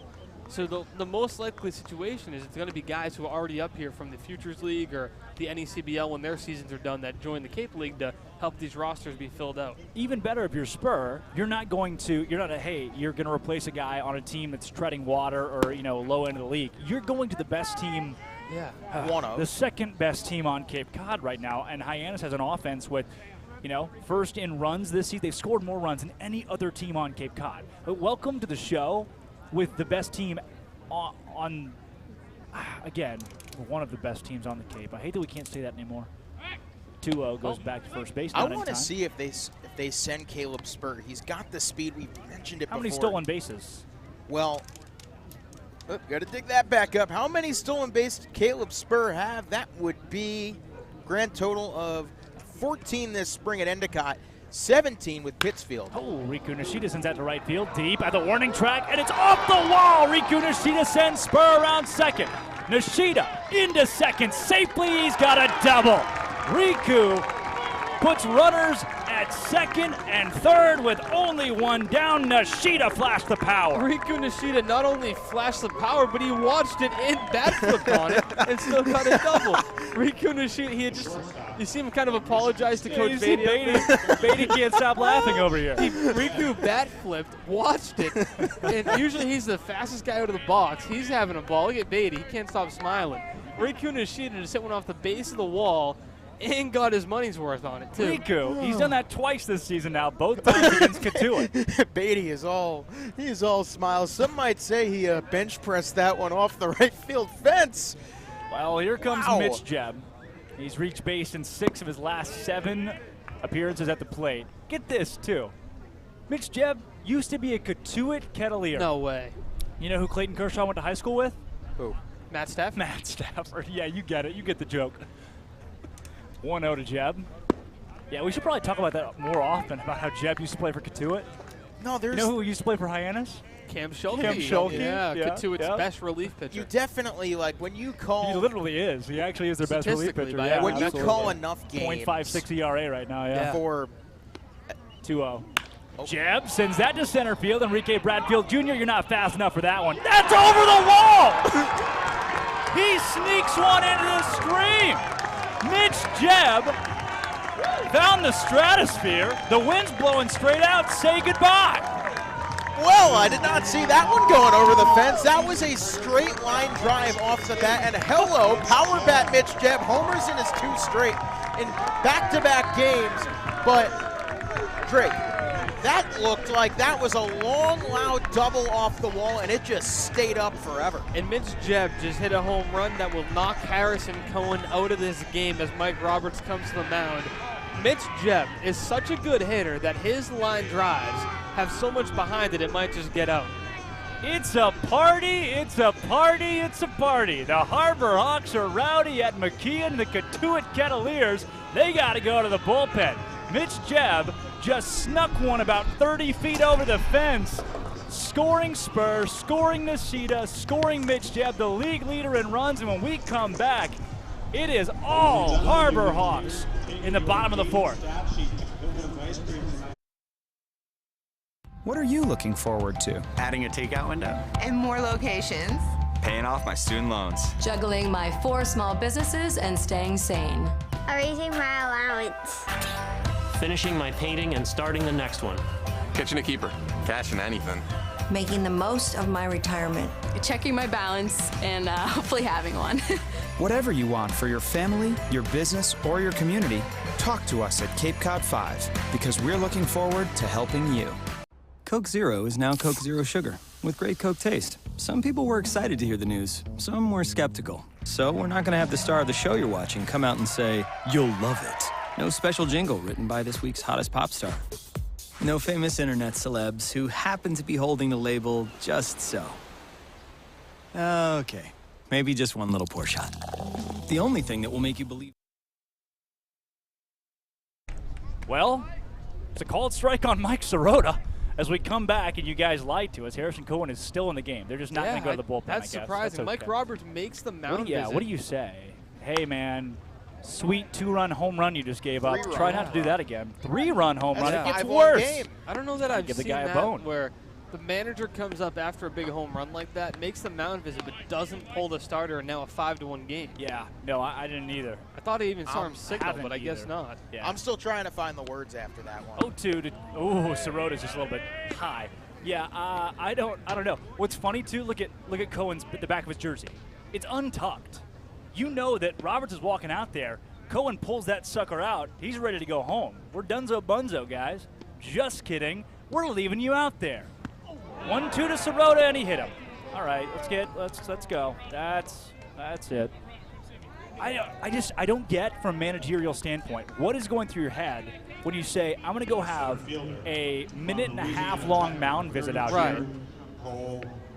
[SPEAKER 11] so the most likely situation is it's going to be guys who are already up here from the Futures League or the NECBL when their seasons are done that join the Cape League to help these rosters be filled out.
[SPEAKER 10] Even better if you're Spur, you're not going to replace a guy on a team that's treading water or, low end of the league. You're going to the best team. The second best team on Cape Cod right now, and Hyannis has an offense with first in runs this season. They've scored more runs than any other team on Cape Cod. But welcome to the show with the best team on again, one of the best teams on the Cape. I hate that we can't say that anymore. 2-0 goes back to first base.
[SPEAKER 6] I want to see if they send Caleb Spur. He's got the speed. We've mentioned it before.
[SPEAKER 10] How many stolen bases?
[SPEAKER 6] Well, got to dig that back up. How many stolen bases did Caleb Spur have? That would be grand total of 14 this spring at Endicott, 17 with Pittsfield.
[SPEAKER 10] Oh, Riku Nishida sends that to right field, deep at the warning track, and it's off the wall. Riku Nishida sends Spur around second. Nishida into second safely. He's got a double. Riku puts runners at second and third with only one down. Nishida flashed the power.
[SPEAKER 11] Riku Nishida not only flashed the power, but he watched it and bat flipped on it and still got a double. Riku Nishida, you see him kind of apologize to Coach Beatty.
[SPEAKER 10] Beatty can't stop laughing over here.
[SPEAKER 11] Riku bat flipped, watched it, and usually he's the fastest guy out of the box. He's having a ball. Look at Beatty. He can't stop smiling. Riku Nishida just hit one off the base of the wall and got his money's worth on it, too.
[SPEAKER 10] Riku, he's done that twice this season now, both times against Cotuit.
[SPEAKER 6] Beatty is all smiles. Some might say he bench pressed that one off the right field fence.
[SPEAKER 10] Well, here comes Mitch Jebb. He's reached base in 6 of his last 7 appearances at the plate. Get this, too. Mitch Jebb used to be a Cotuit Kettleer.
[SPEAKER 11] No way.
[SPEAKER 10] You know who Clayton Kershaw went to high school with?
[SPEAKER 11] Who? Matt Stafford?
[SPEAKER 10] Matt Stafford. Yeah, you get it. You get the joke. 1-0 to Jebb. Yeah, we should probably talk about that more often, about how Jebb used to play for Cotuit.
[SPEAKER 6] No, there's...
[SPEAKER 10] You know who used to play for Hyannis?
[SPEAKER 11] Cam Schulke.
[SPEAKER 10] Yeah,
[SPEAKER 11] Cotuit's best relief pitcher.
[SPEAKER 6] You definitely, when you call...
[SPEAKER 10] He literally is. He actually is their best relief pitcher.
[SPEAKER 6] Yeah, when you call enough games...
[SPEAKER 10] 0.56 ERA right now,
[SPEAKER 6] For...
[SPEAKER 10] 2-0. Jeb sends that to center field. Enrique Bradfield Jr., you're not fast enough for that one. That's over the wall! He sneaks one into the screen. Mitch Jeb found the stratosphere. The wind's blowing straight out. Say goodbye.
[SPEAKER 6] Well, I did not see that one going over the fence. That was a straight line drive off the bat. And hello, power bat Mitch Jeb homers in his 2 straight in back-to-back games. But Drake, that looked like that was a long, loud double off the wall, and it just stayed up forever.
[SPEAKER 11] And Mitch Jeb just hit a home run that will knock Harrison Cohen out of this game as Mike Roberts comes to the mound. Mitch Jeb is such a good hitter that his line drives have so much behind it, it might just get out.
[SPEAKER 10] It's a party, it's a party, it's a party. The Harbor Hawks are rowdy at McKeon, the Cotuit Kettleers. They got to go to the bullpen. Mitch Jeb just snuck one about 30 feet over the fence. Scoring Spur, scoring Nishida, scoring Mitch Jeb, the league leader in runs. And when we come back, it is all Harbor Hawks in the bottom of the 4th.
[SPEAKER 14] What are you looking forward to? Adding a takeout window?
[SPEAKER 15] And more locations.
[SPEAKER 14] Paying off my student loans.
[SPEAKER 17] Juggling my 4 small businesses and staying sane.
[SPEAKER 24] Raising my allowance.
[SPEAKER 25] Finishing my painting and starting the next one.
[SPEAKER 9] Catching a keeper. Cashing anything.
[SPEAKER 17] Making the most of my retirement.
[SPEAKER 26] Checking my balance and hopefully having one.
[SPEAKER 14] Whatever you want for your family, your business, or your community, talk to us at Cape Cod 5 because we're looking forward to helping you. Coke Zero is now Coke Zero Sugar with great Coke taste. Some people were excited to hear the news. Some were skeptical. So we're not going to have the star of the show you're watching come out and say, "You'll love it." No special jingle written by this week's hottest pop star. No famous internet celebs who happen to be holding the label just so. Okay, maybe just one little pour shot. The only thing that will make you believe.
[SPEAKER 10] Well, it's a called strike on Mike Sirota. As we come back and you guys lied to us, Harrison Cohen is still in the game. They're just not going to go to the bullpen,
[SPEAKER 11] That's
[SPEAKER 10] I guess.
[SPEAKER 11] surprising.
[SPEAKER 10] That's okay.
[SPEAKER 11] Mike Roberts makes the mound visit.
[SPEAKER 10] What do you say? Hey, man, sweet 2-run home run you just gave up. Try not to do that again. 3-run home run. It gets worse.
[SPEAKER 11] I don't know that I've
[SPEAKER 10] Give the
[SPEAKER 11] seen
[SPEAKER 10] guy a
[SPEAKER 11] that
[SPEAKER 10] bone.
[SPEAKER 11] where the manager comes up after a big home run like that, makes the mound visit, but doesn't pull the starter, and now a 5-1 game.
[SPEAKER 10] Yeah, no, I didn't either.
[SPEAKER 11] I thought I even saw him signal, but I guess
[SPEAKER 10] either.
[SPEAKER 11] not.
[SPEAKER 10] Yeah.
[SPEAKER 6] I'm still trying to find the words after that one.
[SPEAKER 10] 0-2 to, Sirota's just a little bit high. Yeah, I don't know. What's funny too? Look at Cohen's the back of his jersey. It's untucked. You know that Roberts is walking out there. Cohen pulls that sucker out. He's ready to go home. We're dunzo bunzo, guys. Just kidding. We're leaving you out there. 1-2 to Sirota, and he hit him. All right, let's go. That's it. I don't get from a managerial standpoint what is going through your head when you say I'm going to go have a 1.5-minute long mound visit out here,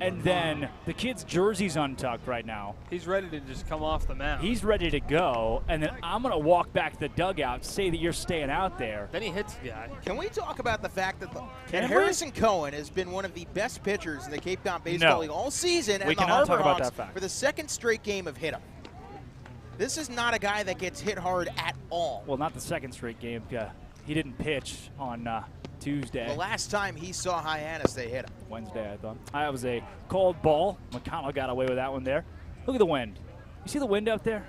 [SPEAKER 10] and then the kid's jersey's untucked right now.
[SPEAKER 11] He's ready to just come off the mound.
[SPEAKER 10] He's ready to go, and then I'm going to walk back to the dugout, say that you're staying out there.
[SPEAKER 11] Then he hits the guy.
[SPEAKER 6] Can we talk about the fact that Harrison Cohen has been one of the best pitchers in the Cape Cod Baseball League all season, and the Harbor Hawks for the 2nd straight game have hit him. This is not a guy that gets hit hard at all.
[SPEAKER 10] Well, not the 2nd straight game. He didn't pitch on Tuesday.
[SPEAKER 6] The last time he saw Hyannis, they hit him.
[SPEAKER 10] Wednesday, I thought. That was a called ball. McConnell got away with that one there. Look at the wind. You see the wind out there?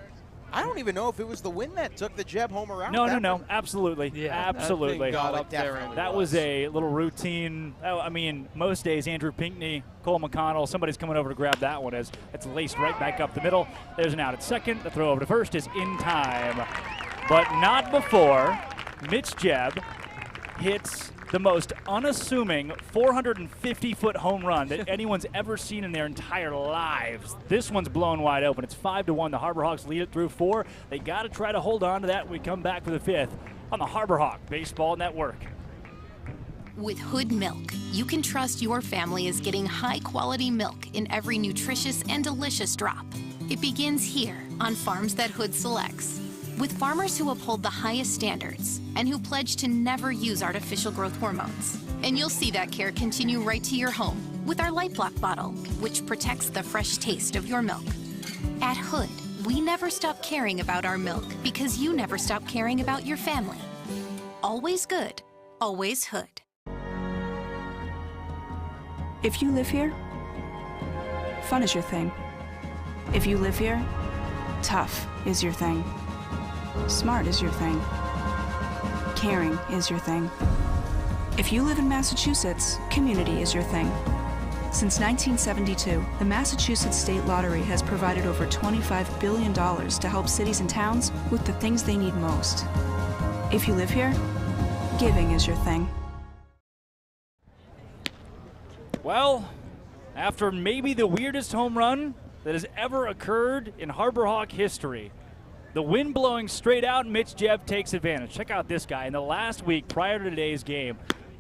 [SPEAKER 6] I don't even know if it was the wind that took the Jeb homer out.
[SPEAKER 10] No. Absolutely. Yeah, absolutely.
[SPEAKER 11] That, got up there
[SPEAKER 10] that was a little routine. I mean, most days, Andrew Pinckney, Cole McConnell, somebody's coming over to grab that one as it's laced right back up the middle. There's an out at second. The throw over to first is in time. But not before Mitch Jeb hits the most unassuming 450-foot home run that anyone's ever seen in their entire lives. This one's blown wide open. It's 5-1. The Harbor Hawks lead it through 4. They got to try to hold on to that when we come back for the 5th on the Harbor Hawk Baseball Network.
[SPEAKER 27] With Hood Milk, you can trust your family is getting high-quality milk in every nutritious and delicious drop. It begins here on farms that Hood selects, with farmers who uphold the highest standards and who pledge to never use artificial growth hormones. And you'll see that care continue right to your home with our Light Block bottle, which protects the fresh taste of your milk. At Hood, we never stop caring about our milk because you never stop caring about your family. Always good, always Hood.
[SPEAKER 1] If you live here, fun is your thing. If you live here, tough is your thing. Smart is your thing. Caring is your thing. If you live in Massachusetts, community is your thing. Since 1972, the Massachusetts State Lottery has provided over $25 billion to help cities and towns with the things they need most. If you live here, giving is your thing.
[SPEAKER 10] Well, after maybe the weirdest home run that has ever occurred in Harbor Hawk history, the wind blowing straight out, Mitch Jebb takes advantage. Check out this guy. In the last week prior to today's game,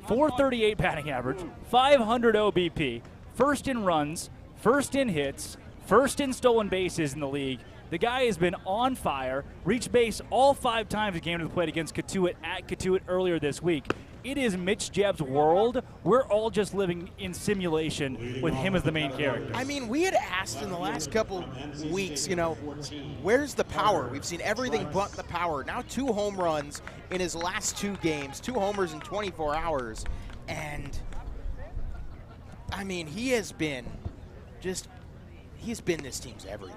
[SPEAKER 10] 438 batting average, 500 OBP, first in runs, first in hits, first in stolen bases in the league. The guy has been on fire, reached base all 5 times he came to the plate against Cotuit at Cotuit earlier this week. It is Mitch Jebb's world. We're all just living in simulation with him as the main character.
[SPEAKER 6] I mean, we had asked in the last couple weeks, you know, where's the power? We've seen everything but the power. Now 2 home runs in his last 2 games, 2 homers in 24 hours. And, I mean, he's been this team's everything.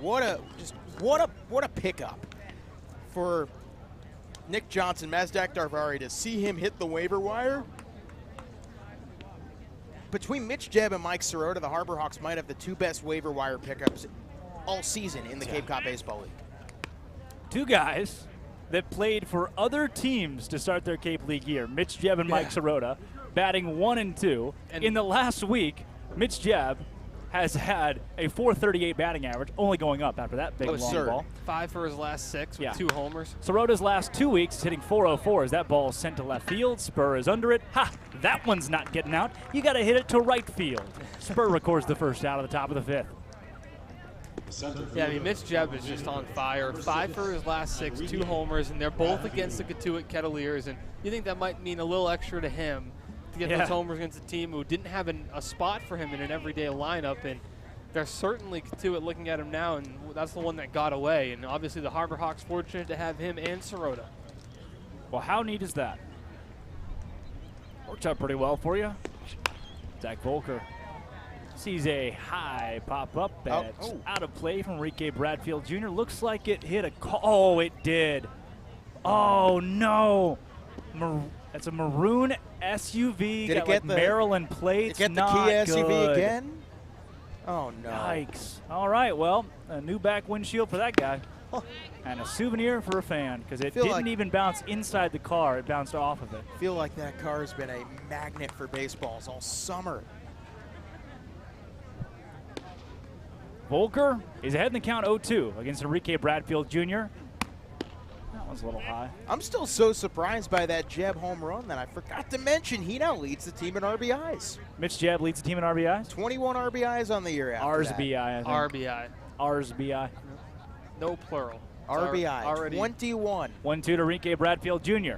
[SPEAKER 6] What a pickup for Nick Johnson, Mazdak Darvari, to see him hit the waiver wire. Between Mitch Jebb and Mike Sirota, the Harbor Hawks might have the 2 best waiver wire pickups all season in the Cape Cod Baseball League.
[SPEAKER 10] 2 guys that played for other teams to start their Cape League year, Mitch Jebb and Mike Sirota, batting 1 and 2. And in the last week, Mitch Jebb has had a 438 batting average, only going up after that big long ball.
[SPEAKER 11] 5 for his last 6 with 2 homers.
[SPEAKER 10] Sirota's last 2 weeks is hitting 404 as that ball is sent to left field. Spur is under it. Ha! That one's not getting out. You got to hit it to right field. Spur records the first out of the top of the 5th.
[SPEAKER 11] Yeah, I mean, Mitch Jebb is just on fire. 5 for his last 6, 2 homers, and they're both against the Cotuit Kettleers, and you think that might mean a little extra to him to get those homers against a team who didn't have a spot for him in an everyday lineup, and they're certainly Cotuit looking at him now, and that's the one that got away, and obviously the Harbor Hawks fortunate to have him and Sirota.
[SPEAKER 10] Well, how neat is that? Worked out pretty well for you. Zach Volker sees a high pop up that's out of play from Enrique Bradfield Jr. Looks like it hit a call. Oh, it did. Oh, no. That's a maroon SUV.
[SPEAKER 6] Did
[SPEAKER 10] got
[SPEAKER 6] it get
[SPEAKER 10] like Maryland plates.
[SPEAKER 6] Did it get the Kia SUV again? Oh, no.
[SPEAKER 10] Yikes. All right, well, a new back windshield for that guy. And a souvenir for a fan, because it didn't even bounce inside the car. It bounced off of it.
[SPEAKER 6] I feel like that car has been a magnet for baseballs all summer.
[SPEAKER 10] Volker is ahead in the count 0-2 against Enrique Bradfield Jr. That was a little high.
[SPEAKER 6] I'm still so surprised by that Jebb home run that I forgot to mention he now leads the team in RBIs.
[SPEAKER 10] Mitch Jebb leads the team in RBIs?
[SPEAKER 6] 21 RBIs on the year after that.
[SPEAKER 10] RBI, I think.
[SPEAKER 11] RBI.
[SPEAKER 10] RBI.
[SPEAKER 11] No plural.
[SPEAKER 6] RBI, 21.
[SPEAKER 10] 1-2 to Enrique Bradfield Jr.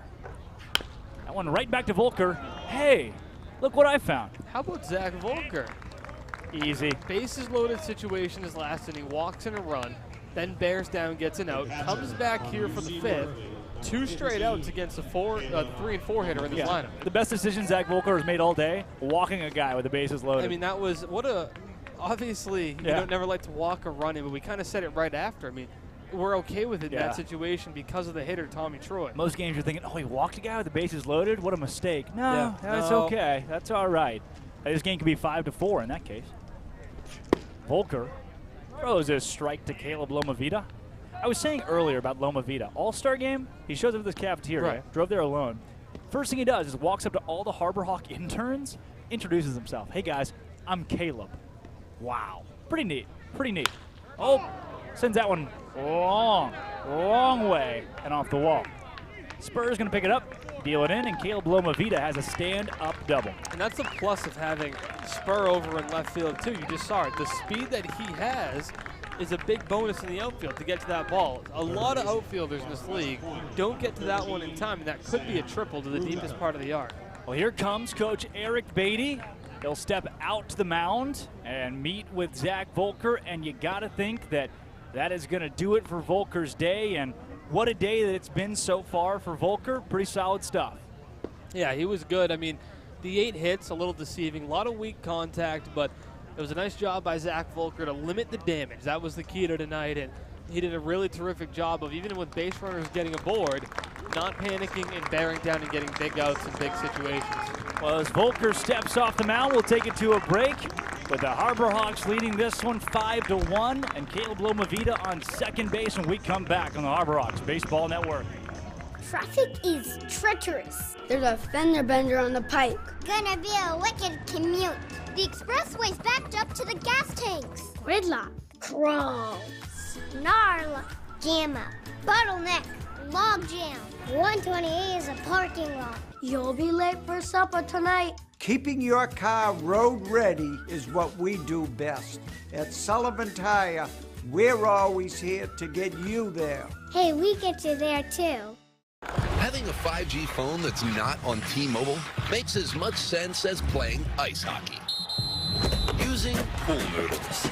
[SPEAKER 10] That one right back to Volker. Hey, look what I found.
[SPEAKER 11] How about Zach Volker?
[SPEAKER 10] Easy.
[SPEAKER 11] Bases loaded situation is last inning, walks in a run, then bears down, gets an out, comes back here for the 5th. 2 straight outs against a 3 and 4 hitter in this lineup.
[SPEAKER 10] The best decision Zach Volker has made all day, walking a guy with the bases loaded.
[SPEAKER 11] I mean, that was obviously you don't never like to walk a run in, but we kind of said it right after. I mean, we're okay with it in that situation because of the hitter, Tommy Troy.
[SPEAKER 10] Most games you're thinking, oh, he walked a guy with the bases loaded? What a mistake. No, that's okay. That's all right. This game could be 5-4 in that case. Volker throws a strike to Caleb Lomavita. I was saying earlier about Lomavita. All-Star game, he shows up at this cafeteria, drove there alone. First thing he does is walks up to all the Harbor Hawk interns, introduces himself. Hey, guys, I'm Caleb. Wow. Pretty neat. Pretty neat. Oh, sends that one long way and off the wall. Spurs going to pick it up, deal it in, and Caleb Lomavita has a stand-up double.
[SPEAKER 11] And that's the plus of having Spur over in left field, too. You just saw it. The speed that he has is a big bonus in the outfield to get to that ball. A lot of outfielders in this league don't get to that one in time, and that could be a triple to the deepest part of the yard.
[SPEAKER 10] Well, here comes Coach Eric Beatty. He'll step out to the mound and meet with Zach Volker, and you got to think that that is going to do it for Volker's day, and what a day that it's been so far for Volker. Pretty solid stuff.
[SPEAKER 11] Yeah, he was good. I mean, The 8 hits, a little deceiving, a lot of weak contact, but it was a nice job by Zach Volker to limit the damage. That was the key to tonight, and he did a really terrific job of, even with base runners getting aboard, not panicking and bearing down and getting big outs in big situations.
[SPEAKER 10] Well, as Volker steps off the mound, we'll take it to a break with the Harbor Hawks leading this one 5-1, and Caleb Lomavita on second base, and we come back on the Harbor Hawks Baseball Network.
[SPEAKER 24] Traffic is treacherous. There's a fender bender on the pike. Gonna be a wicked commute. The expressway's backed up to the gas tanks. Gridlock. Crawl. Snarl. Jam up. Bottleneck. Log jam. 128 is a parking lot. You'll be late for supper tonight.
[SPEAKER 4] Keeping your car road ready is what we do best. At Sullivan Tire, we're always here to get you there.
[SPEAKER 24] Hey, we get you there too.
[SPEAKER 15] Having a 5G phone that's not on T-Mobile makes as much sense as playing ice hockey. Using pool noodles.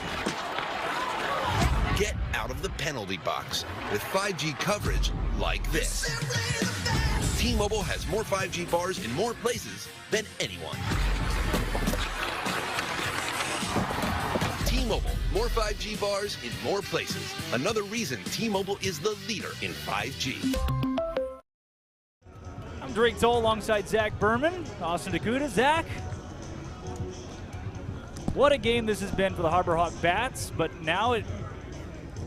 [SPEAKER 15] Get out of the penalty box with 5G coverage like this. T-Mobile has more 5G bars in more places than anyone. T-Mobile, more 5G bars in more places. Another reason T-Mobile is the leader in 5G.
[SPEAKER 10] I'm Drake Toll alongside Zach Berman, Austin Dugout. Zach, what a game this has been for the Harbor Hawk Bats, but now it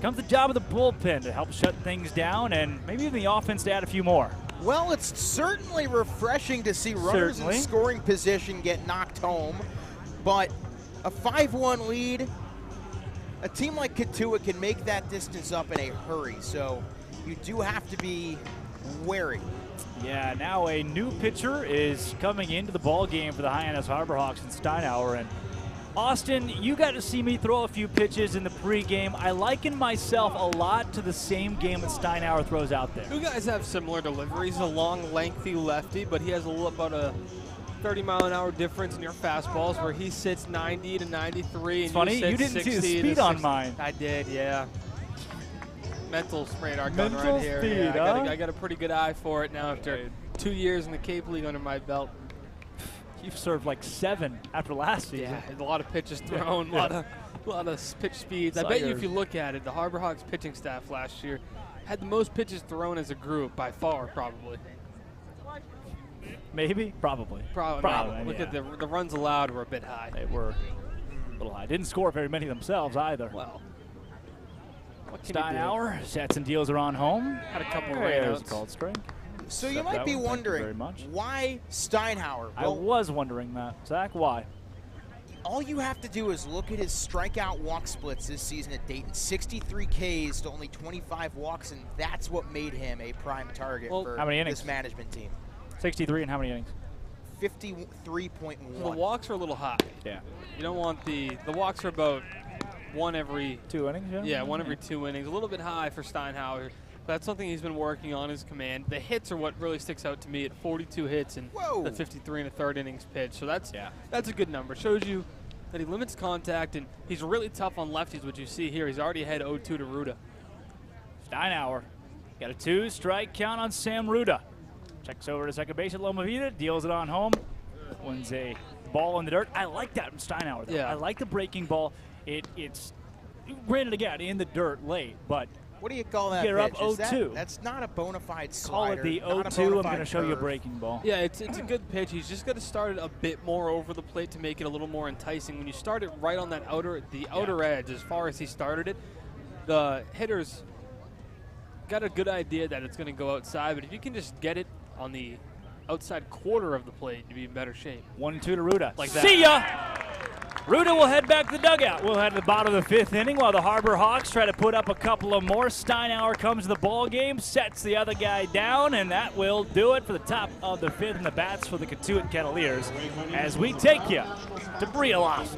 [SPEAKER 10] comes the job of the bullpen to help shut things down and maybe even the offense to add a few more.
[SPEAKER 6] Well, it's certainly refreshing to see runners in scoring position get knocked home, but a 5-1 lead, a team like Cotuit can make that distance up in a hurry, so you do have to be wary.
[SPEAKER 10] Yeah, now a new pitcher is coming into the ball game for the Hyannis Harbor Hawks in Steinauer. And Austin, you got to see me throw a few pitches in the pregame. I liken myself a lot to the same game that Steinauer throws out there.
[SPEAKER 11] You guys have similar deliveries. A long, lengthy lefty, but he has about a 30-mile-an-hour difference in your fastballs, where he sits 90 to 93.
[SPEAKER 10] It's funny, you didn't see the speed on mine.
[SPEAKER 11] I did, yeah. Mental radar gun
[SPEAKER 10] Mental
[SPEAKER 11] right here.
[SPEAKER 10] Speed,
[SPEAKER 11] Yeah, I got a pretty good eye for it now after 2 years in the Cape League under my belt.
[SPEAKER 10] You've served like 7 after last season.
[SPEAKER 11] Yeah, a lot of pitches thrown, a lot of pitch speeds. I bet you if you look at it, the Harbor Hawks pitching staff last year had the most pitches thrown as a group by far, probably.
[SPEAKER 10] Maybe? Probably.
[SPEAKER 11] Probably. Look at the runs allowed were a bit high.
[SPEAKER 10] They were a little high. Didn't score very many themselves either.
[SPEAKER 11] Well,
[SPEAKER 10] Steinauer sets and deals are on home.
[SPEAKER 11] Had a couple
[SPEAKER 10] There's
[SPEAKER 11] rainouts.
[SPEAKER 10] a called strike.
[SPEAKER 6] So you might be wondering, why Steinauer?
[SPEAKER 10] I was wondering that. Zach, why?
[SPEAKER 6] All you have to do is look at his strikeout walk splits this season at Dayton. 63 Ks to only 25 walks, and that's what made him a prime target for
[SPEAKER 10] how many innings?
[SPEAKER 6] this management team.
[SPEAKER 10] 63 and how many innings?
[SPEAKER 6] 53.1.
[SPEAKER 11] The walks are a little high.
[SPEAKER 10] Yeah.
[SPEAKER 11] You don't want the walks are about one every
[SPEAKER 10] 2 innings, yeah?
[SPEAKER 11] Yeah, one every 2 innings. A little bit high for Steinauer. That's something he's been working on, his command. The hits are what really sticks out to me at 42 hits and the 53 and a third innings pitch. So that's a good number. Shows you that he limits contact, and he's really tough on lefties, which you see here. He's already ahead 0-2 to Ruda.
[SPEAKER 10] Steinauer got a 2-strike count on Sam Ruda. Checks over to second base at Lomavita, deals it on home. Wins a ball in the dirt. I like that from Steinauer, though.
[SPEAKER 11] Yeah.
[SPEAKER 10] I like the breaking ball. It's granted, again, in the dirt late, but
[SPEAKER 6] what do you call that?
[SPEAKER 10] Get her up
[SPEAKER 6] pitch?
[SPEAKER 10] 0-2.
[SPEAKER 6] That's not a bona fide
[SPEAKER 10] Call
[SPEAKER 6] slider.
[SPEAKER 10] it the
[SPEAKER 6] not a
[SPEAKER 10] 0-2.
[SPEAKER 6] bona
[SPEAKER 10] I'm
[SPEAKER 6] fide
[SPEAKER 10] going to show you a
[SPEAKER 6] curve.
[SPEAKER 10] breaking ball.
[SPEAKER 11] Yeah, it's a good pitch. He's just got to start it a bit more over the plate to make it a little more enticing. When you start it right on that outer edge, as far as he started it, the hitter's got a good idea that it's going to go outside. But if you can just get it on the outside quarter of the plate, you'd be in better shape.
[SPEAKER 10] 1-2 to Ruda.
[SPEAKER 11] Like that.
[SPEAKER 10] See ya! Ruda will head back to the dugout. We'll head to the bottom of the 5th inning while the Harbor Hawks try to put up a couple of more. Steinauer comes to the ball game, sets the other guy down, and that will do it for the top of the 5th and the bats for the Cotuit Kettleers as we take you to Breeloff.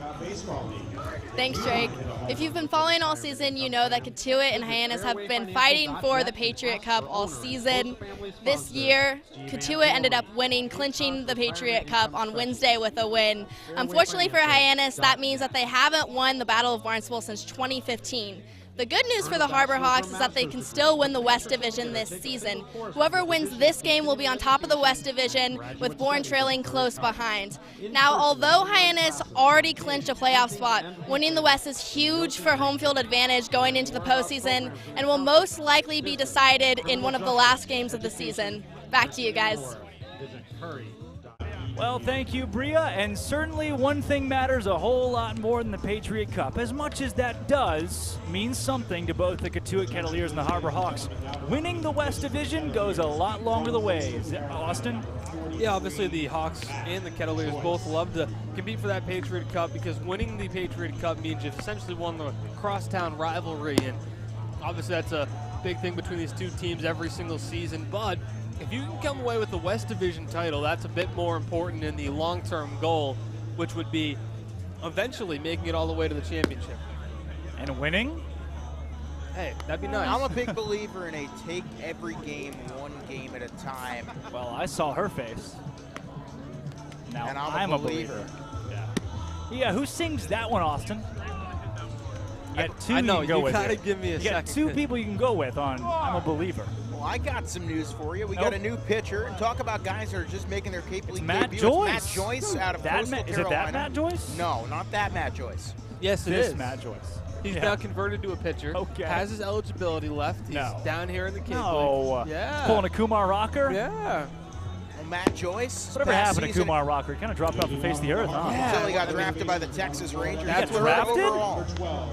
[SPEAKER 13] Thanks, Drake. If you've been following all season, you know that Cotuit and Hyannis have been fighting for the Patriot Cup all season. This year, Cotuit ended up winning, clinching the Patriot Cup on Wednesday with a win. Unfortunately for Hyannis, that means that they haven't won the Battle of Barnstable since 2015. The good news for the Harbor Hawks is that they can still win the West Division this season. Whoever wins this game will be on top of the West Division, with Bourne trailing close behind. Now, although Hyannis already clinched a playoff spot, winning the West is huge for home field advantage going into the postseason and will most likely be decided in one of the last games of the season. Back to you guys.
[SPEAKER 10] Well, thank you, Bria, and certainly one thing matters a whole lot more than the Patriot Cup. As much as that does mean something to both the Cotuit Kettleers and the Harbor Hawks, winning the West Division goes a lot longer the way. Is that Austin?
[SPEAKER 11] Yeah, obviously the Hawks and the Kettleers both love to compete for that Patriot Cup, because winning the Patriot Cup means you've essentially won the crosstown rivalry, and obviously that's a big thing between these two teams every single season. But if you can come away with the West Division title, that's a bit more important in the long-term goal, which would be eventually making it all the way to the championship.
[SPEAKER 10] And winning?
[SPEAKER 11] Hey, that'd be nice.
[SPEAKER 6] I'm a big believer in a take every game one game at a time.
[SPEAKER 10] Well, I saw her face. Now
[SPEAKER 6] and
[SPEAKER 10] I'm a believer. Yeah, who sings that one, Austin? You got two
[SPEAKER 11] I know,
[SPEAKER 10] you can go
[SPEAKER 11] you
[SPEAKER 10] with.
[SPEAKER 11] gotta give me a
[SPEAKER 10] you got
[SPEAKER 11] second.
[SPEAKER 10] two people you can go with on I'm a believer.
[SPEAKER 6] Well, I got some news for you. We got a new pitcher, and talk about guys that are just making their Cape League
[SPEAKER 10] Matt
[SPEAKER 6] debut.
[SPEAKER 10] Joyce.
[SPEAKER 6] It's Matt Joyce out of Coastal Carolina.
[SPEAKER 10] Is it that Matt Joyce?
[SPEAKER 6] No, not that Matt Joyce.
[SPEAKER 11] Yes, it
[SPEAKER 10] This
[SPEAKER 11] is.
[SPEAKER 10] Matt Joyce.
[SPEAKER 11] He's now converted to a pitcher.
[SPEAKER 10] Okay.
[SPEAKER 11] Has his eligibility left. He's down here in the Cape
[SPEAKER 10] No.
[SPEAKER 11] League. Yeah.
[SPEAKER 10] Pulling a Kumar Rocker?
[SPEAKER 11] Yeah.
[SPEAKER 6] Well, Matt Joyce.
[SPEAKER 10] Whatever happened to Kumar Rocker? He kind of dropped off the face of the earth, huh?
[SPEAKER 6] Until he got drafted by the Texas Rangers.
[SPEAKER 10] That's drafted?
[SPEAKER 6] Overall.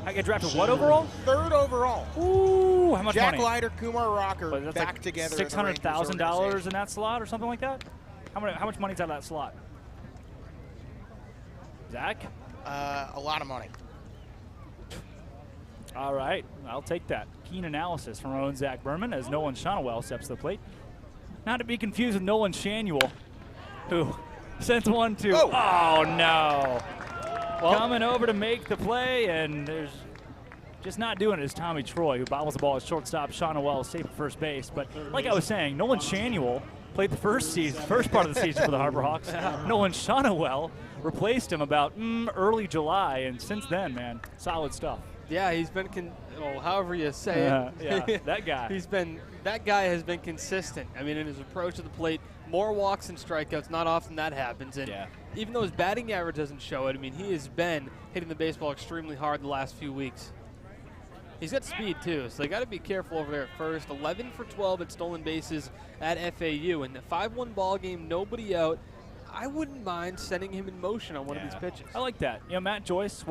[SPEAKER 10] I get drafted what overall?
[SPEAKER 6] Third overall.
[SPEAKER 10] Ooh, how much
[SPEAKER 6] Jack
[SPEAKER 10] money?
[SPEAKER 6] Leiter, Kumar Rocker,
[SPEAKER 10] But that's
[SPEAKER 6] back
[SPEAKER 10] like
[SPEAKER 6] together.
[SPEAKER 10] $600,000 in that slot or something like that? How much money's out of that slot? Zach?
[SPEAKER 6] A lot of money.
[SPEAKER 10] All right, I'll take that. Keen analysis from our own Zach Berman as Nolan Shonowell steps to the plate. Not to be confused with Nolan Shanuel, who sent one to, oh no. Well, coming over to make the play, and there's just not doing it is Tommy Troy, who bobbles the ball at shortstop. Shonowell safe at first base. But like I was saying, Nolan Shanuel played the first part of the season for the Harbor Hawks. Nolan Shonowell replaced him about early July, and since then, man, solid stuff.
[SPEAKER 11] Yeah, he's been, however you say it.
[SPEAKER 10] Yeah, that guy.
[SPEAKER 11] That guy has been consistent. I mean, in his approach to the plate, more walks and strikeouts. Not often that happens. And even though his batting average doesn't show it, I mean, he has been hitting the baseball extremely hard the last few weeks. He's got speed, too, so they got to be careful over there at first. 11 for 12 at stolen bases at FAU. In the 5-1 ball game, nobody out. I wouldn't mind sending him in motion on one of these pitches.
[SPEAKER 10] I like that. You know, Matt Joyce,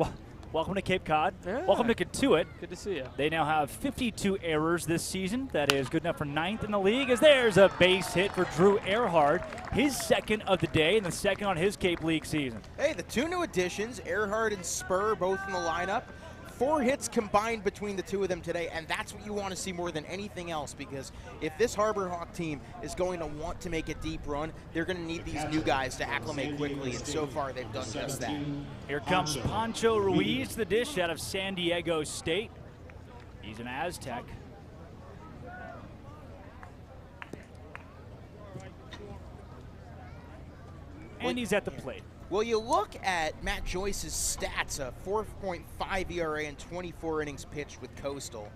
[SPEAKER 10] welcome to Cape Cod.
[SPEAKER 11] Yeah.
[SPEAKER 10] Welcome to Cotuit.
[SPEAKER 11] Good to see you.
[SPEAKER 10] They now have 52 errors this season. That is good enough for 9th in the league, as there's a base hit for Drew Earhart, his second of the day and the second on his Cape League season.
[SPEAKER 6] Hey, the two new additions, Earhart and Spur, both in the lineup. 4 hits combined between the two of them today, and that's what you want to see more than anything else, because if this Harbor Hawk team is going to want to make a deep run, they're going to need these new guys to acclimate quickly, and so far they've done just that.
[SPEAKER 10] Here comes Pancho Ruiz to the dish out of San Diego State. He's an Aztec. And he's at the plate.
[SPEAKER 6] Well, you look at Matt Joyce's stats, a 4.5 ERA and 24 innings pitched with Coastal.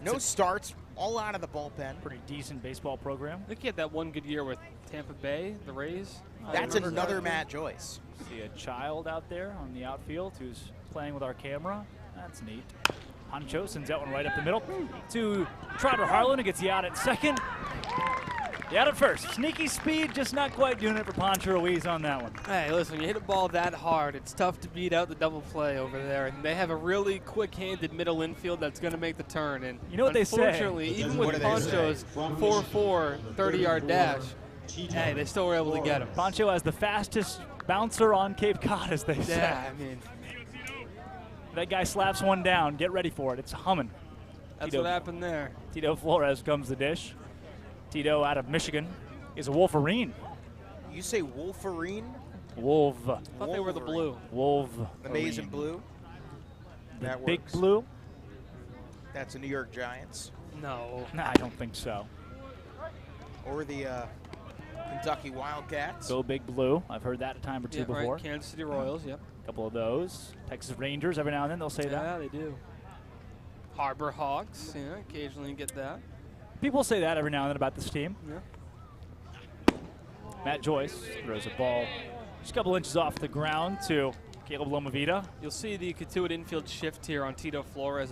[SPEAKER 6] No starts, all out of the bullpen.
[SPEAKER 10] Pretty decent baseball program.
[SPEAKER 11] I think he had that one good year with Tampa Bay, the Rays.
[SPEAKER 6] That's another Matt Joyce.
[SPEAKER 10] See a child out there on the outfield who's playing with our camera. That's neat. Pancho sends that one right up the middle to Trotter Harlan, who gets the out at second. The out at first. Sneaky speed, just not quite doing it for Pancho Ruiz on that one.
[SPEAKER 11] Hey, listen, when you hit a ball that hard, it's tough to beat out the double play over there. And they have a really quick-handed middle infield that's going to make the turn. And
[SPEAKER 10] you know what they say?
[SPEAKER 11] Unfortunately, even with Pancho's 4.4 30-yard dash, hey, they still were able to get him.
[SPEAKER 10] Pancho has the fastest bouncer on Cape Cod, as they say.
[SPEAKER 11] Yeah, I mean,
[SPEAKER 10] that guy slaps one down. Get ready for it. It's humming.
[SPEAKER 11] That's what happened there.
[SPEAKER 10] Tito Flores comes the dish. Tito out of Michigan is a Wolverine.
[SPEAKER 6] You say Wolverine?
[SPEAKER 10] Wolf.
[SPEAKER 11] I thought they were the blue.
[SPEAKER 10] Wolf.
[SPEAKER 6] The maize and blue? That
[SPEAKER 10] Big
[SPEAKER 6] works.
[SPEAKER 10] blue?
[SPEAKER 6] That's the New York Giants.
[SPEAKER 11] No.
[SPEAKER 10] I don't think so.
[SPEAKER 6] Or the Kentucky Wildcats.
[SPEAKER 10] Go Big Blue. I've heard that a time or two before.
[SPEAKER 11] Right. Kansas City Royals, yep.
[SPEAKER 10] A couple of those. Texas Rangers, every now and then they'll say that.
[SPEAKER 11] Yeah, they do. Harbor Hawks, yeah, occasionally you get that.
[SPEAKER 10] People say that every now and then about this team.
[SPEAKER 11] Yeah.
[SPEAKER 10] Matt Joyce throws a ball just a couple inches off the ground to Caleb Lomavita.
[SPEAKER 11] You'll see the Cotuit infield shift here on Tito Flores,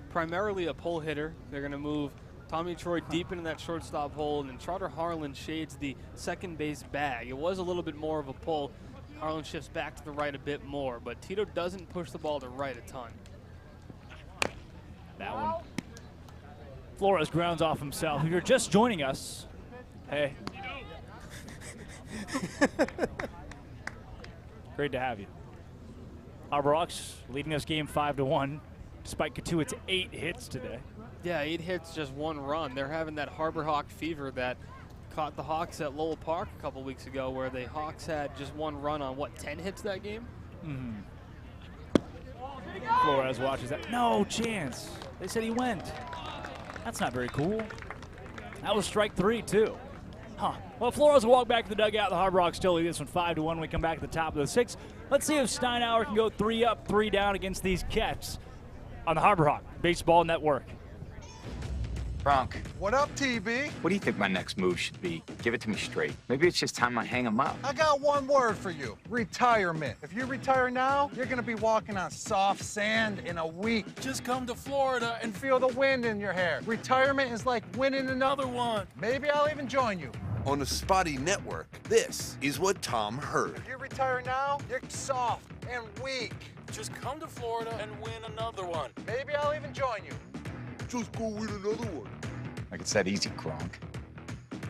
[SPEAKER 11] primarily a pull hitter. They're going to move Tommy Troy deep into that shortstop hole, and then Trotter Harlan shades the second base bag. It was a little bit more of a pull. Harlan shifts back to the right a bit more, but Tito doesn't push the ball to right a ton.
[SPEAKER 10] That one. Flores grounds off himself. If you're just joining us, hey. Great to have you. Harbor Hawks leading this game 5-1, despite Cotuit's 8 hits today.
[SPEAKER 11] Yeah, 8 hits, just 1 run. They're having that Harbor Hawk fever that caught the Hawks at Lowell Park a couple weeks ago, where the Hawks had just 1 run on, what, 10 hits that game?
[SPEAKER 10] Mm-hmm. Flores watches that. No chance. They said he went. That's not very cool. That was strike 3, too. Huh. Well, Flores will walk back to the dugout. The Harbor Hawks still lead this one 5-1 when we come back to the top of the 6th. Let's see if Steinauer can go 3 up, 3 down against these Cats on the Harbor Hawk Baseball Network.
[SPEAKER 5] Bronk.
[SPEAKER 16] What up, TB?
[SPEAKER 5] What do you think my next move should be? Give it to me straight. Maybe it's just time I hang him up.
[SPEAKER 16] I got one word for you. Retirement. If you retire now, you're gonna be walking on soft sand in a week. Just come to Florida and feel the wind in your hair. Retirement is like winning another one. Maybe I'll even join you.
[SPEAKER 15] On the Spotty Network, this is what Tom heard.
[SPEAKER 16] If you retire now, you're soft and weak. Just come to Florida and win another one. Maybe I'll even join you.
[SPEAKER 15] Just go win another one.
[SPEAKER 5] Like it's that easy, Gronk.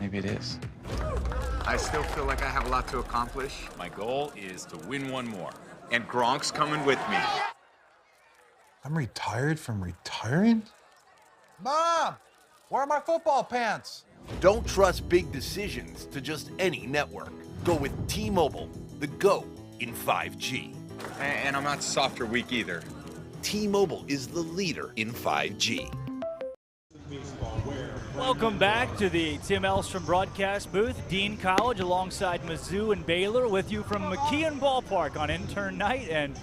[SPEAKER 5] Maybe it is. I still feel like I have a lot to accomplish.
[SPEAKER 18] My goal is to win one more.
[SPEAKER 5] And Gronk's coming with me.
[SPEAKER 16] I'm retired from retiring? Mom, where are my football pants?
[SPEAKER 15] Don't trust big decisions to just any network. Go with T-Mobile, the GOAT in 5G.
[SPEAKER 5] And I'm not soft or weak either.
[SPEAKER 15] T-Mobile is the leader in 5G.
[SPEAKER 10] Welcome back to the Tim Elstrom broadcast booth. Dean College alongside Mizzou and Baylor with you from McKeon Ballpark on intern night. And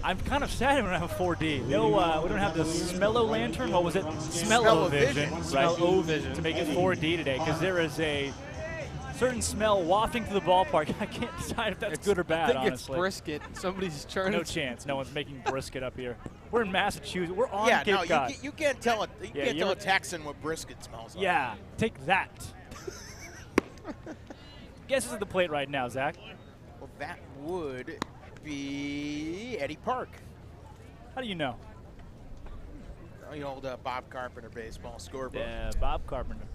[SPEAKER 10] I'm kind of sad we don't have a 4D. No, we don't have the Smello lantern. What was it? Smell-O-Vision. Right?
[SPEAKER 11] Smell-O-Vision.
[SPEAKER 10] To make it 4D today, because there is a certain smell wafting through the ballpark. I can't decide if that's good or bad,
[SPEAKER 11] I think
[SPEAKER 10] honestly.
[SPEAKER 11] it's brisket. Somebody's churning.
[SPEAKER 10] No chance. No one's making brisket up here. We're in Massachusetts. We're on Cape
[SPEAKER 6] no,
[SPEAKER 10] Cod.
[SPEAKER 6] you can't tell a Texan what brisket smells like.
[SPEAKER 10] Yeah, take that. Guess who's at the plate right now, Zach?
[SPEAKER 6] Well, that would be Eddie Park.
[SPEAKER 10] How do you know?
[SPEAKER 6] The old Bob Carpenter baseball scorebook.
[SPEAKER 10] Yeah, Bob Carpenter.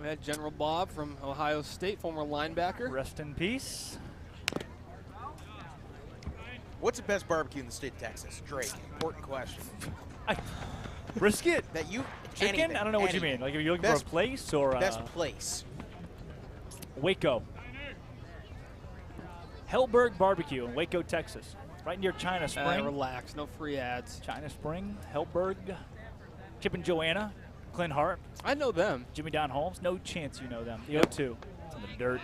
[SPEAKER 11] We had General Bob from Ohio State, former linebacker.
[SPEAKER 10] Rest in peace.
[SPEAKER 6] What's the best barbecue in the state of Texas? Drake. Important question.
[SPEAKER 10] Brisket?
[SPEAKER 6] That you
[SPEAKER 10] Chicken?
[SPEAKER 6] anything,
[SPEAKER 10] I don't know what you mean. Like, are you looking
[SPEAKER 6] best,
[SPEAKER 10] for a place or
[SPEAKER 6] best place?
[SPEAKER 10] Waco. Hellberg Barbecue in Waco, Texas. Right near China Spring.
[SPEAKER 11] Relax, no free ads.
[SPEAKER 10] China Spring, Hellberg, Chip and Joanna, Clint Hart.
[SPEAKER 11] I know them.
[SPEAKER 10] Jimmy Don Holmes. No chance you know them. The O2. It's in the dirt.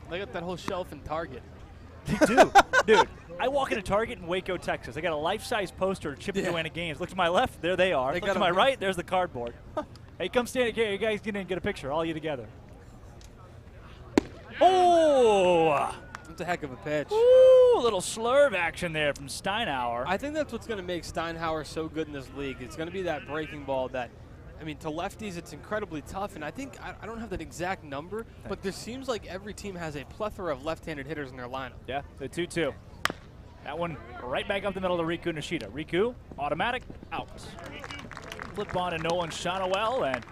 [SPEAKER 11] They got that whole shelf in Target.
[SPEAKER 10] They do. Dude, I walk into Target in Waco, Texas. They got a life-size poster of Chip and Joanna games. Look to my left, there they are. Look to my right, there's the cardboard. Hey, come stand here. You guys get in and get a picture, all you together. Oh!
[SPEAKER 11] That's a heck of a pitch.
[SPEAKER 10] Ooh, a little slurve action there from Steinauer.
[SPEAKER 11] I think that's what's going to make Steinauer so good in this league. It's going to be that breaking ball that, I mean, to lefties, it's incredibly tough. And I think, I don't have that exact number, but there seems like every team has a plethora of left-handed hitters in their lineup.
[SPEAKER 10] Yeah, the 2-2. That one right back up the middle to Riku Nishida. Riku, automatic, out. Flip on to Nolan Shonowell, and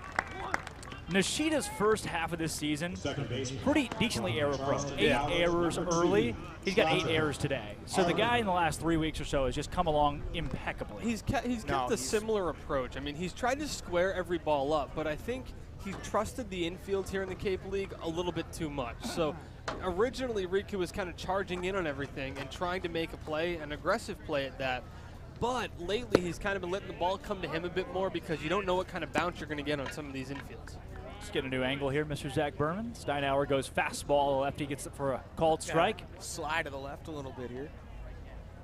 [SPEAKER 10] Nishida's first half of this season, pretty decently error-prone. 8 errors early. He's got 8 errors today. So the guy in the last 3 weeks or so has just come along impeccably.
[SPEAKER 11] He's kept a similar approach. I mean, he's tried to square every ball up, but I think he's trusted the infield here in the Cape League a little bit too much. So originally, Riku was kind of charging in on everything and trying to make a play, an aggressive play at that. But lately, he's kind of been letting the ball come to him a bit more because you don't know what kind of bounce you're going to get on some of these infields.
[SPEAKER 10] Let's get a new angle here, Mr. Zach Berman. Steinauer goes fastball. The lefty gets it for a called strike.
[SPEAKER 6] Slide to the left a little bit here.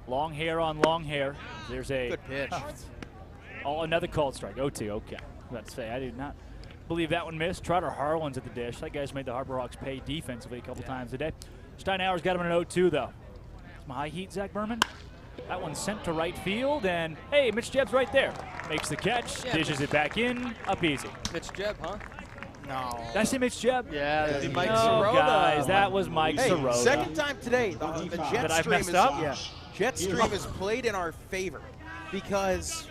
[SPEAKER 10] Long hair on long hair. There's a
[SPEAKER 6] good pitch.
[SPEAKER 10] Oh, another called strike. 0-2. Okay. Let's say I did not believe that one missed. Trotter Harlan's at the dish. That guy's made the Harbor Hawks pay defensively a couple times today. Steinauer's got him in an 0-2 though. Some high heat, Zach Berman. That one's sent to right field, and hey, Mitch Jebb's right there. Makes the catch, dishes it back in, up easy.
[SPEAKER 11] Mitch Jebb, huh?
[SPEAKER 6] No.
[SPEAKER 10] Did I say Mitch Jebb?
[SPEAKER 11] Yeah, that'd be Mike
[SPEAKER 10] No,
[SPEAKER 11] Sirota.
[SPEAKER 10] guys, that was Mike Sirota.
[SPEAKER 6] Second time today, the jet
[SPEAKER 10] I've
[SPEAKER 6] stream
[SPEAKER 10] messed up?
[SPEAKER 6] jet stream is played in our favor because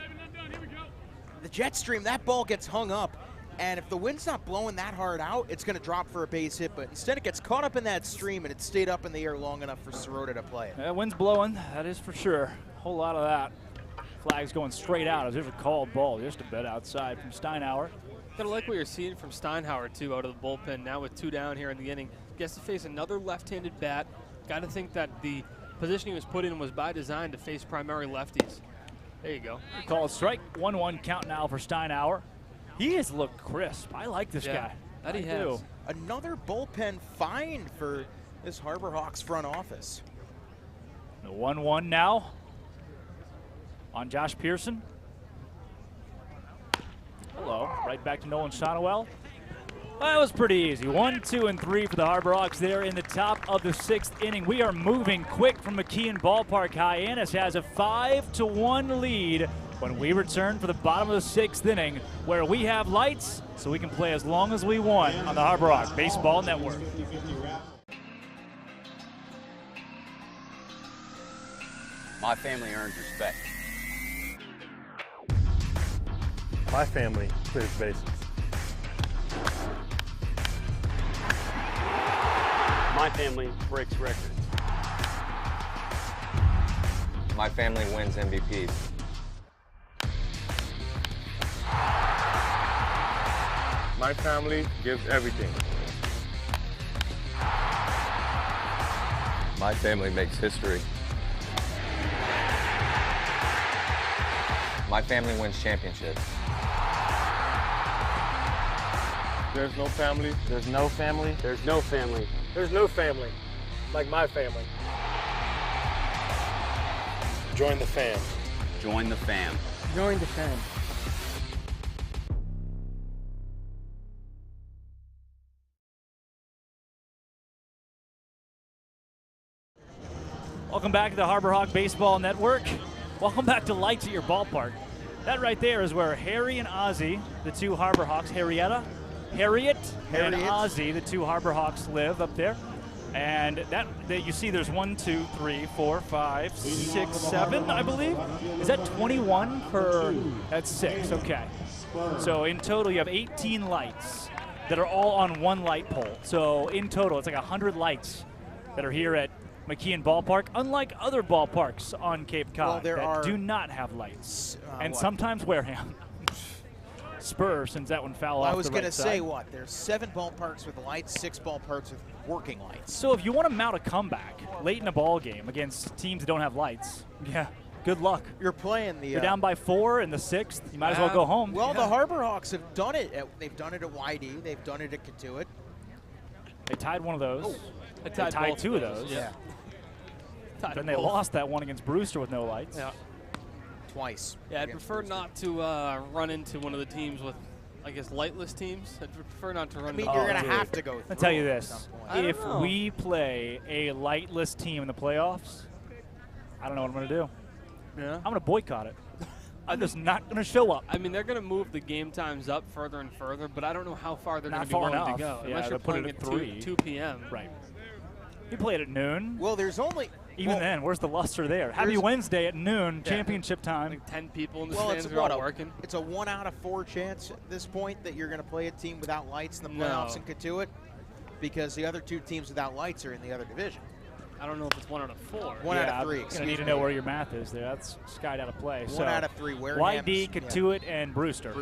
[SPEAKER 6] the jet stream, that ball gets hung up, and if the wind's not blowing that hard out, it's going to drop for a base hit, but instead it gets caught up in that stream, and it stayed up in the air long enough for Sirota to play it.
[SPEAKER 10] Yeah, wind's blowing, that is for sure. Whole lot of that. Flag's going straight out as there's a called ball just a bit outside from Steinauer.
[SPEAKER 11] Gotta like what you're seeing from Steinauer, too, out of the bullpen. Now with 2 down here in the inning. Gets to face another left-handed bat. Got to think that the position he was put in was by design to face primary lefties. There you go.
[SPEAKER 10] Called strike. 1-1 count now for Steinauer. He has looked crisp. I like this guy.
[SPEAKER 11] That he
[SPEAKER 10] I
[SPEAKER 11] has.
[SPEAKER 10] do.
[SPEAKER 6] Another bullpen find for this Harbor Hawks front office.
[SPEAKER 10] The 1-1 now on Josh Pearson. Hello. Right back to Nolan Shonowell. That was pretty easy. 1, 2, and 3 for the Harbor Hawks there in the top of the 6th inning. We are moving quick from McKeon Ballpark. Hyannis has a 5-1 lead when we return for the bottom of the 6th inning, where we have lights so we can play as long as we want on the Harbor Hawks Baseball Network.
[SPEAKER 2] My family earns respect.
[SPEAKER 3] My family clears bases.
[SPEAKER 2] My family breaks records.
[SPEAKER 19] My family wins MVPs.
[SPEAKER 3] My family gives everything.
[SPEAKER 9] My family makes history.
[SPEAKER 19] My family wins championships.
[SPEAKER 3] There's no family.
[SPEAKER 2] There's no family.
[SPEAKER 3] There's no family.
[SPEAKER 20] There's no family like my family.
[SPEAKER 3] Join the fam.
[SPEAKER 2] Join the fam.
[SPEAKER 20] Join the fam.
[SPEAKER 10] Welcome back to the Harbor Hawk Baseball Network. Welcome back to Lights at your ballpark. That right there is where Harry and Ozzy, the two Harbor Hawks, Harriet, and Ozzy, the two Harbor Hawks, live up there. And that you see there's 1, 2, 3, 4, 5, 6, 7, I believe. Is that 21 per? That's 6, okay. So in total you have 18 lights that are all on one light pole. So in total it's like 100 lights that are here at McKeon Ballpark, unlike other ballparks on Cape Cod that do not have lights. And sometimes Wareham. Spur, since that one foul off
[SPEAKER 6] I was
[SPEAKER 10] the
[SPEAKER 6] going
[SPEAKER 10] right
[SPEAKER 6] to say,
[SPEAKER 10] side.
[SPEAKER 6] what? There's 7 ballparks with lights, 6 ballparks with working lights.
[SPEAKER 10] So if you want to mount a comeback late in a ball game against teams that don't have lights, yeah, good luck.
[SPEAKER 6] You're playing the...
[SPEAKER 10] You're down by 4 in the 6th. You might as well go home.
[SPEAKER 6] Well, the Harbor Hawks have done it. They've done it at YD. They've done it at Cotuit.
[SPEAKER 10] They tied one of those.
[SPEAKER 11] They
[SPEAKER 10] They tied 2 of those.
[SPEAKER 6] Yeah.
[SPEAKER 10] Then they lost that one against Brewster with no lights.
[SPEAKER 11] Yeah.
[SPEAKER 6] Twice.
[SPEAKER 11] Yeah, I'd prefer not to run into one of the teams with, I guess, lightless teams. I'd prefer not to run into
[SPEAKER 6] you're going to have to go through.
[SPEAKER 10] I'll tell you this. If
[SPEAKER 11] know.
[SPEAKER 10] we play a lightless team in the playoffs, I don't know what I'm going to do.
[SPEAKER 11] Yeah.
[SPEAKER 10] I'm going to boycott it. I'm just not going to show up.
[SPEAKER 11] I mean, they're going to move the game times up further and further, but I don't know how far they're going
[SPEAKER 10] Not
[SPEAKER 11] to be
[SPEAKER 10] far
[SPEAKER 11] willing
[SPEAKER 10] enough.
[SPEAKER 11] to go.
[SPEAKER 10] Yeah,
[SPEAKER 11] Unless you're
[SPEAKER 10] they'll put it
[SPEAKER 11] playing
[SPEAKER 10] at
[SPEAKER 11] at
[SPEAKER 10] 3.
[SPEAKER 11] 2 p.m.
[SPEAKER 10] Right. You played at noon.
[SPEAKER 6] Well, there's only...
[SPEAKER 10] Even then, where's the luster there? Happy Wednesday at noon,
[SPEAKER 11] Yeah.
[SPEAKER 10] championship time.
[SPEAKER 11] Like 10 people in the
[SPEAKER 6] Well,
[SPEAKER 11] stands
[SPEAKER 6] it's
[SPEAKER 11] are
[SPEAKER 6] what,
[SPEAKER 11] all working.
[SPEAKER 6] It's a 1 out of 4 chance at this point that you're going to play a team without lights in the playoffs in Cotuit, because the other 2 teams without lights are in the other division.
[SPEAKER 11] I don't know if it's 1 out of 4.
[SPEAKER 6] 1 out of 3,
[SPEAKER 10] I need to know where your math is there. That's skied out of play.
[SPEAKER 6] 1 out of 3. Wareham,
[SPEAKER 10] YD, Cotuit, and Brewster.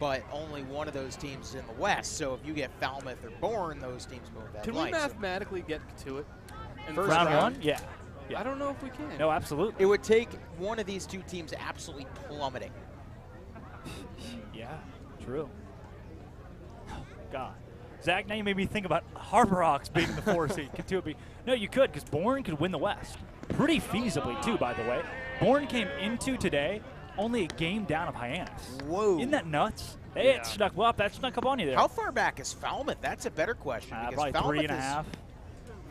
[SPEAKER 6] But only one of those teams is in the West, so if you get Falmouth or Bourne, those teams move that
[SPEAKER 11] Can we mathematically get to it? In
[SPEAKER 6] First
[SPEAKER 10] round
[SPEAKER 6] round?
[SPEAKER 10] 1? Yeah.
[SPEAKER 11] I don't know if we can.
[SPEAKER 10] No, absolutely.
[SPEAKER 6] It would take one of these 2 teams absolutely plummeting.
[SPEAKER 10] Yeah, true. God. Zach, now you made me think about Harbor Hawks being the 4 seed. No, you could, because Bourne could win the West. Pretty feasibly, too, by the way. Bourne came into today only a game down of Hyannis.
[SPEAKER 6] Whoa.
[SPEAKER 10] Isn't that nuts? Hey, it snuck up. That snuck up on you there.
[SPEAKER 6] How far back is Falmouth? That's a better question.
[SPEAKER 10] Probably
[SPEAKER 6] Falmouth
[SPEAKER 10] 3.5.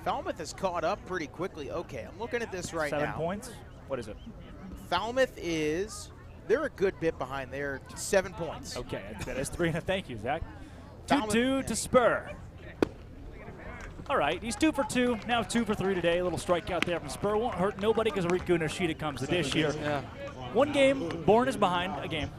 [SPEAKER 6] Falmouth has caught up pretty quickly. Okay, I'm looking at this right now.
[SPEAKER 10] 7 points? What is it?
[SPEAKER 6] Falmouth is, they're a good bit behind there, 7 points.
[SPEAKER 10] Okay, that is 3.5. Thank you, Zach. 2-2 to Spur. All right, he's 2 for 2. Now 2 for 3 today. A little strikeout there from Spur. Won't hurt nobody because Riku Nishida comes the dish here.
[SPEAKER 11] Yeah.
[SPEAKER 10] 1 game, Bourne is behind a game.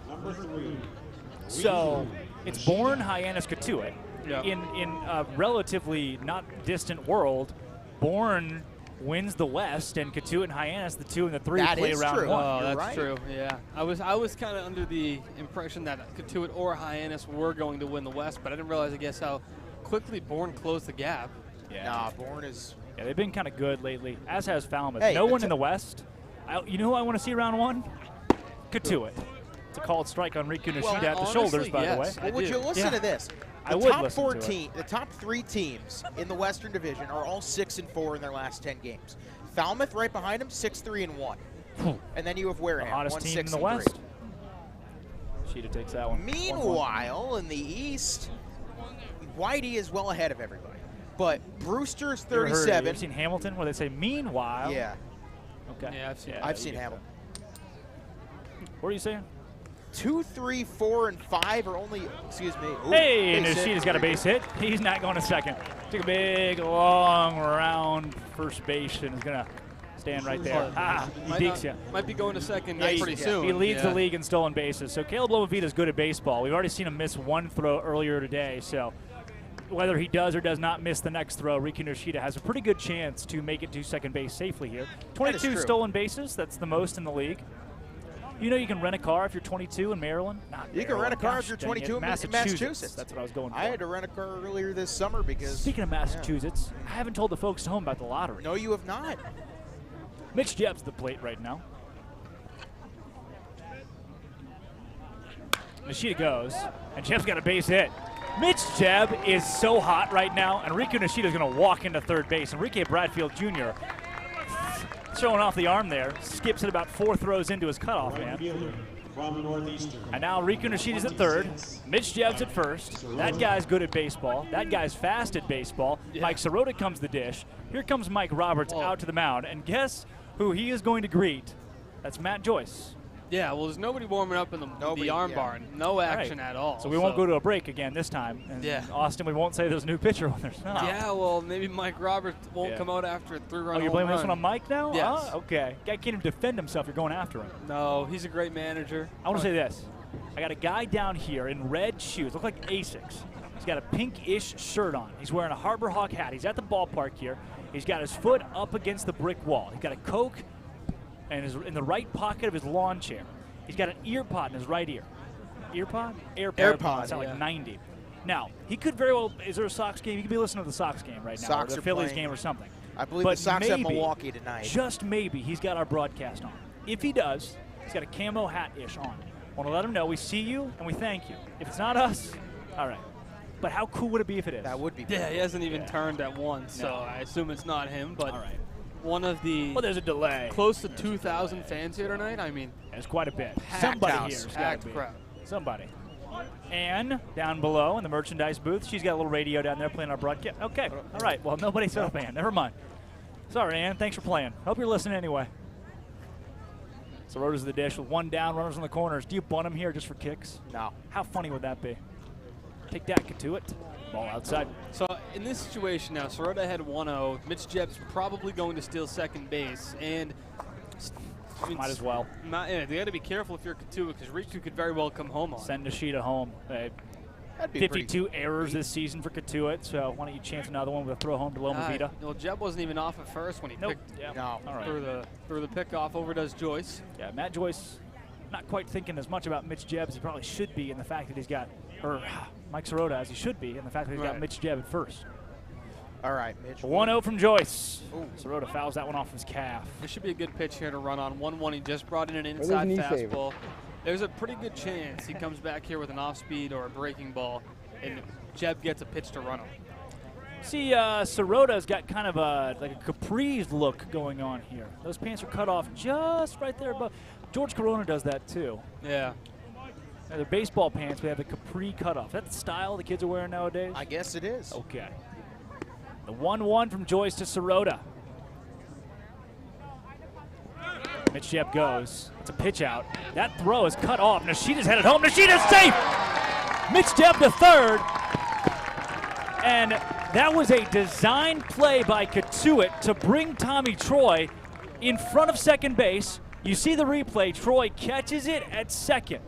[SPEAKER 10] So it's Bourne, Hyannis, Cotuit.
[SPEAKER 11] Yeah.
[SPEAKER 10] In a relatively not distant world, Bourne wins the West, and Cotuit and Hyannis, the 2 and the 3, play round 1.
[SPEAKER 11] Oh, that's true. Yeah, I was kind of under the impression that Cotuit or Hyannis were going to win the West, but I didn't realize, I guess, how quickly Bourne closed the gap.
[SPEAKER 10] Yeah.
[SPEAKER 6] Nah, Bourne is.
[SPEAKER 10] Yeah, they've been kind of good lately, as has Falmouth.
[SPEAKER 6] Hey,
[SPEAKER 10] no one in the West. You know who I want to see round 1? Cotuit. It's a called strike on Riku Nishida at the shoulders, by the way.
[SPEAKER 6] Well, would you listen to this?
[SPEAKER 10] I would listen to
[SPEAKER 6] The top 3 teams in the Western Division are all 6-4 in their last 10 games. Falmouth right behind them, 6-3-1. And then you have Wareham,
[SPEAKER 10] the hottest team in the
[SPEAKER 6] 1-6-3.
[SPEAKER 10] West. Sheeta takes that one.
[SPEAKER 6] Meanwhile, in the East, Whitey is well ahead of everybody. But Brewster's 37.
[SPEAKER 10] You ever seen Hamilton where they say meanwhile?
[SPEAKER 6] Yeah.
[SPEAKER 10] Okay.
[SPEAKER 11] Yeah,
[SPEAKER 6] I've seen Hamilton.
[SPEAKER 10] What are you saying?
[SPEAKER 6] 2, 3, 4, and 5 are only, excuse me. Ooh,
[SPEAKER 10] Hey,
[SPEAKER 6] base hit.
[SPEAKER 10] Nishida's got a base hit. He's not going to second. Took a big, long round first base and is going to stand right there. He dekes you.
[SPEAKER 11] Might be going to second
[SPEAKER 10] Yeah,
[SPEAKER 11] pretty soon.
[SPEAKER 10] He leads the league in stolen bases. So Caleb Lomavita's good at baseball. We've already seen him miss 1 throw earlier today. So whether he does or does not miss the next throw, Riku Nishida has a pretty good chance to make it to second base safely here. 22 stolen bases. That's the most in the league. You know you can rent a car if you're 22 in Maryland?
[SPEAKER 6] You can rent a car if you're 22 in Massachusetts.
[SPEAKER 10] That's what I was going for.
[SPEAKER 6] I had to rent a car earlier this summer because...
[SPEAKER 10] Speaking of Massachusetts, I haven't told the folks at home about the lottery.
[SPEAKER 6] No, you have not.
[SPEAKER 10] Mitch Jebb's the plate right now. Nishida goes, and Jebb's got a base hit. Mitch Jebb is so hot right now, and Riku Nishida's going to walk into third base. Enrique Bradfield Jr. showing off the arm there, skips it about 4 throws into his cutoff, man. And now Riku Nishida's at third. Mitch Jebb's at first. That guy's good at baseball. That guy's fast at baseball. Yeah. Mike Sirota comes the dish. Here comes Mike Roberts out to the mound. And guess who he is going to greet? That's Matt Joyce.
[SPEAKER 11] Yeah, well, there's nobody warming up in the arm barn. No action at all.
[SPEAKER 10] So we won't go to a break again this time. And Austin, we won't say there's a new pitcher when there's not.
[SPEAKER 11] Yeah, well, maybe Mike Roberts won't come out after a 3-run
[SPEAKER 10] Oh, you're blaming this one on Mike now?
[SPEAKER 11] Yes.
[SPEAKER 10] Okay. Guy can't even defend himself. You're going after him.
[SPEAKER 11] No, he's a great manager.
[SPEAKER 10] I want to say this. I got a guy down here in red shoes. Look like Asics. He's got a pinkish shirt on. He's wearing a Harbor Hawk hat. He's at the ballpark here. He's got his foot up against the brick wall. He's got a Coke and is in the right pocket of his lawn chair. He's got an ear pod in his right ear. Ear pod?
[SPEAKER 6] AirPod.
[SPEAKER 10] Sound like 90. Now, he could very well, is there a Sox game? He could be listening to the Sox game right now,
[SPEAKER 6] Sox
[SPEAKER 10] or the
[SPEAKER 6] are
[SPEAKER 10] Phillies
[SPEAKER 6] playing.
[SPEAKER 10] game or something.
[SPEAKER 6] I believe
[SPEAKER 10] But
[SPEAKER 6] the Sox have
[SPEAKER 10] maybe,
[SPEAKER 6] Milwaukee tonight.
[SPEAKER 10] Just maybe, he's got our broadcast on. If he does, he's got a camo hat-ish on. Want to let him know we see you and we thank you. If it's not us, all right. But how cool would it be if it is?
[SPEAKER 6] That would be.
[SPEAKER 11] Yeah, he hasn't even turned at once, so I assume it's not him. But
[SPEAKER 10] all right.
[SPEAKER 11] One of the
[SPEAKER 10] there's a delay.
[SPEAKER 11] Close to 2,000 fans here tonight. I mean,
[SPEAKER 10] it's quite a bit.
[SPEAKER 11] Packed
[SPEAKER 10] Somebody
[SPEAKER 11] house,
[SPEAKER 10] here's got
[SPEAKER 11] packed
[SPEAKER 10] to be.
[SPEAKER 11] crowd.
[SPEAKER 10] Somebody. And down below in the merchandise booth, she's got a little radio down there playing our broadcast. Okay, all right. Well, nobody's a fan. Never mind. Sorry, Ann. Thanks for playing. Hope you're listening anyway. So Rota's the dish with 1 down, runners on the corners. Do you bunt him here just for kicks?
[SPEAKER 6] No.
[SPEAKER 10] How funny would that be? Take that, Cotuit. Ball outside.
[SPEAKER 11] So in this situation now, Sirota had 1-0. Mitch Jebb's probably going to steal second base, and
[SPEAKER 10] might as well.
[SPEAKER 11] They got to be careful if you're Cotuit because Riku could very well come home on.
[SPEAKER 10] Send Nishida home. 52 errors this season for Cotuit, so why don't you chance another one with a throw home to Lomavita?
[SPEAKER 11] Well, Jebb wasn't even off at first when he threw the pick off over does Joyce.
[SPEAKER 10] Yeah, Matt Joyce not quite thinking as much about Mitch Jebb as he probably should be in the fact that he's got, or Mike Sirota as he should be in the fact that he's got Mitch Jebb at first.
[SPEAKER 6] All right, Mitch.
[SPEAKER 10] 1-0 from Joyce. Sirota fouls that one off his calf.
[SPEAKER 11] This should be a good pitch here to run on. 1-1. He just brought in an inside fastball. There's a pretty good chance he comes back here with an off-speed or a breaking ball. and Jeb gets a pitch to run him.
[SPEAKER 10] See, Sirota's got kind of like a capris look going on here. Those pants are cut off just right there above. George Corona does that too.
[SPEAKER 11] Yeah.
[SPEAKER 10] Now, they're baseball pants. We have the capri cutoff. Is that the style the kids are wearing nowadays?
[SPEAKER 6] I guess it is.
[SPEAKER 10] Okay. The 1-1 from Joyce to Sirota. Mitch Jeb goes. It's a pitch out. That throw is cut off. Nishida's headed home. Nishida's safe! Mitch Jeb to third. And that was a design play by Cotuit to bring Tommy Troy in front of second base. You see the replay. Troy catches it at second.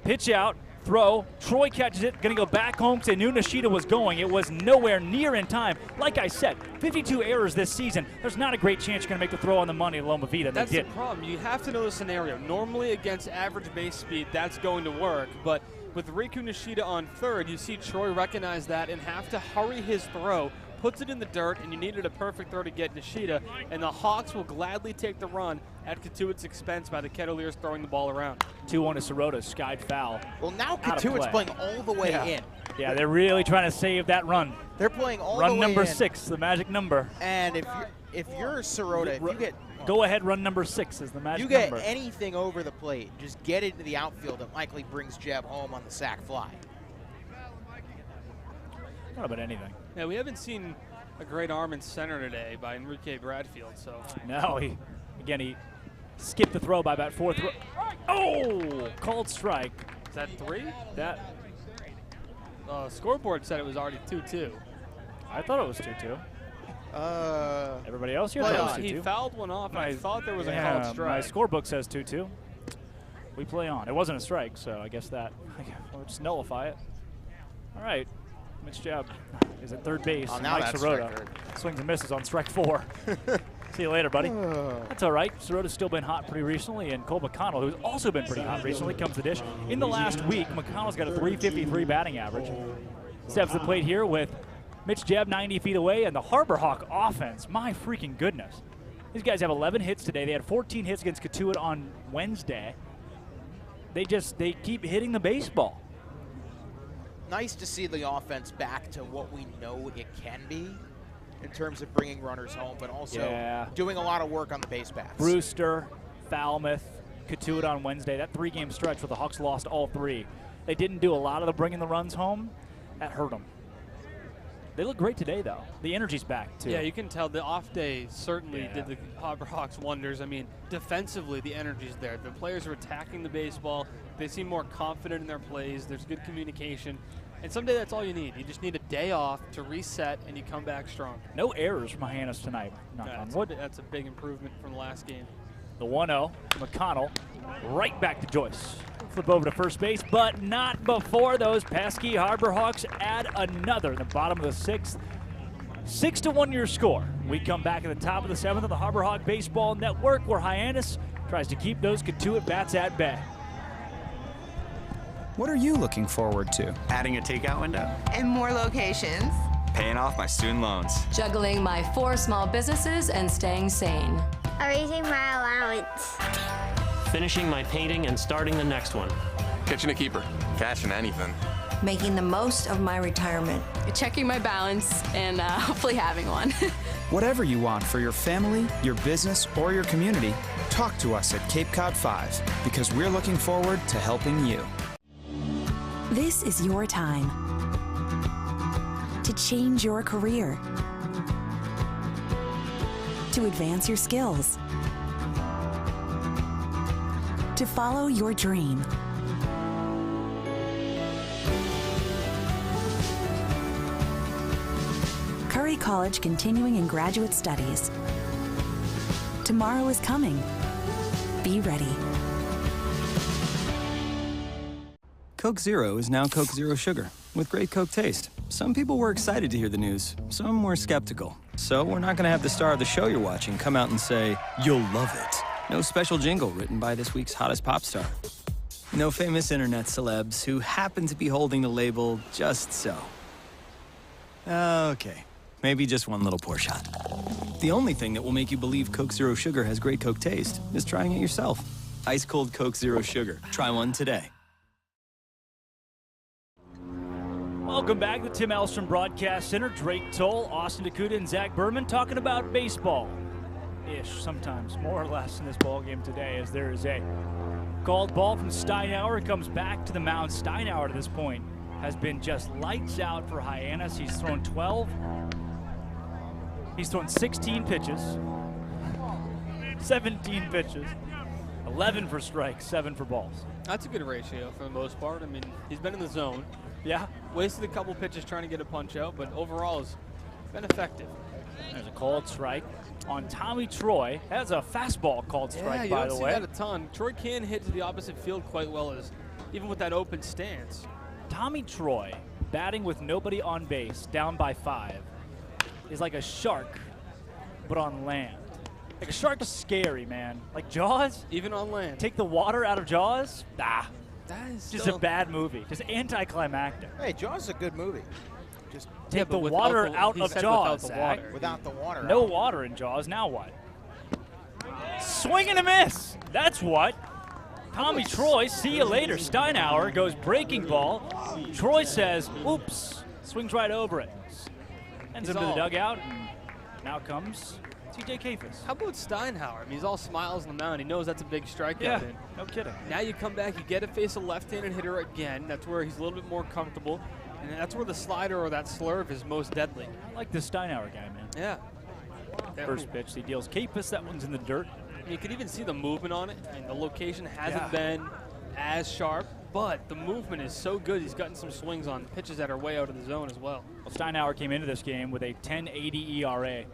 [SPEAKER 10] Pitch out, throw. Troy catches it. Going to go back home because they knew Nishida was going. It was nowhere near in time. Like I said, 52 errors this season. There's not a great chance you're going to make the throw on the money at Loma Vita.
[SPEAKER 11] That's the problem. You have to know the scenario. Normally against average base speed, that's going to work. But with Riku Nishida on third, you see Troy recognize that and have to hurry his throw, puts it in the dirt, and you needed a perfect throw to get Nishida, and the Hawks will gladly take the run at Cotuit's expense by the Kettleers throwing the ball around.
[SPEAKER 10] 2-1 to Sirota, skied foul.
[SPEAKER 6] Well, now Cotuit's playing all the way in.
[SPEAKER 10] Yeah, they're really trying to save that run.
[SPEAKER 6] They're playing all the way in.
[SPEAKER 10] Run number 6, the magic number.
[SPEAKER 6] And if you're Sirota, if you get
[SPEAKER 10] go ahead, run number 6 is the magic
[SPEAKER 6] you get
[SPEAKER 10] number.
[SPEAKER 6] anything over the plate, just get it into the outfield. It likely brings Jeb home on the sac fly.
[SPEAKER 10] Not about anything.
[SPEAKER 11] Yeah, we haven't seen a great arm in center today by Enrique Bradfield. So
[SPEAKER 10] no, he skipped the throw by about 4 throw. Oh, called strike.
[SPEAKER 11] Is that 3?
[SPEAKER 10] That
[SPEAKER 11] scoreboard said it was already 2-2.
[SPEAKER 10] I thought it was 2-2. Everybody else here?
[SPEAKER 11] Well, he fouled one off, and I thought there was a called strike.
[SPEAKER 10] My scorebook says 2-2. We play on. It wasn't a strike, so I guess that we'll just nullify it. All right, Mitch Jeb is at third base.
[SPEAKER 6] Oh, now
[SPEAKER 10] Mike
[SPEAKER 6] that's
[SPEAKER 10] Sirota swings and misses on strike 4. See you later, buddy. That's all right. Sirota's still been hot pretty recently, and Cole McConnell, who's also been pretty hot recently, comes to dish. In the last week, McConnell's got a .353 batting average. Steps to the plate here with Mitch Jeb 90 feet away, and the Harbor Hawk offense, my freaking goodness. These guys have 11 hits today. They had 14 hits against Cotuit on Wednesday. They keep hitting the baseball.
[SPEAKER 6] Nice to see the offense back to what we know it can be in terms of bringing runners home, but also doing a lot of work on the base paths.
[SPEAKER 10] Brewster, Falmouth, Cotuit on Wednesday. That 3-game stretch where the Hawks lost all 3. They didn't do a lot of the bringing the runs home. That hurt them. They look great today, though. The energy's back, too.
[SPEAKER 11] Yeah, you can tell the off day certainly did the Harbor Hawks wonders. I mean, defensively, the energy's there. The players are attacking the baseball. They seem more confident in their plays. There's good communication. And someday that's all you need. You just need a day off to reset, and you come back strong.
[SPEAKER 10] No errors from Hyannis tonight.
[SPEAKER 11] That's a big improvement from the last game.
[SPEAKER 10] The 1-0, McConnell, right back to Joyce. Flip over to first base, but not before those pesky Harbor Hawks add another in the bottom of the 6th. 6-1 your score. We come back at the top of the 7th of the Harbor Hawk Baseball Network, where Hyannis tries to keep those Cotuit bats at bay.
[SPEAKER 14] What are you looking forward to?
[SPEAKER 7] Adding a takeout window.
[SPEAKER 8] And more locations.
[SPEAKER 7] Paying off my student loans.
[SPEAKER 17] Juggling my 4 small businesses and staying sane.
[SPEAKER 24] Raising my allowance.
[SPEAKER 12] Finishing my painting and starting the next one.
[SPEAKER 9] Catching a keeper. Cashing anything.
[SPEAKER 8] Making the most of my retirement.
[SPEAKER 26] Checking my balance and hopefully having one.
[SPEAKER 14] Whatever you want for your family, your business, or your community, talk to us at Cape Cod 5 because we're looking forward to helping you.
[SPEAKER 21] This is your time to change your career, to advance your skills, to follow your dream. Curry College continuing in graduate studies. Tomorrow is coming. Be ready.
[SPEAKER 14] Coke Zero is now Coke Zero Sugar, with great Coke taste. Some people were excited to hear the news, some were skeptical. So we're not gonna have the star of the show you're watching come out and say, "You'll love it." No special jingle written by this week's hottest pop star. No famous internet celebs who happen to be holding the label just so. Okay, maybe just one little pour shot. The only thing that will make you believe Coke Zero Sugar has great Coke taste is trying it yourself. Ice cold Coke Zero Sugar. Try one today.
[SPEAKER 10] Welcome back to the Tim Elstrom Broadcast Center. Drake Toll, Austin Dugout, and Zach Berman talking about baseball-ish sometimes, more or less in this ball game today, as there is a called ball from Steinauer. It comes back to the mound. Steinauer to this point has been just lights out for Hyannis. He's thrown 12. He's thrown 16 pitches, 17 pitches, 11 for strikes, 7 for balls.
[SPEAKER 11] That's a good ratio for the most part. I mean, he's been in the zone.
[SPEAKER 10] Yeah.
[SPEAKER 11] Wasted a couple pitches trying to get a punch out, but overall has been effective.
[SPEAKER 10] There's a called strike on Tommy Troy. That's a fastball called strike, by the way.
[SPEAKER 11] Yeah, you don't see that a ton. Troy can hit to the opposite field quite well, as even with that open stance.
[SPEAKER 10] Tommy Troy, batting with nobody on base, down by 5, is like a shark, but on land. Like a shark is scary, man. Like Jaws?
[SPEAKER 11] Even on land.
[SPEAKER 10] Take the water out of Jaws? Nah.
[SPEAKER 11] That is
[SPEAKER 10] just a bad movie. Just anticlimactic.
[SPEAKER 6] Hey, Jaws is a good movie. Just
[SPEAKER 10] take the water out of Jaws, Zach.
[SPEAKER 6] Without the water.
[SPEAKER 10] No water in Jaws. Now what? Swing and a miss. That's what. Tommy Troy, see you later. Steinauer goes breaking ball. Troy says, oops. Swings right over it. Ends up to the dugout, and now comes TJ Kafis.
[SPEAKER 11] How about Steinauer? I mean, he's all smiles on the mound. He knows that's a big strikeout.
[SPEAKER 10] Yeah, no kidding.
[SPEAKER 11] Now you come back, you get to face a left-handed hitter again. That's where he's a little bit more comfortable. And that's where the slider or that slurve is most deadly.
[SPEAKER 10] I like this Steinauer guy, man.
[SPEAKER 11] Yeah.
[SPEAKER 10] First pitch, he deals Kafis. That one's in the dirt.
[SPEAKER 11] You can even see the movement on it. I mean, the location hasn't been as sharp, but the movement is so good. He's gotten some swings on pitches that are way out of the zone as well.
[SPEAKER 10] Well, Steinauer came into this game with a 10.80 ERA.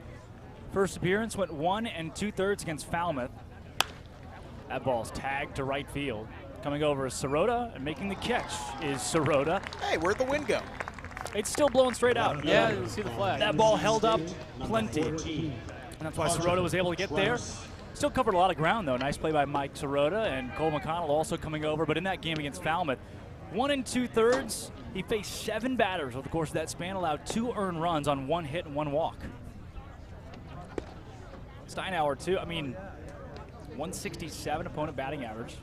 [SPEAKER 10] First appearance went 1 2/3 against Falmouth. That ball's tagged to right field. Coming over is Sirota, and making the catch is Sirota.
[SPEAKER 6] Hey, where'd the wind go?
[SPEAKER 10] It's still blowing straight out.
[SPEAKER 11] Yeah, you see the flag.
[SPEAKER 10] That ball held up plenty. And that's why Sirota was able to get there. Still covered a lot of ground, though. Nice play by Mike Sirota, and Cole McConnell also coming over. But in that game against Falmouth, 1 2/3, he faced 7 batters over the course of that span, allowed 2 earned runs on 1 hit and 1 walk. Steinauer, too. I mean, 167 opponent batting average.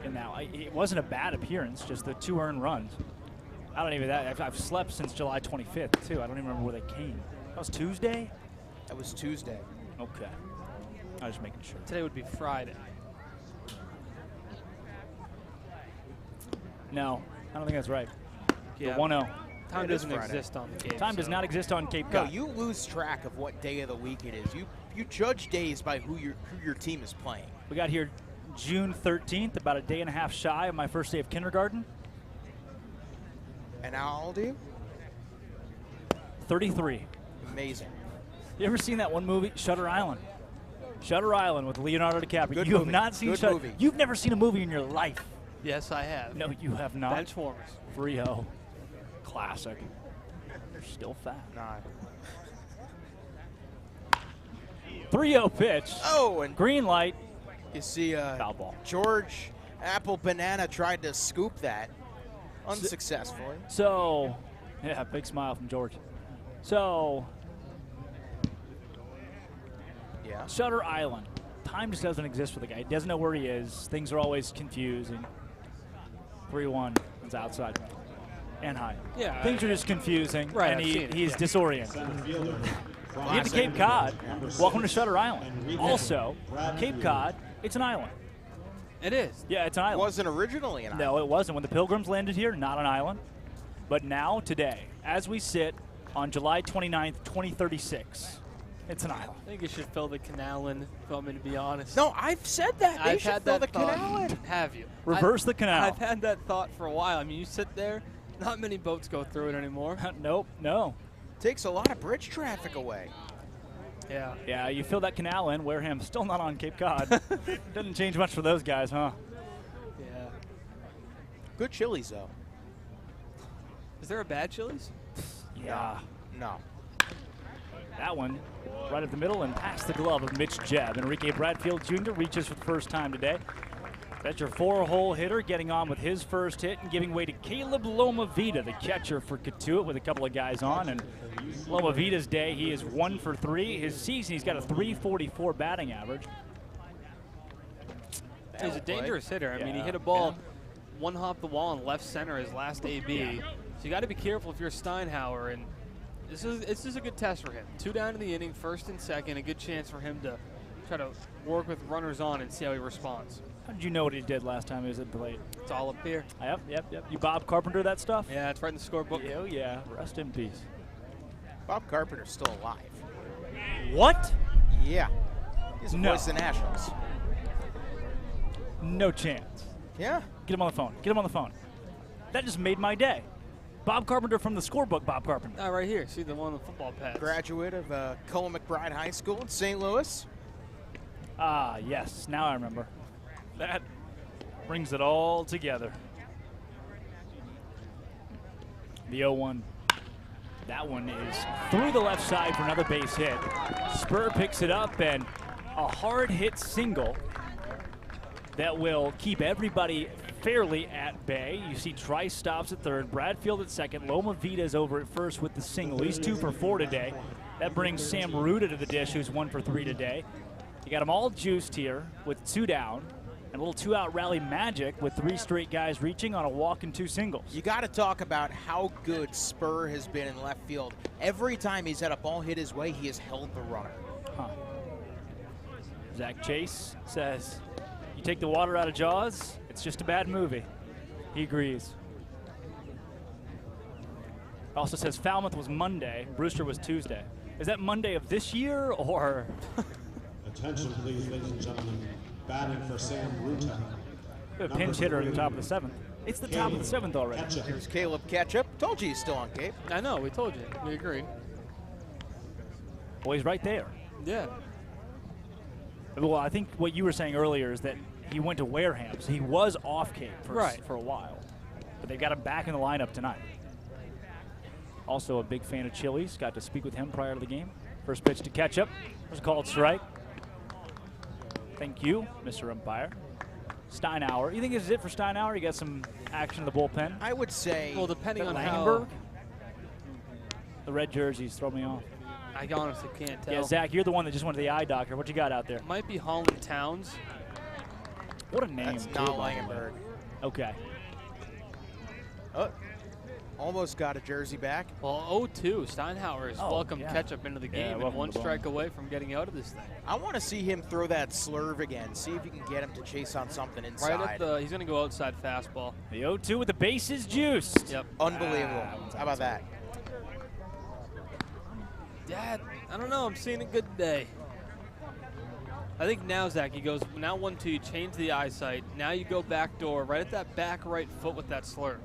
[SPEAKER 10] And now, it wasn't a bad appearance, just the 2 earned runs. I don't even that. I've slept since July 25th, too. I don't even remember where they came. That was Tuesday?
[SPEAKER 6] That was Tuesday.
[SPEAKER 10] Okay. I was just making sure.
[SPEAKER 11] Today would be Friday.
[SPEAKER 10] No, I don't think that's right.
[SPEAKER 11] Yeah.
[SPEAKER 10] The 1-0.
[SPEAKER 11] Time doesn't exist on the game.
[SPEAKER 10] Time does not exist on Cape Cod.
[SPEAKER 6] No, you lose track of what day of the week it is. You judge days by who your team is playing.
[SPEAKER 10] We got here June 13th, about a day and a half shy of my first day of kindergarten.
[SPEAKER 6] And how old are you?
[SPEAKER 10] 33.
[SPEAKER 6] Amazing.
[SPEAKER 10] You ever seen that one movie, Shutter Island? Shutter Island with Leonardo DiCaprio.
[SPEAKER 6] Good
[SPEAKER 10] you
[SPEAKER 6] movie.
[SPEAKER 10] have not seen
[SPEAKER 6] Good
[SPEAKER 10] Shutter.
[SPEAKER 6] movie.
[SPEAKER 10] You've never seen a movie in your life.
[SPEAKER 11] Yes, I have.
[SPEAKER 10] No, you have not.
[SPEAKER 11] Benchwarmers.
[SPEAKER 10] Frio. Classic. You're still fat.
[SPEAKER 6] Nah.
[SPEAKER 10] 3-0 pitch.
[SPEAKER 6] Oh, and
[SPEAKER 10] green light.
[SPEAKER 6] You see,
[SPEAKER 10] foul ball.
[SPEAKER 6] George Apple Banana tried to scoop that unsuccessfully.
[SPEAKER 10] So, yeah, big smile from George. So,
[SPEAKER 6] yeah.
[SPEAKER 10] Shutter Island. Time just doesn't exist for the guy. He doesn't know where he is. Things are always confusing. 3-1. It's outside. And high.
[SPEAKER 11] Yeah.
[SPEAKER 10] Things are just confusing.
[SPEAKER 11] Right,
[SPEAKER 10] And
[SPEAKER 11] I've seen it,
[SPEAKER 10] he's
[SPEAKER 11] yeah.
[SPEAKER 10] disoriented. You get to Cape Cod. Welcome to Shutter Island. Also, Cape Cod, it's an island.
[SPEAKER 11] It is.
[SPEAKER 10] Yeah, it's an island.
[SPEAKER 6] It wasn't originally an island.
[SPEAKER 10] No, it wasn't. When the Pilgrims landed here, not an island. But now, today, as we sit on July 29th, 2036, it's an island.
[SPEAKER 11] I think you should fill the canal in, if you want me to be honest.
[SPEAKER 6] No, I've said that. They
[SPEAKER 11] I've
[SPEAKER 6] should
[SPEAKER 11] had
[SPEAKER 6] fill
[SPEAKER 11] that
[SPEAKER 6] the canal in.
[SPEAKER 11] Have you?
[SPEAKER 10] Reverse the canal.
[SPEAKER 11] I've had that thought for a while. I mean, you sit there, not many boats go through it anymore.
[SPEAKER 10] Nope, no.
[SPEAKER 6] Takes a lot of bridge traffic away.
[SPEAKER 11] Yeah.
[SPEAKER 10] Yeah, you fill that canal in, Wareham still not on Cape Cod. Doesn't change much for those guys, huh?
[SPEAKER 11] Yeah.
[SPEAKER 6] Good Chili's, though.
[SPEAKER 11] Is there a bad Chili's?
[SPEAKER 10] Yeah.
[SPEAKER 6] No.
[SPEAKER 10] That one right up the middle and past the glove of Mitch Jebb. Enrique Bradfield Jr. reaches for the first time today. That's your 4-hole hitter getting on with his first hit and giving way to Caleb Lomavita, the catcher for Cotuit, with a couple of guys on. And Lomavita's day, he is 1 for 3. His season, he's got a .344 batting average.
[SPEAKER 11] He's a dangerous hitter. I mean, he hit a ball one hop the wall in left center his last AB. So you got to be careful if you're Steinhauer, and this is a good test for him. 2 down in the inning, first and second, a good chance for him to try to work with runners on and see how he responds.
[SPEAKER 10] How did you know what he did last time he was at the plate?
[SPEAKER 11] It's all up here.
[SPEAKER 10] Yep. You Bob Carpenter that stuff?
[SPEAKER 11] Yeah, it's right in the scorebook.
[SPEAKER 10] Oh yeah, rest in peace.
[SPEAKER 6] Bob Carpenter's still alive.
[SPEAKER 10] What?
[SPEAKER 6] Yeah. He's the voice of the Nationals.
[SPEAKER 10] No chance.
[SPEAKER 6] Yeah.
[SPEAKER 10] Get him on the phone. Get him on the phone. That just made my day. Bob Carpenter from the scorebook, Bob Carpenter.
[SPEAKER 11] Right here. See the one on the football pads.
[SPEAKER 6] Graduate of Cullen McBride High School in St. Louis.
[SPEAKER 10] Ah, yes. Now I remember. That brings it all together. The 0-1. That one is through the left side for another base hit. Spur picks it up, and a hard hit single that will keep everybody fairly at bay. You see Trice stops at third, Bradfield at second, Loma Vita's over at first with the single. He's 2 for 4 today. That brings Sam Ruda to the dish, who's 1 for 3 today. You got them all juiced here with 2 down. And a little 2-out rally magic with 3 straight guys reaching on a walk and 2 singles.
[SPEAKER 6] You got to talk about how good Spur has been in left field. Every time he's had a ball hit his way, he has held the runner.
[SPEAKER 10] Huh. Zach Chase says, you take the water out of Jaws, it's just a bad movie. He agrees. Also says Falmouth was Monday, Brewster was Tuesday. Is that Monday of this year, or?
[SPEAKER 1] Attention, please, ladies and gentlemen. Batting for Sam Ruta.
[SPEAKER 10] A pinch hitter at the top of the 7th. It's the top of the 7th already.
[SPEAKER 6] Here's Caleb Ketchup. Told you he's still on Cape.
[SPEAKER 11] I know, we told you. We agreed.
[SPEAKER 10] Well, he's right there.
[SPEAKER 11] Yeah.
[SPEAKER 10] Well, I think what you were saying earlier is that he went to Wareham, so he was off Cape for a while. But they got him back in the lineup tonight. Also a big fan of Chili's. Got to speak with him prior to the game. First pitch to Ketchup. Was a called strike. Thank you, Mr. Umpire. Steinhauer. You think this is it for Steinhauer? You got some action in the bullpen?
[SPEAKER 6] I would say.
[SPEAKER 11] Well, depending on
[SPEAKER 10] Langenberg. The red jerseys throw me off.
[SPEAKER 11] I honestly can't tell.
[SPEAKER 10] Yeah, Zach, you're the one that just went to the eye doctor. What you got out there?
[SPEAKER 11] It might be Holland Towns.
[SPEAKER 10] What a name.
[SPEAKER 6] That's not Langenberg.
[SPEAKER 10] Okay.
[SPEAKER 6] Oh, almost got a jersey back.
[SPEAKER 11] Well, 0-2. Steinhauer has welcomed Ketchup into the game and 1 strike away from getting out of this thing.
[SPEAKER 6] I want to see him throw that slurve again. See if you can get him to chase on something inside.
[SPEAKER 11] Right at the, he's going to go outside fastball.
[SPEAKER 10] The 0-2 with the bases juiced.
[SPEAKER 11] Yep.
[SPEAKER 6] Unbelievable. How about that?
[SPEAKER 11] Yeah, I don't know. I'm seeing a good day. I think now, Zach, he goes, now 1-2, you change the eyesight. Now you go back door, right at that back right foot with that slurve.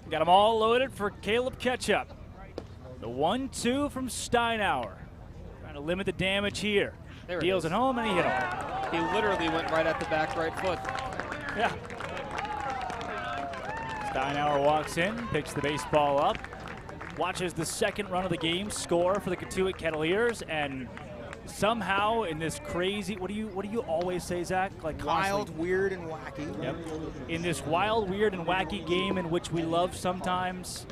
[SPEAKER 10] Got them all loaded for Caleb Ketchup. The 1-2 from Steinhauer. Trying to limit the damage here.
[SPEAKER 11] There
[SPEAKER 10] Deals
[SPEAKER 11] it
[SPEAKER 10] it home, and he hit him.
[SPEAKER 11] He literally went right at the back right foot.
[SPEAKER 10] Yeah. Steinhauer walks in, picks the baseball up, watches the second run of the game score for the Cotuit Kettleers, and somehow in this crazy, what do you always say, Zach? Like
[SPEAKER 6] wild, weird, and wacky.
[SPEAKER 10] Yep. In this wild, weird, and wacky game in which we love sometimes,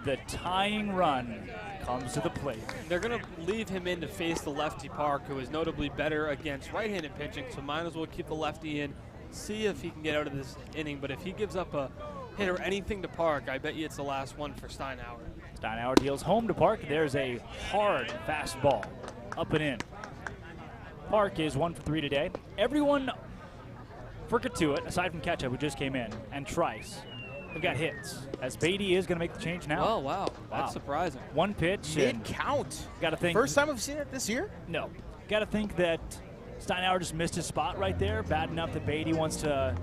[SPEAKER 10] the tying run comes to the plate.
[SPEAKER 11] They're going to leave him in to face the lefty Park, who is notably better against right-handed pitching, so might as well keep the lefty in, see if he can get out of this inning. But if he gives up a hit or anything to Park, I bet you it's the last one for Steinhauer.
[SPEAKER 10] Steinhauer deals home to Park. There's a hard fastball up and in. Park is 1 for 3 today. Everyone for Cotuit, aside from Ketchup, who just came in, and Trice, have got hits. As Beatty is going to make the change now.
[SPEAKER 11] Oh, wow. That's surprising.
[SPEAKER 10] 1 pitch.
[SPEAKER 6] Mid-count.
[SPEAKER 10] Got to think.
[SPEAKER 6] First time we've seen it this year?
[SPEAKER 10] No. Got to think that Steinhauer just missed his spot right there. Bad enough that Beatty wants to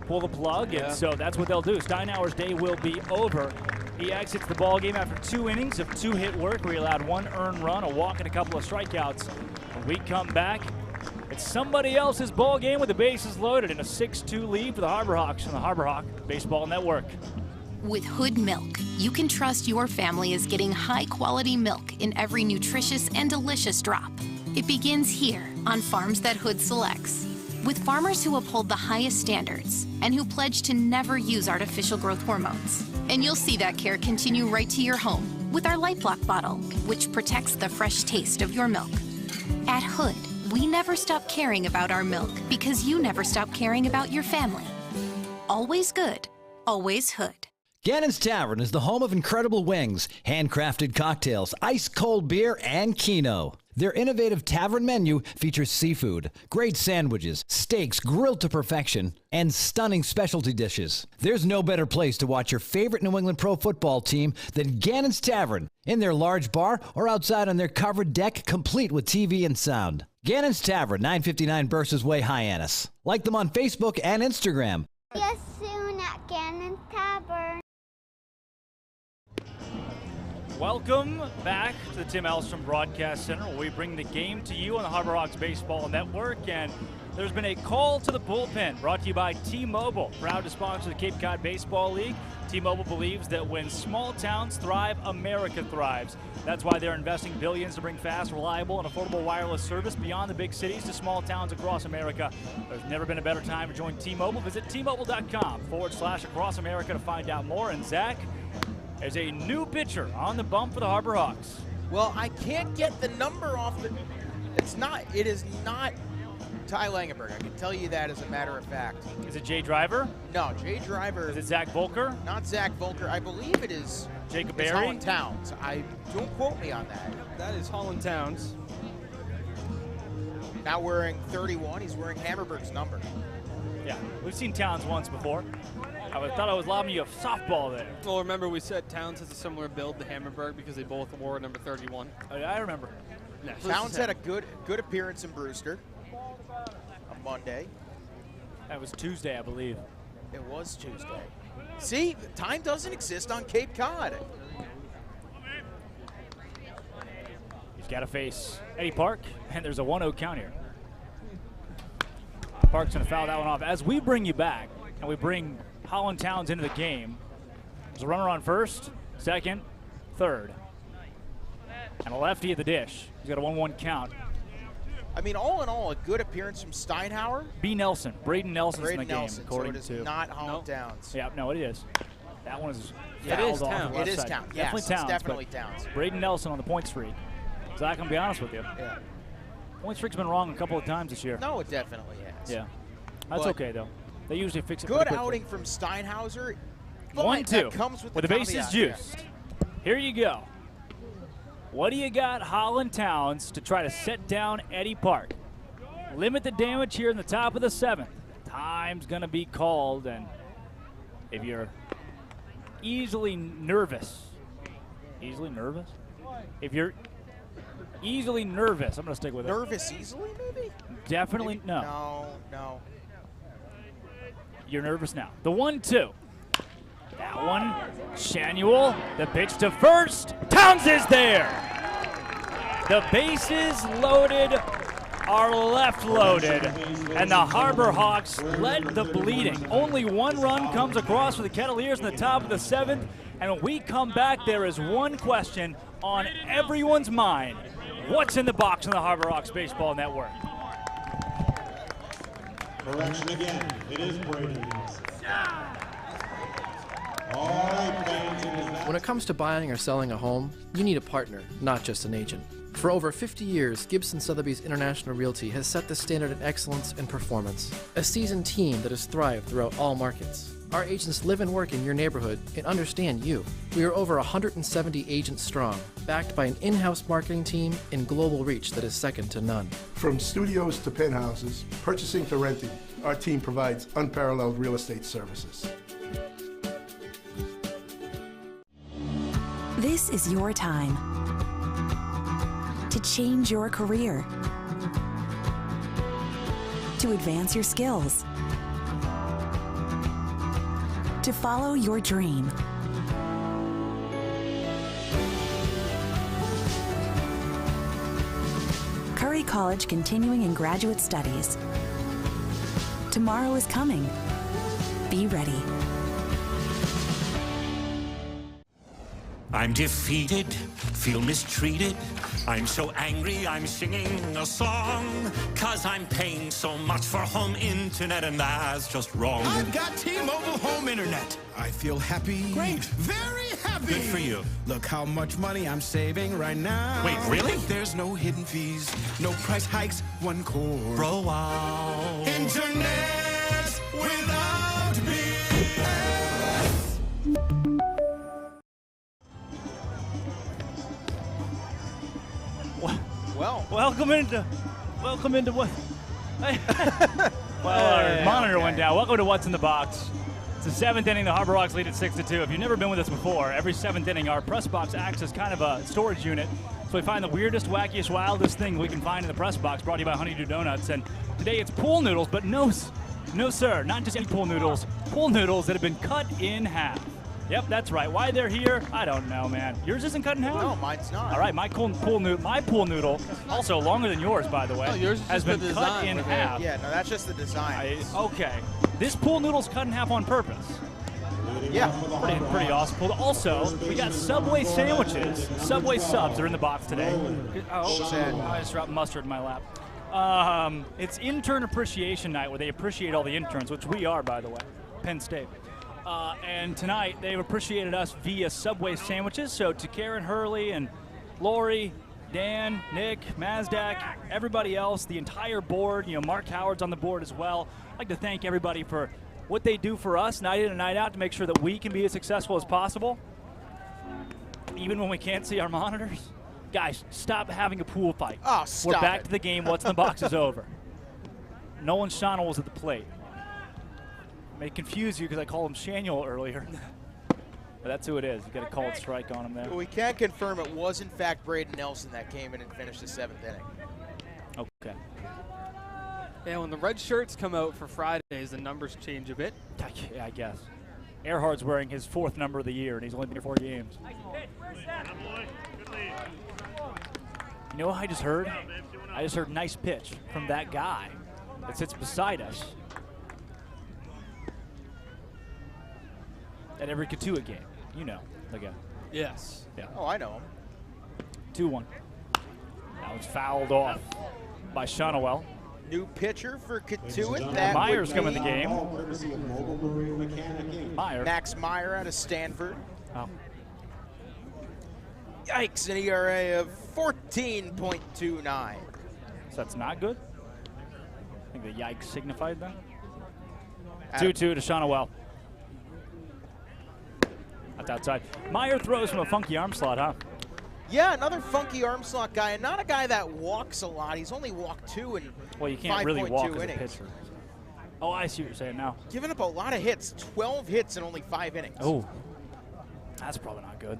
[SPEAKER 10] pull the plug, and so that's what they'll do. Steinhauer's day will be over. He exits the ball game after 2 innings of 2-hit work where he allowed 1 earned run, a walk, and a couple of strikeouts. When we come back, it's somebody else's ball game with the bases loaded in a 6-2 lead for the Harbor Hawks on the Harbor Hawk Baseball Network.
[SPEAKER 4] With Hood Milk, you can trust your family is getting high-quality milk in every nutritious and delicious drop. It begins here on farms that Hood selects, with farmers who uphold the highest standards and who pledge to never use artificial growth hormones. And you'll see that care continue right to your home with our Light Block bottle, which protects the fresh taste of your milk. At Hood, we never stop caring about our milk because you never stop caring about your family. Always good, always Hood.
[SPEAKER 13] Gannon's Tavern is the home of incredible wings, handcrafted cocktails, ice-cold beer, and Keno. Their innovative tavern menu features seafood, great sandwiches, steaks grilled to perfection, and stunning specialty dishes. There's no better place to watch your favorite New England pro football team than Gannon's Tavern, in their large bar or outside on their covered deck, complete with TV and sound. Gannon's Tavern, 959 Burses Way, Hyannis. Like them on Facebook and Instagram.
[SPEAKER 24] See you soon at Gannon's Tavern.
[SPEAKER 10] Welcome back to the Tim Elstrom Broadcast Center, where we bring the game to you on the Harbor Hawks Baseball Network. And there's been a call to the bullpen brought to you by T-Mobile, proud to sponsor the Cape Cod Baseball League. T-Mobile believes that when small towns thrive, America thrives. That's why they're investing billions to bring fast, reliable, and affordable wireless service beyond the big cities to small towns across America. There's never been a better time to join T-Mobile. Visit T-Mobile.com/across America to find out more. And Zach, there's a new pitcher on the bump for the Harbor Hawks.
[SPEAKER 6] Well, I can't get the number off the... It is not Ty Langenberg. I can tell you that as a matter of fact.
[SPEAKER 10] Is it Jay Driver?
[SPEAKER 6] No, Jay Driver.
[SPEAKER 10] Is it Zach Volker?
[SPEAKER 6] Not Zach Volker. I believe it is
[SPEAKER 10] Jacob
[SPEAKER 6] it's
[SPEAKER 10] Berry?
[SPEAKER 6] Holland Towns. Don't quote me on that.
[SPEAKER 11] That is Holland Towns.
[SPEAKER 6] Now wearing 31. He's wearing Hammerberg's number.
[SPEAKER 10] Yeah, we've seen Towns once before. I thought I was lobbing you a softball there.
[SPEAKER 11] Well, remember we said Towns has a similar build to Hammerberg because they both wore number 31.
[SPEAKER 10] I remember.
[SPEAKER 11] Yeah,
[SPEAKER 6] Towns had a good appearance in Brewster on Monday.
[SPEAKER 10] That was Tuesday, I believe.
[SPEAKER 6] It was Tuesday. See, time doesn't exist on Cape Cod.
[SPEAKER 10] He's got to face Eddie Park, and there's a 1-0 count here. Park's going to foul that one off. As we bring you back, and we bring Holland Towns into the game, there's a runner on first, second, third, and a lefty at the dish. He's got a 1-1 count.
[SPEAKER 6] I mean, all in all, a good appearance from Steinhauer.
[SPEAKER 10] B. Nelson, Braden Nelson's in the game, according
[SPEAKER 6] so it is
[SPEAKER 10] to.
[SPEAKER 6] not Holland Towns.
[SPEAKER 10] Yeah, no, it is. That one is
[SPEAKER 6] It
[SPEAKER 10] fouled
[SPEAKER 6] is
[SPEAKER 10] off
[SPEAKER 6] Towns.
[SPEAKER 10] the left
[SPEAKER 6] It is
[SPEAKER 10] side.
[SPEAKER 6] Towns.
[SPEAKER 10] Definitely
[SPEAKER 6] Yes,
[SPEAKER 10] Towns.
[SPEAKER 6] it's definitely
[SPEAKER 10] but
[SPEAKER 6] Towns.
[SPEAKER 10] Braden Nelson on the point streak. Zach, I'm going to be honest with you.
[SPEAKER 6] Yeah.
[SPEAKER 10] Point streak's been wrong a couple of times this year.
[SPEAKER 6] No, it definitely has.
[SPEAKER 10] Yeah. That's
[SPEAKER 6] But
[SPEAKER 10] okay, though. They usually fix it
[SPEAKER 6] Good
[SPEAKER 10] pretty quickly.
[SPEAKER 6] outing from Steinhauser. But
[SPEAKER 10] 1-2.
[SPEAKER 6] that comes with
[SPEAKER 10] the bases
[SPEAKER 6] caveat,
[SPEAKER 10] juiced. Here you go. What do you got, Holland Towns, to try to set down Eddie Park? Limit the damage here in the top of the 7th. Time's going to be called, and if you're easily nervous, if you're easily nervous, I'm going to stick with it.
[SPEAKER 6] Nervous easily, maybe?
[SPEAKER 10] Definitely
[SPEAKER 6] Maybe?
[SPEAKER 10] no.
[SPEAKER 6] No.
[SPEAKER 10] You're nervous now. The 1-2. That one, Shanuel, the pitch to first. Towns is there. The bases loaded are left loaded, and the Harbor Hawks led the bleeding. Only one run comes across for the Kettleers in the top of the 7th, and when we come back, there is one question on everyone's mind. What's in the box on the Harbor Hawks Baseball Network?
[SPEAKER 1] Correction again. It is Brady Nelson. All right, fans, it is that.
[SPEAKER 16] When it comes to buying or selling a home, you need a partner, not just an agent. For over 50 years, Gibson Sotheby's International Realty has set the standard in excellence and performance. A seasoned team that has thrived throughout all markets. Our agents live and work in your neighborhood and understand you. We are over 170 agents strong, backed by an in-house marketing team and global reach that is second to none.
[SPEAKER 18] From studios to penthouses, purchasing to renting, our team provides unparalleled real estate services.
[SPEAKER 21] This is your time to change your career, to advance your skills, to follow your dream. Curry College continuing in graduate studies. Tomorrow is coming. Be ready.
[SPEAKER 22] I'm defeated, feel mistreated. I'm so angry, I'm singing a song. 'Cause I'm paying so much for home internet, and that's just wrong.
[SPEAKER 23] I've got T-Mobile home internet. I feel happy. Great. Very happy.
[SPEAKER 22] Good for you.
[SPEAKER 23] Look how much money I'm saving right now.
[SPEAKER 22] Wait, really?
[SPEAKER 23] There's no hidden fees, no price hikes, one cord.
[SPEAKER 22] Bro, wow.
[SPEAKER 23] Internet without BS.
[SPEAKER 10] Welcome into what? Well, our monitor went down. Welcome to What's in the Box. It's the 7th inning. The Harbor Hawks lead at 6-2. If you've never been with us before, every 7th inning, our press box acts as kind of a storage unit. So we find the weirdest, wackiest, wildest thing we can find in the press box, brought to you by Honeydew Donuts. And today it's pool noodles, but no, sir, not just any pool noodles that have been cut in half. Yep, that's right. Why they're here, I don't know, man. Yours isn't cut in half?
[SPEAKER 6] No, mine's not.
[SPEAKER 10] All right, my pool noodle, also longer than yours, by the way,
[SPEAKER 11] oh, yours is
[SPEAKER 10] has been cut in half.
[SPEAKER 6] Yeah, no, that's just the design.
[SPEAKER 10] Okay. This pool noodle's cut in half on purpose.
[SPEAKER 6] Yeah.
[SPEAKER 10] Pretty awesome. Also, we got Subway sandwiches. Subway subs are in the box today. Oh, I just dropped mustard in my lap. It's Intern Appreciation Night, where they appreciate all the interns, which we are, by the way, Penn State. And tonight, they've appreciated us via Subway sandwiches. So to Karen Hurley and Lori, Dan, Nick, Mazdak, everybody else, the entire board, Mark Howard's on the board as well. I'd like to thank everybody for what they do for us night in and night out to make sure that we can be as successful as possible, even when we can't see our monitors. Guys, stop having a pool fight.
[SPEAKER 6] Oh, stop
[SPEAKER 10] We're back
[SPEAKER 6] it.
[SPEAKER 10] to the game. What's in the box is over. Nolan Shannell was at the plate. May confuse you because I called him Shanuel earlier. But that's who it is. You got a called strike on him there.
[SPEAKER 6] Well, we can confirm it was, in fact, Braden Nelson that came in and finished the 7th inning.
[SPEAKER 10] Okay.
[SPEAKER 11] Yeah, when the red shirts come out for Fridays, the numbers change a bit.
[SPEAKER 10] Yeah, I guess. Earhart's wearing his 4th number of the year, and he's only been here 4 games. You know what I just heard? I just heard nice pitch from that guy that sits beside us at every Cotuit game. You know the guy.
[SPEAKER 11] Yes.
[SPEAKER 10] Yeah.
[SPEAKER 6] Oh, I know him.
[SPEAKER 10] 2-1. That was fouled off by Shannell.
[SPEAKER 6] New pitcher for Cotuit. That
[SPEAKER 10] Myers coming in the game.
[SPEAKER 6] Meyer. Max Meyer out of Stanford.
[SPEAKER 10] Oh.
[SPEAKER 6] Yikes, an ERA of 14.29.
[SPEAKER 10] So that's not good? I think the yikes signified that. 2-2 to Shannell. That's outside. Meyer throws from a funky arm slot, huh?
[SPEAKER 6] Yeah, another funky arm slot guy, and not a guy that walks a lot. He's only walked 2 in 5.2 innings.
[SPEAKER 10] Well, you can't really walk as a pitcher. Oh, I see what you're saying now.
[SPEAKER 6] Giving up a lot of hits, 12 hits in only 5 innings.
[SPEAKER 10] Oh, that's probably not good.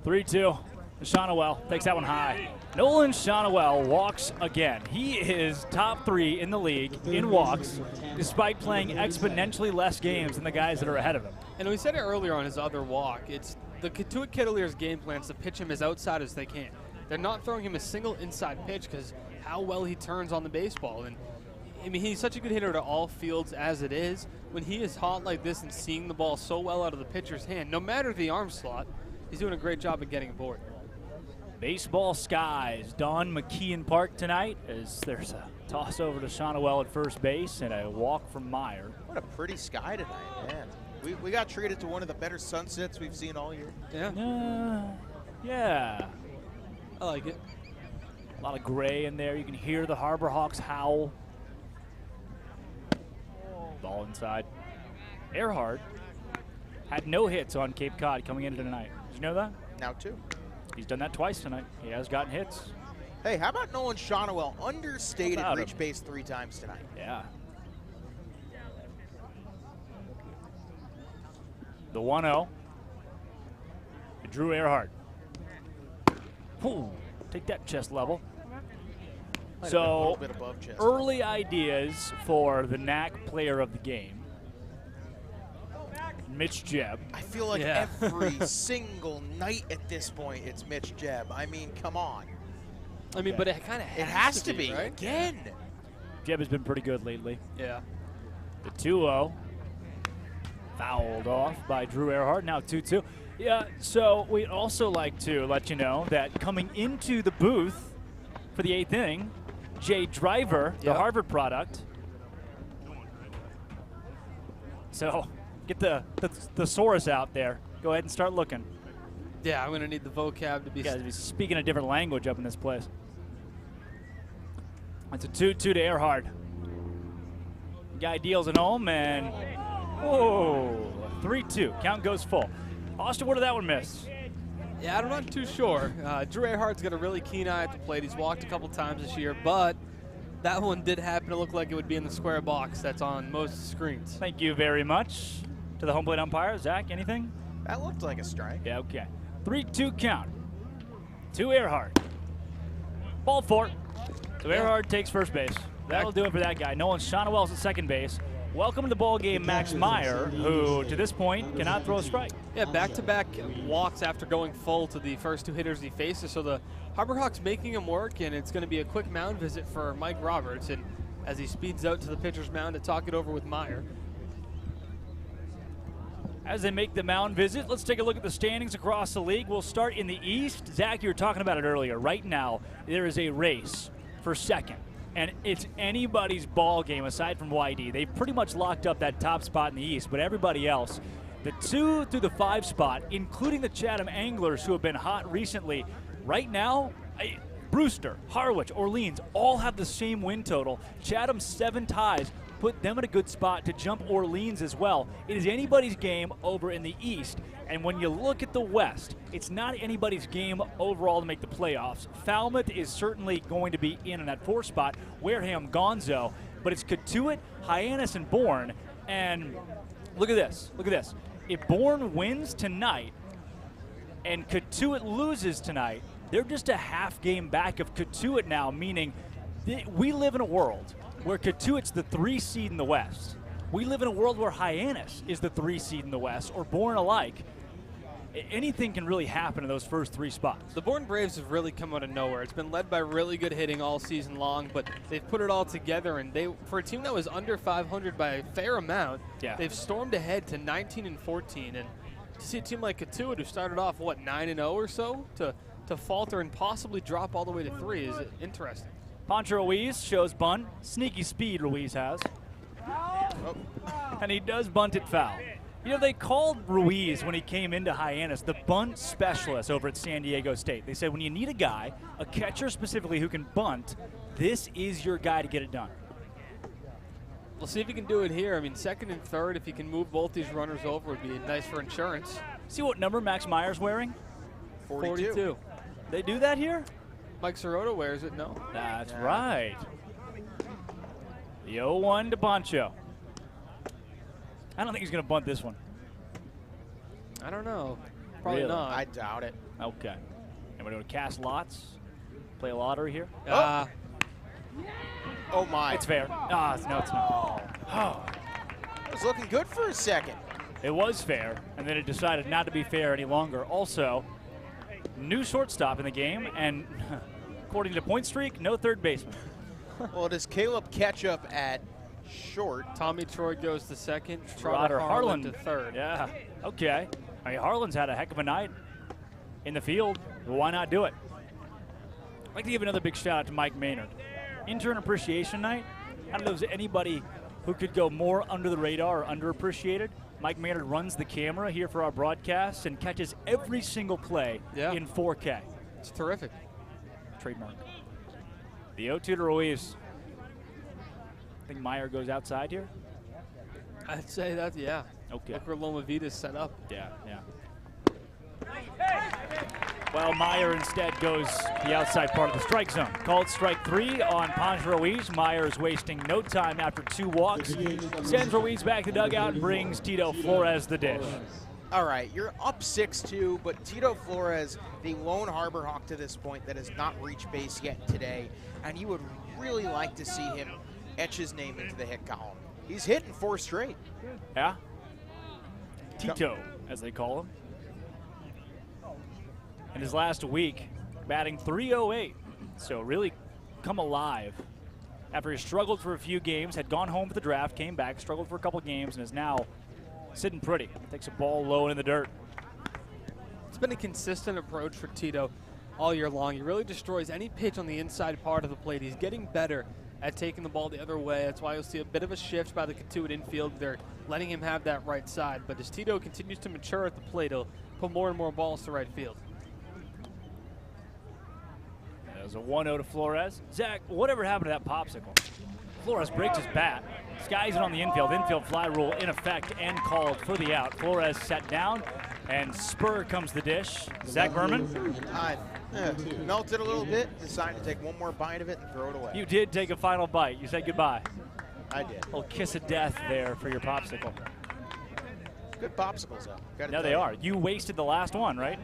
[SPEAKER 10] 3-2. Shannell takes that one high. Nolan Shannell walks again. He is top 3 in the league in walks, despite playing exponentially less games than the guys that are ahead of him.
[SPEAKER 11] And we said it earlier on his other walk. It's the Cotuit Kettleers game plan is to pitch him as outside as they can. They're not throwing him a single inside pitch because how well he turns on the baseball. And I mean, he's such a good hitter to all fields as it is. When he is hot like this and seeing the ball so well out of the pitcher's hand, no matter the arm slot, he's doing a great job of getting aboard.
[SPEAKER 10] Baseball skies Don McKeon Park tonight as there's a toss over to Shannell at first base and a walk from Meyer.
[SPEAKER 6] What a pretty sky tonight, man. We got treated to one of the better sunsets we've seen all year.
[SPEAKER 11] Yeah.
[SPEAKER 10] Yeah.
[SPEAKER 11] I like it.
[SPEAKER 10] A lot of gray in there. You can hear the Harbor Hawks howl. Ball inside. Earhart had no hits on Cape Cod coming into tonight. Did you know that?
[SPEAKER 6] Now 2.
[SPEAKER 10] He's done that twice tonight. He has gotten hits.
[SPEAKER 6] Hey, how about Nolan Shannell? Understated, reach
[SPEAKER 10] him?
[SPEAKER 6] base 3 times tonight.
[SPEAKER 10] Yeah. The 1-0. Drew Earhart. Ooh, take that chest level. So, early ideas for the NAC player of the game. Mitch Jebb.
[SPEAKER 6] I feel like every single night at this point it's Mitch Jebb. I mean, come on.
[SPEAKER 11] I mean, but it kind of
[SPEAKER 6] has to be,
[SPEAKER 11] right?
[SPEAKER 6] Again.
[SPEAKER 10] Jebb has been pretty good lately.
[SPEAKER 11] Yeah.
[SPEAKER 10] The 2-0. Fouled off by Drew Earhart. Now 2-2. Yeah, so we'd also like to let you know that coming into the booth for the 8th inning, Jay Driver, the Harvard product. So get the thesaurus out there. Go ahead and start looking.
[SPEAKER 11] Yeah, I'm going to need the vocab to be...
[SPEAKER 10] You guys be speaking a different language up in this place. It's a 2-2 to Earhart. Guy deals it home, and whoa, 3-2. Count goes full. Austin, where did that one miss?
[SPEAKER 11] Yeah, I'm not too sure. Drew Earhart's got a really keen eye at the plate. He's walked a couple times this year, but that one did happen to look like it would be in the square box that's on most screens.
[SPEAKER 10] Thank you very much to the home plate umpire. Zach, anything?
[SPEAKER 6] That looked like a strike.
[SPEAKER 10] Yeah, okay. 3-2 count to Earhart. Ball 4. So Earhart takes first base. That'll do it for that guy. Nolan Shonowell's at second base. Welcome to the ball game, Max Meyer, who to this point cannot throw a strike.
[SPEAKER 11] Yeah, back-to-back walks after going full to the first 2 hitters he faces. So the Harbor Hawks making him work, and it's going to be a quick mound visit for Mike Roberts. And as he speeds out to the pitcher's mound to talk it over with Meyer.
[SPEAKER 10] As they make the mound visit, let's take a look at the standings across the league. We'll start in the East. Zach, you were talking about it earlier. Right now, there is a race for second. And it's anybody's ball game aside from YD. They've pretty much locked up that top spot in the East, but everybody else, the 2 through the 5 spot, including the Chatham Anglers who have been hot recently, right now, Brewster, Harwich, Orleans, all have the same win total. Chatham's 7 ties put them in a good spot to jump Orleans as well. It is anybody's game over in the East. And when you look at the West, it's not anybody's game overall to make the playoffs. Falmouth is certainly going to be in that 4 spot. Wareham, Gonzo, but it's Cotuit, Hyannis, and Bourne. And look at this. Look at this. If Bourne wins tonight and Cotuit loses tonight, they're just a half game back of Cotuit now, meaning we live in a world where Cotuit's the 3 seed in the West. We live in a world where Hyannis is the 3 seed in the West, or Bourne alike. Anything can really happen in those first 3 spots.
[SPEAKER 11] The Bourne Braves have really come out of nowhere. It's been led by really good hitting all season long, but they've put it all together, and for a team that was under 500 by a fair amount, they've stormed ahead to 19-14. And to see a team like Cotuit, who started off, 9-0 or so, to falter and possibly drop all the way to 3 is interesting.
[SPEAKER 10] Pancho Ruiz shows bunt. Sneaky speed Ruiz has. Oh. And he does bunt it foul. You know, they called Ruiz when he came into Hyannis the bunt specialist over at San Diego State. They said when you need a guy, a catcher specifically, who can bunt, this is your guy to get it done.
[SPEAKER 11] We'll see if he can do it here. I mean, second and third, if he can move both these runners over, would be nice for insurance.
[SPEAKER 10] See what number Max Meyer's wearing?
[SPEAKER 11] 42.
[SPEAKER 10] They do that here?
[SPEAKER 11] Mike Sirota wears it, no.
[SPEAKER 10] That's right. The 0-1 to Pancho. I don't think he's going to bunt this one.
[SPEAKER 11] I don't know. Probably
[SPEAKER 10] really?
[SPEAKER 11] not.
[SPEAKER 6] I doubt it.
[SPEAKER 10] Okay. And we're going to cast lots. Play a lottery here.
[SPEAKER 6] Oh my.
[SPEAKER 10] It's fair. No, it's not. Oh.
[SPEAKER 6] It was looking good for a second.
[SPEAKER 10] It was fair, and then it decided not to be fair any longer. Also, new shortstop in the game, and according to Point Streak, no third baseman.
[SPEAKER 6] Well, does Caleb catch up at short?
[SPEAKER 11] Tommy Troy goes to second.
[SPEAKER 10] Trotter Harlan
[SPEAKER 11] to third.
[SPEAKER 10] Yeah. Okay. I mean, Harlan's had a heck of a night in the field. Well, why not do it? I'd like to give another big shout out to Mike Maynard. Intern appreciation night. I don't know if there's anybody who could go more under the radar or underappreciated. Mike Maynard runs the camera here for our broadcast and catches every single play in 4K.
[SPEAKER 11] It's terrific.
[SPEAKER 10] Trademark. The 0-2 to Ruiz. I think Meyer goes outside here.
[SPEAKER 11] I'd say that, yeah.
[SPEAKER 10] Okay.
[SPEAKER 11] Look where Loma Vita's set up.
[SPEAKER 10] Yeah. Well, Meyer instead goes the outside part of the strike zone. Called strike 3 on Pancho Ruiz. Meyer is wasting no time after 2 walks. Sends Ruiz back to dugout and brings Tito Flores the dish.
[SPEAKER 6] All right, you're up 6-2, but Tito Flores, the lone Harbor Hawk to this point that has not reached base yet today, and you would really like to see him etch his name into the hit column. He's hitting 4 straight.
[SPEAKER 10] Yeah. Tito, as they call him. In his last week, batting .308, so really come alive. After he struggled for a few games, had gone home for the draft, came back, struggled for a couple games, and is now sitting pretty. Takes a ball low and in the dirt.
[SPEAKER 11] It's been a consistent approach for Tito all year long. He really destroys any pitch on the inside part of the plate. He's getting better at taking the ball the other way. That's why you'll see a bit of a shift by the Cotuit infield. They're letting him have that right side. But as Tito continues to mature at the plate, he'll put more and more balls to right field.
[SPEAKER 10] There's a 1-0 to Flores. Zach, whatever happened to that popsicle? Flores breaks his bat, skies it on the infield. Infield fly rule in effect and called for the out. Flores sat down And spur comes the dish. Zach Berman.
[SPEAKER 6] Melted a little bit, decided to take one more bite of it and throw it away.
[SPEAKER 10] You did take a final bite. You said goodbye.
[SPEAKER 6] I did.
[SPEAKER 10] A little kiss of death there for your popsicle.
[SPEAKER 6] Good popsicles, though.
[SPEAKER 10] No, they are. You wasted the last one, right?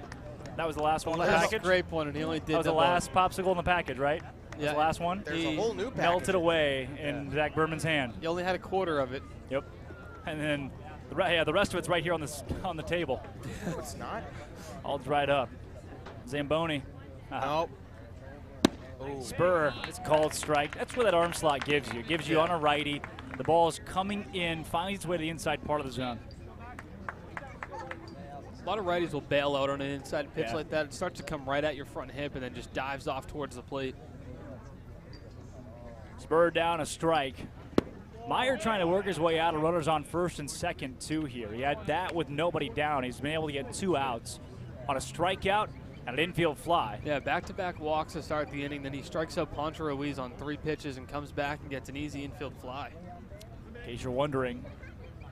[SPEAKER 10] That was the last one in the package?
[SPEAKER 11] Grape one, and he only did
[SPEAKER 10] that was the last popsicle in the package, right? That was the last one?
[SPEAKER 6] There's a whole new package.
[SPEAKER 10] Melted away in Zach Berman's hand.
[SPEAKER 11] You only had a quarter of it.
[SPEAKER 10] Yep. And then the rest of it's right here on the table.
[SPEAKER 6] It's not?
[SPEAKER 10] All dried up. Zamboni.
[SPEAKER 6] Nope.
[SPEAKER 10] Spur. It's called strike. That's what that arm slot gives you. It gives you on a righty. The ball is coming in, finds its way to the inside part of the zone.
[SPEAKER 11] A lot of righties will bail out on an inside pitch like that. It starts to come right at your front hip and then just dives off towards the plate.
[SPEAKER 10] Spur down a strike. Meyer trying to work his way out of runners on first and second, too, here. He had that with nobody down. He's been able to get 2 outs on a strikeout and an infield fly.
[SPEAKER 11] Yeah, back-to-back walks to start the inning. Then he strikes out Poncho Ruiz on 3 pitches and comes back and gets an easy infield fly.
[SPEAKER 10] In case you're wondering,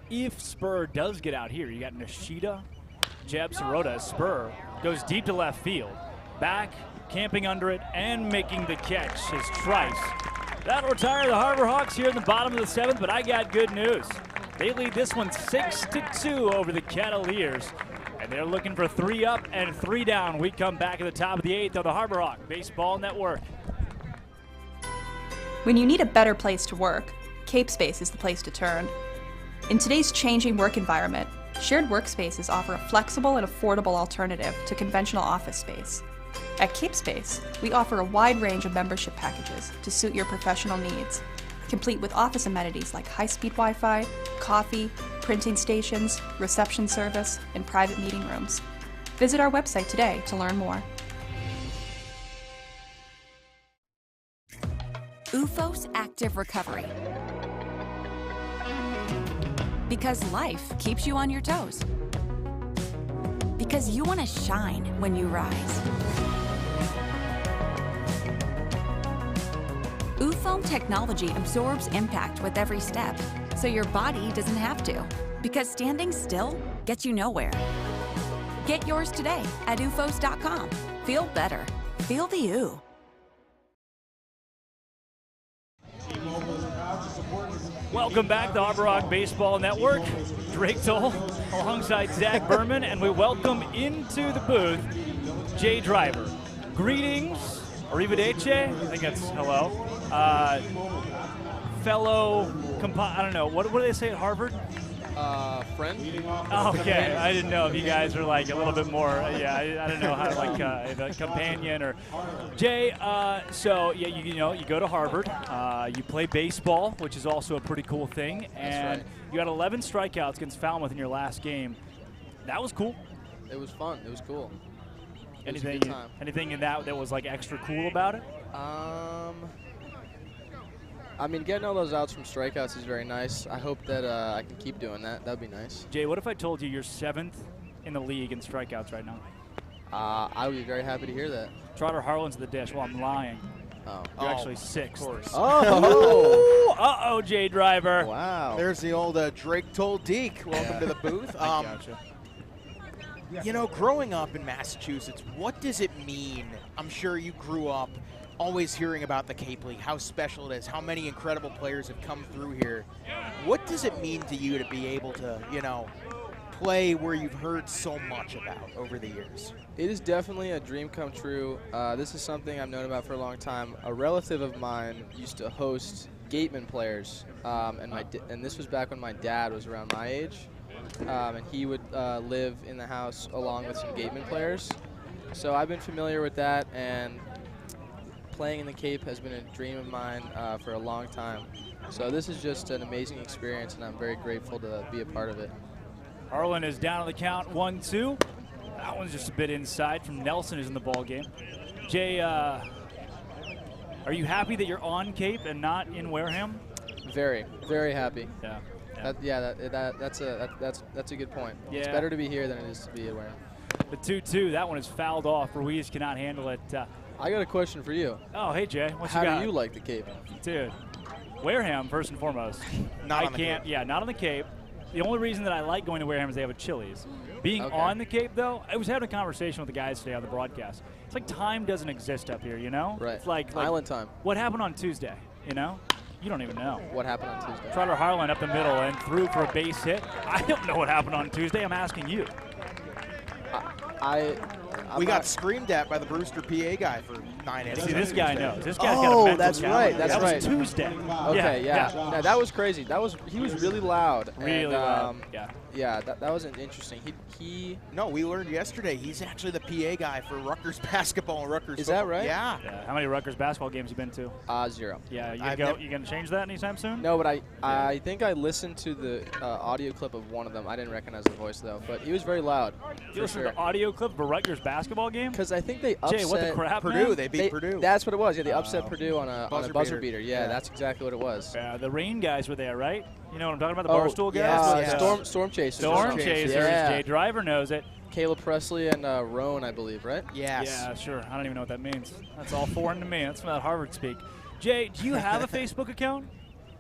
[SPEAKER 10] if Spur does get out here, you got Nishida, Jeb Sirota. Spur goes deep to left field. Back, camping under it, and making the catch is Trice. That'll retire the Harbor Hawks here in the bottom of the 7th, but I got good news. They lead this one 6-2 over the Kettleers, and they're looking for 3 up and 3 down. We come back at the top of the 8th on the Harbor Hawk Baseball Network.
[SPEAKER 2] When you need a better place to work, Cape Space is the place to turn. In today's changing work environment, shared workspaces offer a flexible and affordable alternative to conventional office space. At Cape Space, we offer a wide range of membership packages to suit your professional needs, complete with office amenities like high-speed Wi-Fi, coffee, printing stations, reception service, and private meeting rooms. Visit our website today to learn more.
[SPEAKER 21] UFOs Active Recovery. Because life keeps you on your toes. Because you want to shine when you rise. UFOam technology absorbs impact with every step, so your body doesn't have to. Because standing still gets you nowhere. Get yours today at ufos.com. Feel better. Feel the U.
[SPEAKER 10] Welcome back to the Harbor Hawk Baseball Network. Drake Toll alongside Zach Berman, and we welcome into the booth Jay Driver. Greetings, arrivederci, I think that's hello. Fellow, I don't know, what do they say at Harvard?
[SPEAKER 3] Friend?
[SPEAKER 10] Okay, I didn't know if you guys are like a little bit more, I don't know how, like a companion or. Jay, so yeah, you go to Harvard, you play baseball, which is also a pretty cool thing, and you got 11 strikeouts against Falmouth in your last game. That was cool.
[SPEAKER 3] It was fun. It was cool.
[SPEAKER 10] Anything in that was like extra cool about it?
[SPEAKER 3] I mean, getting all those outs from strikeouts is very nice. I hope that I can keep doing that. That would be nice.
[SPEAKER 10] Jay, what if I told you you're 7th in the league in strikeouts right now?
[SPEAKER 3] I would be very happy to hear that.
[SPEAKER 10] Trotter Harlan's the dish. Well, I'm lying.
[SPEAKER 3] Oh.
[SPEAKER 10] You're actually 6th.
[SPEAKER 3] Of course.
[SPEAKER 6] Oh!
[SPEAKER 10] Uh-oh, Jay Driver.
[SPEAKER 3] Wow.
[SPEAKER 6] There's the old Drake Toll Deke. Welcome to the booth.
[SPEAKER 10] Gotcha.
[SPEAKER 6] You know, growing up in Massachusetts, what does it mean? I'm sure you grew up always hearing about the Cape League, how special it is, how many incredible players have come through here. What does it mean to you to be able to, play where you've heard so much about over the years?
[SPEAKER 3] It is definitely a dream come true. This is something I've known about for a long time. A relative of mine used to host Gateman players, and this was back when my dad was around my age, and he would live in the house along with some Gateman players. So I've been familiar with that, and playing in the Cape has been a dream of mine for a long time. So this is just an amazing experience, and I'm very grateful to be a part of it.
[SPEAKER 10] Harlan is down on the count, 1-2. That one's just a bit inside from Nelson, who's in the ball game. Jay, are you happy that you're on Cape and not in Wareham?
[SPEAKER 3] Very, very happy.
[SPEAKER 10] Yeah.
[SPEAKER 3] That's a good point.
[SPEAKER 10] Yeah.
[SPEAKER 3] It's better to be here than it is to be at Wareham.
[SPEAKER 10] The 2-2, that one is fouled off. Ruiz cannot handle it.
[SPEAKER 3] I got a question for you.
[SPEAKER 10] Oh, hey, Jay.
[SPEAKER 3] How do you like the Cape?
[SPEAKER 10] Dude, Wareham, first and foremost.
[SPEAKER 6] Not on the Cape.
[SPEAKER 10] Yeah, not on the Cape. The only reason that I like going to Wareham is they have a Chili's. Being on the Cape, though, I was having a conversation with the guys today on the broadcast. It's like time doesn't exist up here, you know?
[SPEAKER 3] Right.
[SPEAKER 10] It's like
[SPEAKER 3] island time.
[SPEAKER 10] What happened on Tuesday, you know? You don't even know.
[SPEAKER 3] What happened on Tuesday?
[SPEAKER 10] Trotter Harlan up the middle and threw for a base hit. I don't know what happened on Tuesday. I'm asking you.
[SPEAKER 6] We got screamed at by the Brewster PA guy for 9 innings.
[SPEAKER 10] See, this guy knows. This guy's got a mental
[SPEAKER 3] that's right. That's
[SPEAKER 10] that
[SPEAKER 3] right.
[SPEAKER 10] was Tuesday.
[SPEAKER 3] Okay, yeah. No, that was crazy. He was really loud.
[SPEAKER 10] Really loud.
[SPEAKER 3] Yeah, that was interesting.
[SPEAKER 6] No, we learned yesterday he's actually the PA guy for Rutgers basketball and Rutgers
[SPEAKER 3] Is
[SPEAKER 6] football.
[SPEAKER 3] that right?
[SPEAKER 6] Yeah.
[SPEAKER 10] How many Rutgers basketball games you been to?
[SPEAKER 3] 0.
[SPEAKER 10] Yeah, you gonna change that anytime soon?
[SPEAKER 3] No, but I think I listened to the audio clip of one of them. I didn't recognize the voice though, but he was very loud.
[SPEAKER 10] You listened to the audio clip of a Rutgers basketball game?
[SPEAKER 3] Because I think they upset
[SPEAKER 10] Jay, what the crap,
[SPEAKER 6] Purdue.
[SPEAKER 10] man?
[SPEAKER 6] They beat Purdue.
[SPEAKER 3] That's what it was. Yeah, they upset Purdue on a buzzer
[SPEAKER 6] beater.
[SPEAKER 3] beater. Yeah, that's exactly what it was.
[SPEAKER 10] Yeah, the Rain guys were there, right? You know what I'm talking about? The Barstool guys?
[SPEAKER 3] Yes. Storm Chasers.
[SPEAKER 10] Storm Chasers.
[SPEAKER 3] Yeah.
[SPEAKER 10] Jay Driver knows it.
[SPEAKER 3] Caleb Presley and Roan, I believe, right?
[SPEAKER 6] Yes.
[SPEAKER 10] Yeah, sure. I don't even know what that means. That's all foreign to me. That's not Harvard speak. Jay, do you have a Facebook account?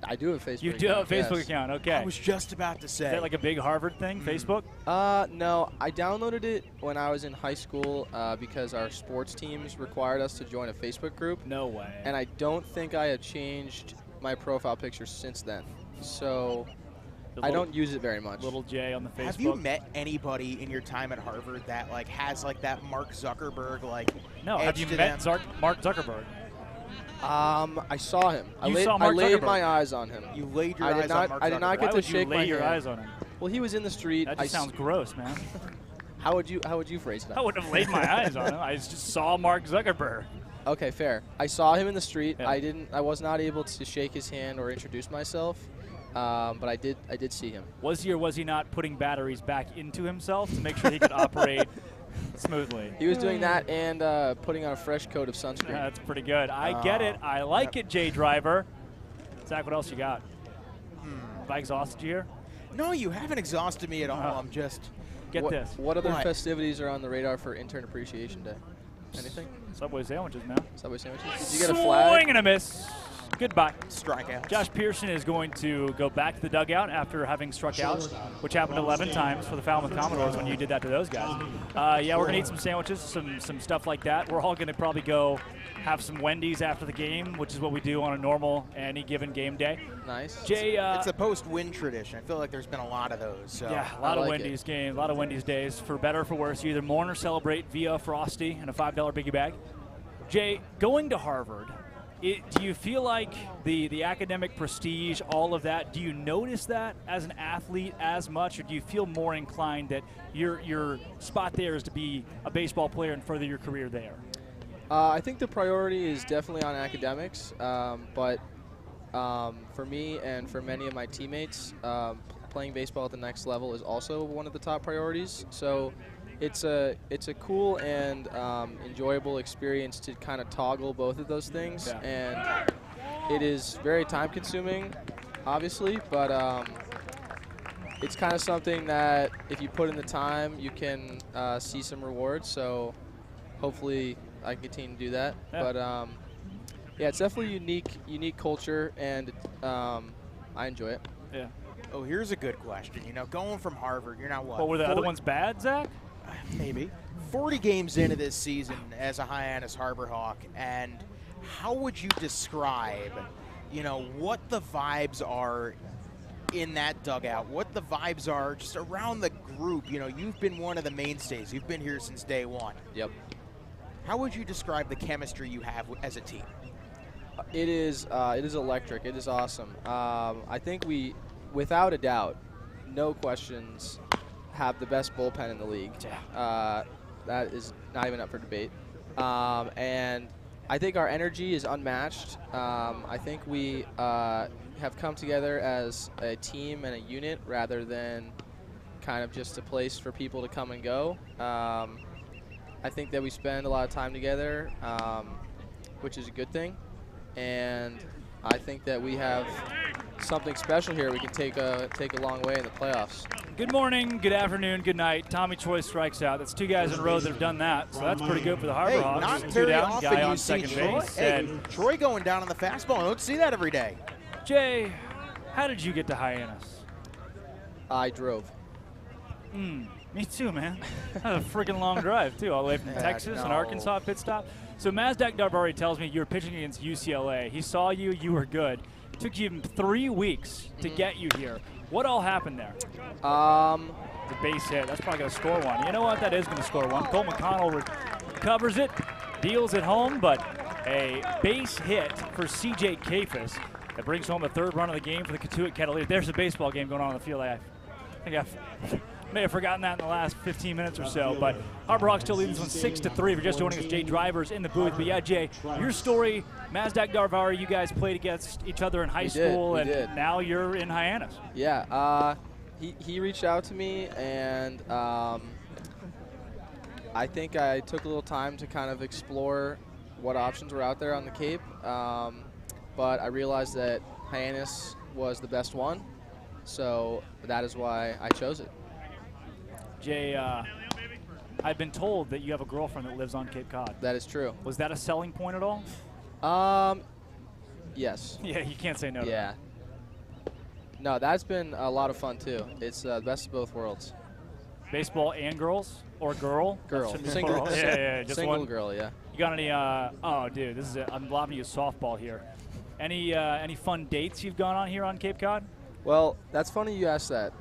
[SPEAKER 3] I do have a Facebook account.
[SPEAKER 10] You do have a Facebook account, okay.
[SPEAKER 6] I was just about to say.
[SPEAKER 10] Is that like a big Harvard thing, Facebook?
[SPEAKER 3] No. I downloaded it when I was in high school because our sports teams required us to join a Facebook group.
[SPEAKER 10] No way.
[SPEAKER 3] And I don't think I have changed my profile picture since then. So I don't use it very much.
[SPEAKER 10] Little J on the Facebook.
[SPEAKER 6] Have you met anybody in your time at Harvard that like has like that Mark Zuckerberg like?
[SPEAKER 10] No. Have you met Mark Zuckerberg?
[SPEAKER 3] I saw him. I
[SPEAKER 10] Mark
[SPEAKER 3] laid
[SPEAKER 10] Zuckerberg.
[SPEAKER 3] my eyes on him.
[SPEAKER 6] You laid your eyes on Mark Zuckerberg.
[SPEAKER 3] I did not get
[SPEAKER 10] Why
[SPEAKER 3] to
[SPEAKER 10] would
[SPEAKER 3] shake
[SPEAKER 10] you lay
[SPEAKER 3] my
[SPEAKER 10] your
[SPEAKER 3] hand.
[SPEAKER 10] eyes on him?
[SPEAKER 3] Well, he was in the street.
[SPEAKER 10] That just sounds gross, man.
[SPEAKER 3] How would you phrase it?
[SPEAKER 10] I wouldn't have laid my eyes on him. I just saw Mark Zuckerberg.
[SPEAKER 3] Okay, fair. I saw him in the street. Yeah. I was not able to shake his hand or introduce myself, but I did see him.
[SPEAKER 10] Was he or was he not putting batteries back into himself to make sure he could operate smoothly?
[SPEAKER 3] He was doing that and putting on a fresh coat of sunscreen.
[SPEAKER 10] Yeah, that's pretty good. I get it. I like it, Jay Driver. Zach, what else you got? Have I exhausted you here?
[SPEAKER 6] No, you haven't exhausted me at all. I'm just.
[SPEAKER 10] Get this.
[SPEAKER 3] What other festivities are on the radar for Intern Appreciation Day? Anything?
[SPEAKER 10] Subway sandwiches, man.
[SPEAKER 3] Subway sandwiches. Did you get a flag?
[SPEAKER 10] Swing and a miss. Goodbye.
[SPEAKER 6] Strikeout.
[SPEAKER 10] Josh Pearson is going to go back to the dugout after having struck out, which happened 11 times for the Falmouth Commodores when you did that to those guys. Yeah, we're going to eat some sandwiches, some stuff like that. We're all going to probably go have some Wendy's after the game, which is what we do on a normal any given game day.
[SPEAKER 3] Nice.
[SPEAKER 10] Jay,
[SPEAKER 6] it's a post-win tradition. I feel like there's been a lot of those. So.
[SPEAKER 10] Yeah, a lot of Wendy's games, a lot of Wendy's days. For better or for worse, you either mourn or celebrate via Frosty and a $5 biggie bag. Jay, going to Harvard, do you feel like the academic prestige, all of that, do you notice that as an athlete as much, or do you feel more inclined that your spot there is to be a baseball player and further your career there?
[SPEAKER 3] I think the priority is definitely on academics, but for me and for many of my teammates, playing baseball at the next level is also one of the top priorities. So it's a cool and enjoyable experience to kind of toggle both of those things, and it is very time-consuming, obviously, but it's kind of something that if you put in the time, you can see some rewards. So hopefully I can continue to do that. Yeah. But yeah, it's definitely unique culture, and I enjoy it.
[SPEAKER 10] Yeah.
[SPEAKER 6] Oh, here's a good question. You know, going from Harvard, you're not what?
[SPEAKER 10] Well, were the other ones bad, Zach?
[SPEAKER 6] Maybe. 40 games into this season as a Hyannis Harbor Hawk, and how would you describe, you know, what the vibes are in that dugout, what the vibes are just around the group? You know, you've been one of the mainstays. You've been here since day one.
[SPEAKER 3] Yep.
[SPEAKER 6] How would you describe the chemistry you have as a team?
[SPEAKER 3] It is electric. It is awesome. I think we, without a doubt, no questions, have the best bullpen in the league. That is not even up for debate. And I think our energy is unmatched. I think we have come together as a team and a unit rather than kind of just a place for people to come and go. I think that we spend a lot of time together, which is a good thing. And I think that we have something special here we can take a long way in the playoffs.
[SPEAKER 10] Good morning, good afternoon, good night. Tommy Choi strikes out. That's 2 guys in a row that have done that, so that's pretty good for the Harbor Hawks.
[SPEAKER 6] Not
[SPEAKER 10] 2
[SPEAKER 6] very
[SPEAKER 10] down,
[SPEAKER 6] often
[SPEAKER 10] guy
[SPEAKER 6] you
[SPEAKER 10] on
[SPEAKER 6] see
[SPEAKER 10] second
[SPEAKER 6] Troy.
[SPEAKER 10] base.
[SPEAKER 6] Hey, Troy going down on the fastball. I don't see that every day.
[SPEAKER 10] Jay, how did you get to Hyannis?
[SPEAKER 3] I drove.
[SPEAKER 10] Me too, man. That was a freaking long drive, too, all the way from Texas and Arkansas pit stop. So Mazdak Darvari tells me you were pitching against UCLA. He saw you. You were good. It took you 3 weeks to get you here. What all happened there? The base hit. That's probably going to score one. You know what? That is going to score one. Cole McConnell recovers it, deals it home, but a base hit for C.J. Kafis that brings home a 3rd run of the game for the Cotuit Kettleers. There's a baseball game going on the field. I think I may have forgotten that in the last 15 minutes or so, but Harbor Hawks still leading this one 6-3. If you're just joining us, Jay Driver's in the booth. But yeah, Jay, your story, Mazdak Darvari, you guys played against each other in high school, and now you're in Hyannis.
[SPEAKER 3] Yeah, he reached out to me, and I think I took a little time to kind of explore what options were out there on the Cape, but I realized that Hyannis was the best one, so that is why I chose it.
[SPEAKER 10] Jay, I've been told that you have a girlfriend that lives on Cape Cod.
[SPEAKER 3] That is true.
[SPEAKER 10] Was that a selling point at all?
[SPEAKER 3] Yes.
[SPEAKER 10] Yeah, you can't say no to that.
[SPEAKER 3] No, that's been a lot of fun, too. It's the best of both worlds.
[SPEAKER 10] Baseball and girls? Or girl?
[SPEAKER 3] Girl.
[SPEAKER 10] Single. Just
[SPEAKER 3] single
[SPEAKER 10] one.
[SPEAKER 3] girl, yeah.
[SPEAKER 10] You got any, oh, dude, this is I'm lobbing you a softball here. Any fun dates you've gone on here on Cape Cod?
[SPEAKER 3] Well, that's funny you asked that.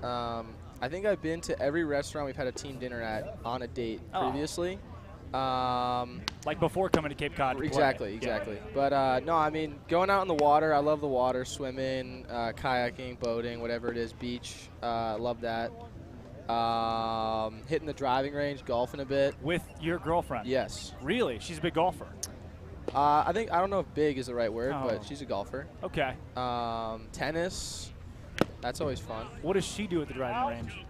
[SPEAKER 3] I think I've been to every restaurant we've had a team dinner at on a date previously.
[SPEAKER 10] Like before coming to Cape Cod.
[SPEAKER 3] Exactly. But no, I mean, going out in the water, I love the water, swimming, kayaking, boating, whatever it is, beach, love that. Hitting the driving range, golfing a bit.
[SPEAKER 10] With your girlfriend?
[SPEAKER 3] Yes.
[SPEAKER 10] Really? She's a big golfer?
[SPEAKER 3] I don't know if big is the right word, but she's a golfer.
[SPEAKER 10] Okay.
[SPEAKER 3] Tennis. That's always fun.
[SPEAKER 10] What does she do at the driving range?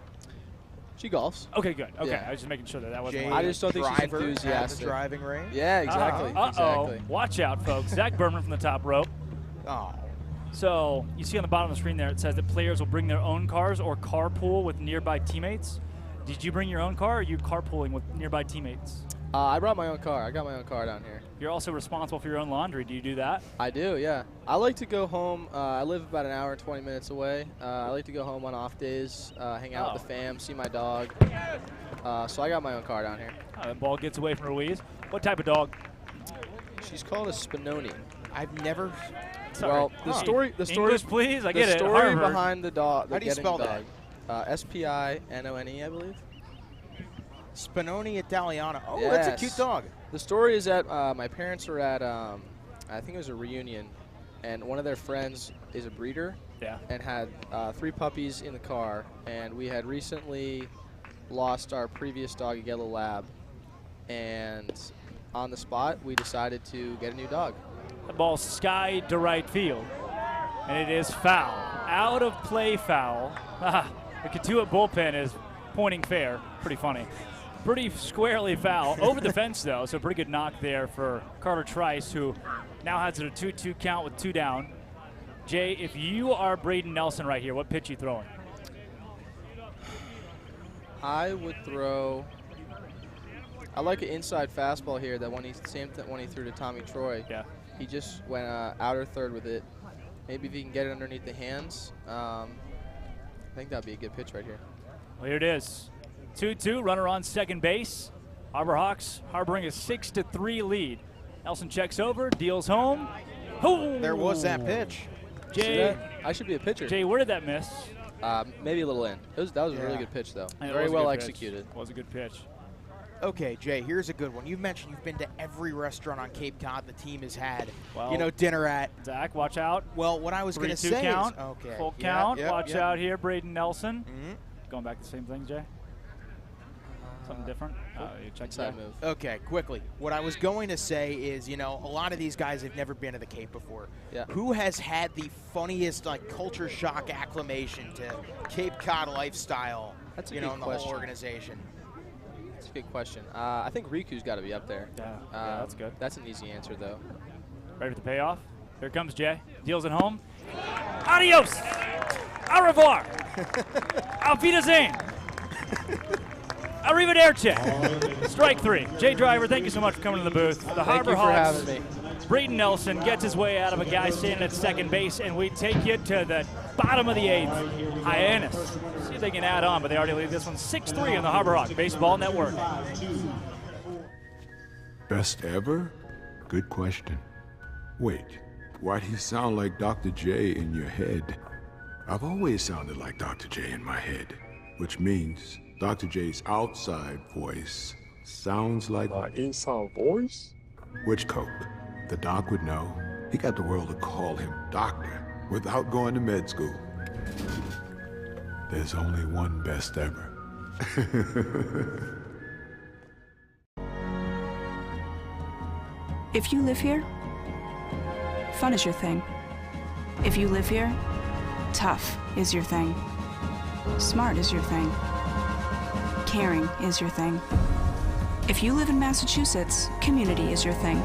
[SPEAKER 3] She golfs.
[SPEAKER 10] Okay, good. Okay,
[SPEAKER 3] Yeah.
[SPEAKER 10] I was just making sure that wasn't.
[SPEAKER 3] I just don't think she's enthusiastic.
[SPEAKER 6] At the driving range.
[SPEAKER 3] Yeah, exactly. Exactly.
[SPEAKER 10] Watch out, folks. Zach Berman from the top rope.
[SPEAKER 6] Oh.
[SPEAKER 10] So you see on the bottom of the screen there, it says that players will bring their own cars or carpool with nearby teammates. Did you bring your own car, or are you carpooling with nearby teammates?
[SPEAKER 3] I brought my own car. I got my own car down here.
[SPEAKER 10] You're also responsible for your own laundry. Do you do that?
[SPEAKER 3] I do, yeah. I like to go home. I live about an hour and 20 minutes away. I like to go home on off days, hang out with the fam, see my dog. So I got my own car down here.
[SPEAKER 10] The ball gets away from Ruiz. What type of dog?
[SPEAKER 3] She's called a Spinoni.
[SPEAKER 6] I've never.
[SPEAKER 10] Sorry.
[SPEAKER 3] Well, the story.
[SPEAKER 10] English, please. I get it.
[SPEAKER 3] The story
[SPEAKER 10] Harvard.
[SPEAKER 3] behind the dog.
[SPEAKER 6] How do you spell that?
[SPEAKER 3] Spinone, I believe.
[SPEAKER 6] Spinoni Italiano. Oh,
[SPEAKER 3] Yes.
[SPEAKER 6] that's a cute dog.
[SPEAKER 3] The story is that my parents were at, I think it was a reunion, and one of their friends is a breeder.
[SPEAKER 10] Yeah.
[SPEAKER 3] And had 3 puppies in the car, and we had recently lost our previous dog, a yellow lab, and on the spot we decided to get a new dog.
[SPEAKER 10] The ball skied to right field, and it is foul. Out of play foul. The Cotuit bullpen is pointing fair. Pretty funny. Pretty squarely foul. Over the fence, though, so pretty good knock there for Carter Trice, who now has a 2-2 count with 2 down. Jay, if you are Braden Nelson right here, what pitch are you throwing?
[SPEAKER 3] I would throw. I like an inside fastball here. That when he threw to Tommy Troy.
[SPEAKER 10] Yeah.
[SPEAKER 3] He just went outer third with it. Maybe if he can get it underneath the hands, I think that'd be a good pitch right here.
[SPEAKER 10] Well, here it is. 2-2, runner on second base. Harbor Hawks harboring a 6-3 lead. Nelson checks over, deals home. Oh!
[SPEAKER 6] There was that pitch.
[SPEAKER 10] Jay,
[SPEAKER 3] I should be a pitcher.
[SPEAKER 10] Jay, where did that miss?
[SPEAKER 3] Maybe a little in. That was a really good pitch, though.
[SPEAKER 10] And
[SPEAKER 3] Very well executed.
[SPEAKER 10] Was a good pitch.
[SPEAKER 6] Okay, Jay, here's a good one. You've mentioned you've been to every restaurant on Cape Cod the team has had,
[SPEAKER 10] Well,
[SPEAKER 6] dinner at.
[SPEAKER 10] Zach, watch out.
[SPEAKER 6] Well, what I was going to say
[SPEAKER 10] count.
[SPEAKER 6] is, okay.
[SPEAKER 10] Full count. Watch out here, Braden Nelson. Going back to the same thing, Jay? Something different? You check
[SPEAKER 3] Side move.
[SPEAKER 6] Okay, quickly. What I was going to say is, a lot of these guys have never been to the Cape before.
[SPEAKER 3] Yeah.
[SPEAKER 6] Who has had the funniest, culture shock acclamation to Cape Cod lifestyle,
[SPEAKER 3] That's a
[SPEAKER 6] in
[SPEAKER 3] good
[SPEAKER 6] the
[SPEAKER 3] question.
[SPEAKER 6] whole organization?
[SPEAKER 3] That's a good question. I think Riku's got to be up there.
[SPEAKER 10] Yeah, that's good.
[SPEAKER 3] That's an easy answer, though.
[SPEAKER 10] Ready for the payoff? Here comes Jay. Deals it home. Adios! Au revoir! Auf Wiedersehen! Arrivederci! Strike 3. Jay Driver, thank you so much for coming to the booth. The Harbor Hawks
[SPEAKER 3] having me.
[SPEAKER 10] Braden Nelson gets his way out of a guy standing at second base, and we take you to the bottom of the 8th. Hyannis. See if they can add on, but they already lead this one 6-3 on the Harbor Hawk Baseball Network.
[SPEAKER 5] Best ever? Good question. Wait, why do you sound like Dr. J in your head? I've always sounded like Dr. J in my head, which means Dr. J's outside voice sounds like my inside voice? Which Coke? The doc would know. He got the world to call him doctor without going to med school. There's only one best ever.
[SPEAKER 2] If you live here, fun is your thing. If you live here, tough is your thing. Smart is your thing. Caring is your thing. If you live in Massachusetts, community is your thing.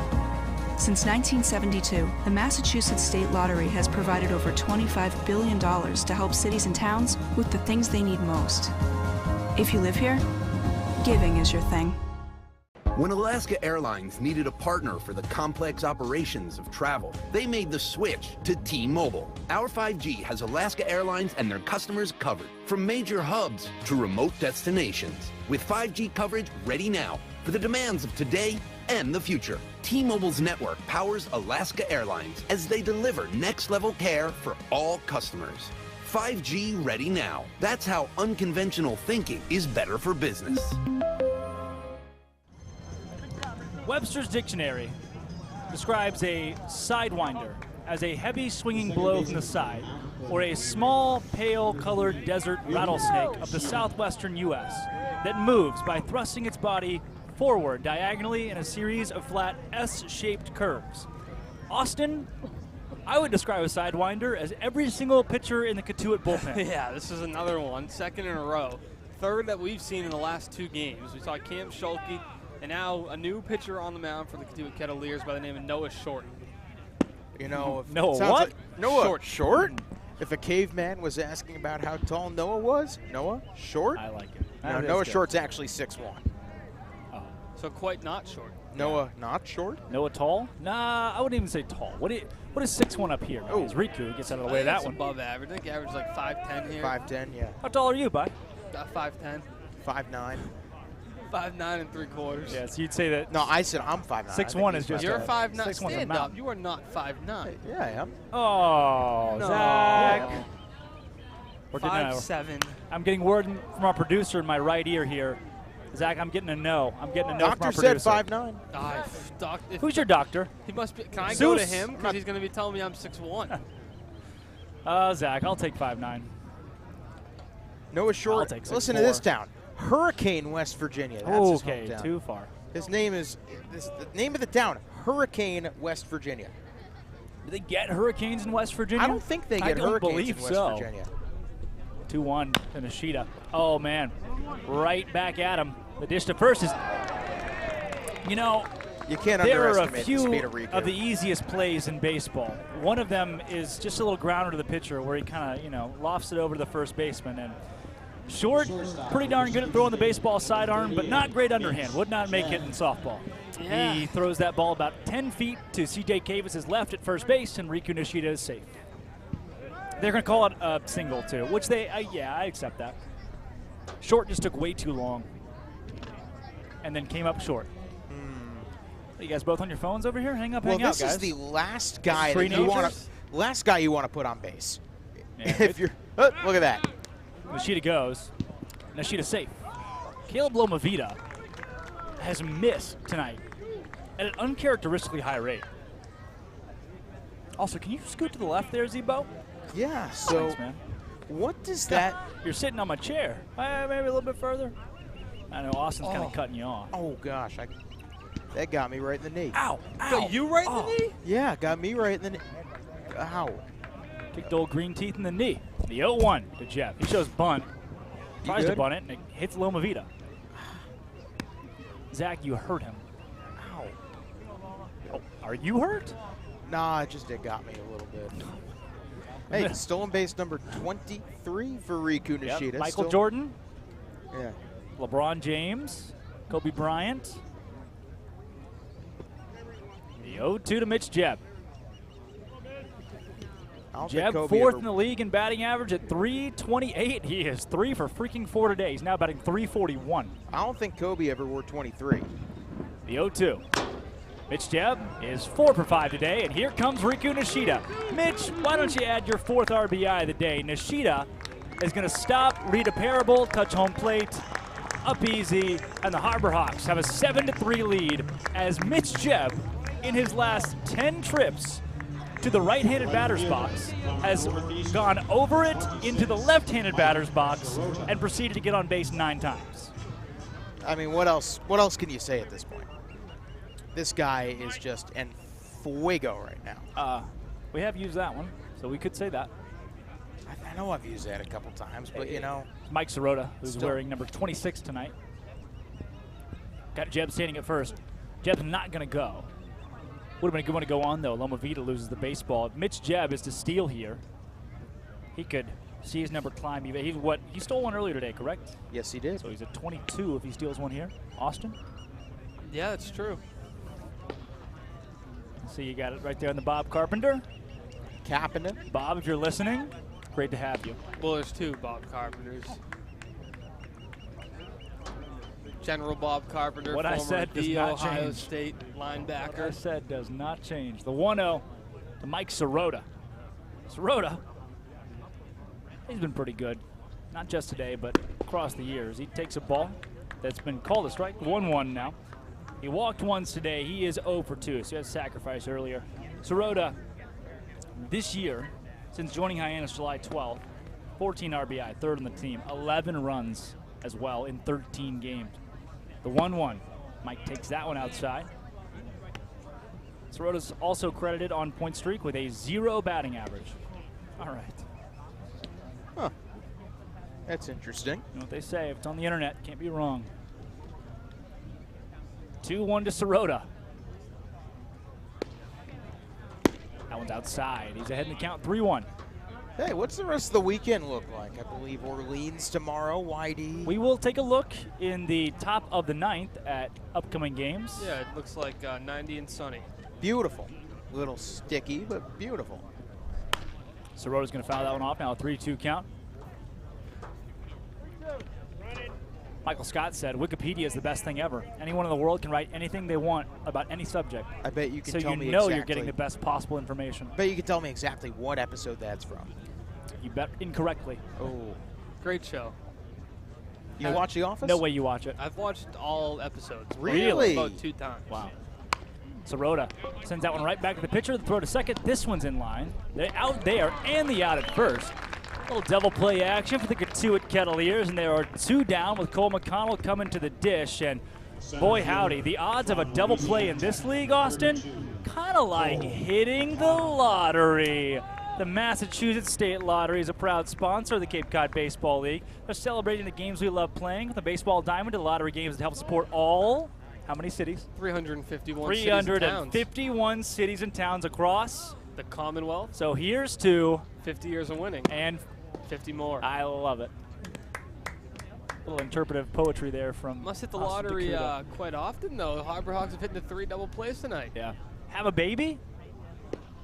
[SPEAKER 2] Since 1972, the Massachusetts State Lottery has provided over $25 billion to help cities and towns with the things they need most. If you live here, giving is your thing.
[SPEAKER 7] When Alaska Airlines needed a partner for the complex operations of travel, they made the switch to T-Mobile. Our 5G has Alaska Airlines and their customers covered, from major hubs to remote destinations, with 5G coverage ready now for the demands of today and the future. T-Mobile's network powers Alaska Airlines as they deliver next-level care for all customers. 5G ready now. That's how unconventional thinking is better for business.
[SPEAKER 10] Webster's Dictionary describes a sidewinder as a heavy swinging blow from the side, or a small, pale-colored desert rattlesnake of the southwestern U.S. that moves by thrusting its body forward diagonally in a series of flat S-shaped curves. Austin, I would describe a sidewinder as every single pitcher in the Cotuit bullpen.
[SPEAKER 11] Yeah, this is another one, second in a row. Third that we've seen in the last 2 games. We saw Cam Schulke, and now a new pitcher on the mound for the Cotuit Kettleers by the name of Noah Short.
[SPEAKER 6] You know, if
[SPEAKER 10] Noah
[SPEAKER 6] it sounds
[SPEAKER 10] what?
[SPEAKER 6] Like Noah Short? If a caveman was asking about how tall Noah was, Noah Short?
[SPEAKER 10] I like it.
[SPEAKER 6] No, Noah Short's actually 6'1".
[SPEAKER 11] So quite not short.
[SPEAKER 6] Noah not short?
[SPEAKER 10] Noah tall? Nah, I wouldn't even say tall. What is 6'1" up here? Oh, Riku gets out of the way of that one.
[SPEAKER 11] Above average. I think average like 5'10" here.
[SPEAKER 6] 5'10", yeah.
[SPEAKER 10] How tall are you, bud?
[SPEAKER 11] 5'10".
[SPEAKER 6] 5'9".
[SPEAKER 11] 5'9 3/4".
[SPEAKER 10] Yeah, so you'd say that.
[SPEAKER 6] No, I said I'm 5'9".
[SPEAKER 10] 6'1" is just.
[SPEAKER 11] You're 5'9".
[SPEAKER 10] 6'1's
[SPEAKER 11] Stand
[SPEAKER 10] a
[SPEAKER 11] up. You are not 5'9".
[SPEAKER 6] Yeah, I am.
[SPEAKER 10] Oh,
[SPEAKER 11] No.
[SPEAKER 10] Zach. We're getting
[SPEAKER 11] 5'7".
[SPEAKER 10] I'm getting word from our producer in my right ear here. Zach, I'm getting a no. I'm getting a no from our
[SPEAKER 6] Doctor
[SPEAKER 10] producer.
[SPEAKER 6] said 5'9".
[SPEAKER 10] Who's your doctor?
[SPEAKER 11] He must be. Can I
[SPEAKER 10] Zeus.
[SPEAKER 11] go to him? Because he's going to be telling me I'm 6'1".
[SPEAKER 10] Zach, I'll take 5'9".
[SPEAKER 6] Noah Short.
[SPEAKER 10] I'll take
[SPEAKER 6] Listen to
[SPEAKER 10] 6'4".
[SPEAKER 6] this town. Hurricane, West Virginia. That's his
[SPEAKER 10] Okay,
[SPEAKER 6] hometown.
[SPEAKER 10] too far.
[SPEAKER 6] His name is the name of the town. Hurricane, West Virginia.
[SPEAKER 10] Do they get hurricanes in West Virginia?
[SPEAKER 6] I don't think they get hurricanes in West Virginia.
[SPEAKER 10] 2-1 to Nishida. Oh, man. Right back at him. The dish to first is, you know,
[SPEAKER 6] you can't
[SPEAKER 10] there are a
[SPEAKER 6] underestimate the
[SPEAKER 10] few
[SPEAKER 6] speed of Riku.
[SPEAKER 10] of the easiest plays in baseball. One of them is just a little grounder to the pitcher where he kind of, you know, lofts it over to the first baseman. And Short, pretty darn good at throwing the baseball sidearm, but not great underhand. Would not make it in softball.
[SPEAKER 11] Yeah.
[SPEAKER 10] He throws that ball about 10 feet to C.J. Cavis' left at first base, and Riku Nishida is safe. They're going to call it a single, too, which yeah, I accept that. Short just took way too long and then came up short. You guys both on your phones over here? Hang up, hang out, guys.
[SPEAKER 6] This is the last guy that you want to put on base.
[SPEAKER 10] Yeah,
[SPEAKER 6] if you're, look at that.
[SPEAKER 10] Nishida goes. Nishida safe. Caleb Lomavita has missed tonight at an uncharacteristically high rate. Also, can you scoot to the left there, Zebo?
[SPEAKER 6] Yeah, so
[SPEAKER 10] thanks, man.
[SPEAKER 6] What does that...
[SPEAKER 10] You're sitting on my chair. Maybe a little bit further. I know Austin's kind of cutting you off.
[SPEAKER 6] Oh, gosh. That got me right in the knee.
[SPEAKER 10] Ow!
[SPEAKER 11] Got you right in the knee?
[SPEAKER 6] Yeah, got me right in the knee. Ow.
[SPEAKER 10] Kicked old green teeth in the knee. The 0-1 to Jeff. He shows bunt. Tries to bunt it, and it hits Lomavita. Zach, you hurt him.
[SPEAKER 6] Ow.
[SPEAKER 10] Oh, are you hurt?
[SPEAKER 6] Nah, it got me a little bit. Hey, stolen base number 23 for Riku Nishida.
[SPEAKER 10] Yep. Michael Jordan.
[SPEAKER 6] Yeah.
[SPEAKER 10] LeBron James. Kobe Bryant. The 0-2 to Mitch Jebb. Jebb
[SPEAKER 6] Kobe
[SPEAKER 10] fourth
[SPEAKER 6] ever-
[SPEAKER 10] in the league in batting average at 328. He is 3 for freaking 4 today. He's now batting 341.
[SPEAKER 6] I don't think Kobe ever wore 23.
[SPEAKER 10] The 0-2. Mitch Jebb is 4 for 5 today, and here comes Riku Nishida. Mitch, why don't you add your 4th RBI of the day? Nishida is going to stop, read a parable, touch home plate, up easy, and the Harbor Hawks have a 7-3 lead as Mitch Jebb, in his last 10 trips to the right-handed batter's box, has gone over it into the left-handed batter's box and proceeded to get on base 9 times.
[SPEAKER 6] I mean, what else can you say at this point? This guy is just en fuego right now.
[SPEAKER 10] We have used that one, so we could say that.
[SPEAKER 6] I know I've used that a couple times, but you know.
[SPEAKER 10] Mike Sirota, who's wearing number 26 tonight. Got Jebb standing at first. Jebb's not going to go. Would have been a good one to go on, though. Loma Vita loses the baseball. If Mitch Jebb is to steal here, he could see his number climb. He stole one earlier today, correct?
[SPEAKER 6] Yes, he did.
[SPEAKER 10] So he's at 22 if he steals one here. Austin?
[SPEAKER 11] Yeah, that's true.
[SPEAKER 10] So you got it right there on the Bob Carpenter.
[SPEAKER 6] Carpenter.
[SPEAKER 10] Bob, if you're listening, great to have you.
[SPEAKER 11] Well, there's 2 Bob Carpenters. General Bob Carpenter,
[SPEAKER 10] What I
[SPEAKER 11] former
[SPEAKER 10] said does
[SPEAKER 11] The
[SPEAKER 10] not
[SPEAKER 11] Ohio
[SPEAKER 10] change.
[SPEAKER 11] State linebacker.
[SPEAKER 10] What I said does not change. The 1-0 to Mike Sirota. Sirota, he's been pretty good. Not just today, but across the years. He takes a ball that's been called a strike, 1-1 now. He walked once today. He is 0 for 2, so he had a sacrifice earlier. Sirota, this year, since joining Hyannis July 12th, 14 RBI, 3rd on the team, 11 runs as well in 13 games. The 1-1. Mike takes that one outside. Sirota's also credited on point streak with a 0 batting average. All right.
[SPEAKER 6] Huh. That's interesting.
[SPEAKER 10] You know what they say, if it's on the internet, can't be wrong. 2-1 to Sirota. That one's outside. He's ahead in the count, 3-1.
[SPEAKER 6] Hey, what's the rest of the weekend look like? I believe Orleans tomorrow, YD.
[SPEAKER 10] We will take a look in the top of the 9th at upcoming games.
[SPEAKER 11] Yeah, it looks like 90 and sunny.
[SPEAKER 6] Beautiful. A little sticky, but beautiful.
[SPEAKER 10] Sirota's going to foul that one off now, a 3-2 count. Michael Scott said, Wikipedia is the best thing ever. Anyone in the world can write anything they want about any subject.
[SPEAKER 6] I bet you can
[SPEAKER 10] so
[SPEAKER 6] tell
[SPEAKER 10] you
[SPEAKER 6] me
[SPEAKER 10] know
[SPEAKER 6] exactly.
[SPEAKER 10] You're getting the best possible information.
[SPEAKER 6] I bet you can tell me exactly what episode that's from.
[SPEAKER 10] You bet incorrectly.
[SPEAKER 6] Oh.
[SPEAKER 11] Great show.
[SPEAKER 6] You watch The Office?
[SPEAKER 10] No way you watch it.
[SPEAKER 11] I've watched all episodes.
[SPEAKER 10] Really?
[SPEAKER 11] About 2 times.
[SPEAKER 10] Wow. Sirota sends that one right back to the pitcher. The throw to second. This one's in line. They're out there and the out at first. Little double play action for the Cotuit Kettleers, and there are 2 down with Cole McConnell coming to the dish. And boy, howdy, the odds of a double play in this league, Austin, kind of like hitting the lottery. The Massachusetts State Lottery is a proud sponsor of the Cape Cod Baseball League. They're celebrating the games we love playing with the baseball diamond and lottery games that help support all, how many cities?
[SPEAKER 11] 351
[SPEAKER 10] 351 cities and towns across
[SPEAKER 11] the Commonwealth.
[SPEAKER 10] So here's to
[SPEAKER 11] 50 years of winning.
[SPEAKER 10] And
[SPEAKER 11] 50 more.
[SPEAKER 10] I love it. A little interpretive poetry there from
[SPEAKER 11] Must hit the
[SPEAKER 10] Austin
[SPEAKER 11] lottery
[SPEAKER 10] Dakota.
[SPEAKER 11] quite often, though. The Harbor Hawks have hit the 3 double plays tonight.
[SPEAKER 10] Yeah. Have a baby?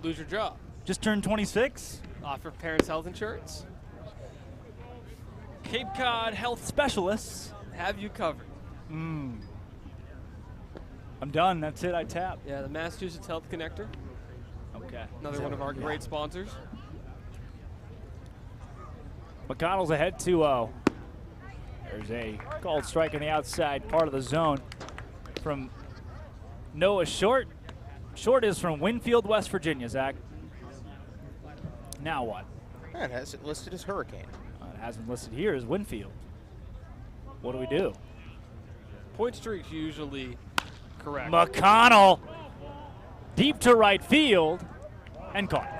[SPEAKER 11] Lose your job.
[SPEAKER 10] Just turned 26?
[SPEAKER 11] Offer parents health insurance.
[SPEAKER 10] Cape Cod health specialists
[SPEAKER 11] have you covered.
[SPEAKER 10] I'm done. That's it. I tap.
[SPEAKER 11] Yeah, the Massachusetts Health Connector.
[SPEAKER 10] Okay.
[SPEAKER 11] Another one of our great sponsors.
[SPEAKER 10] McConnell's ahead 2-0. There's a called strike on the outside part of the zone from Noah Short. Short is from Winfield, West Virginia, Zach. Now what?
[SPEAKER 6] It has it listed as Hurricane.
[SPEAKER 10] It hasn't listed here as Winfield. What do we do?
[SPEAKER 11] Point streak's usually correct.
[SPEAKER 10] McConnell deep to right field and caught.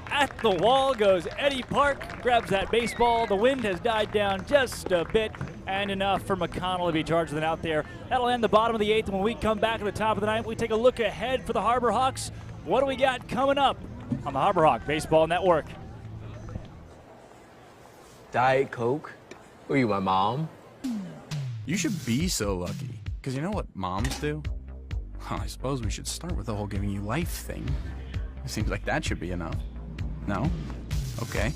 [SPEAKER 10] At the wall goes Eddie Park, grabs that baseball. The wind has died down just a bit and enough for McConnell to be charged with an out there. That'll end the bottom of the 8th. When we come back at the top of the 9th, we take a look ahead for the Harbor Hawks. What do we got coming up on the Harbor Hawk Baseball Network?
[SPEAKER 12] Diet Coke? Who are you, my mom?
[SPEAKER 14] You should be so lucky, because you know what moms do?
[SPEAKER 9] Well, I suppose we should start with the whole giving you life thing. It seems like that should be enough. No? Okay.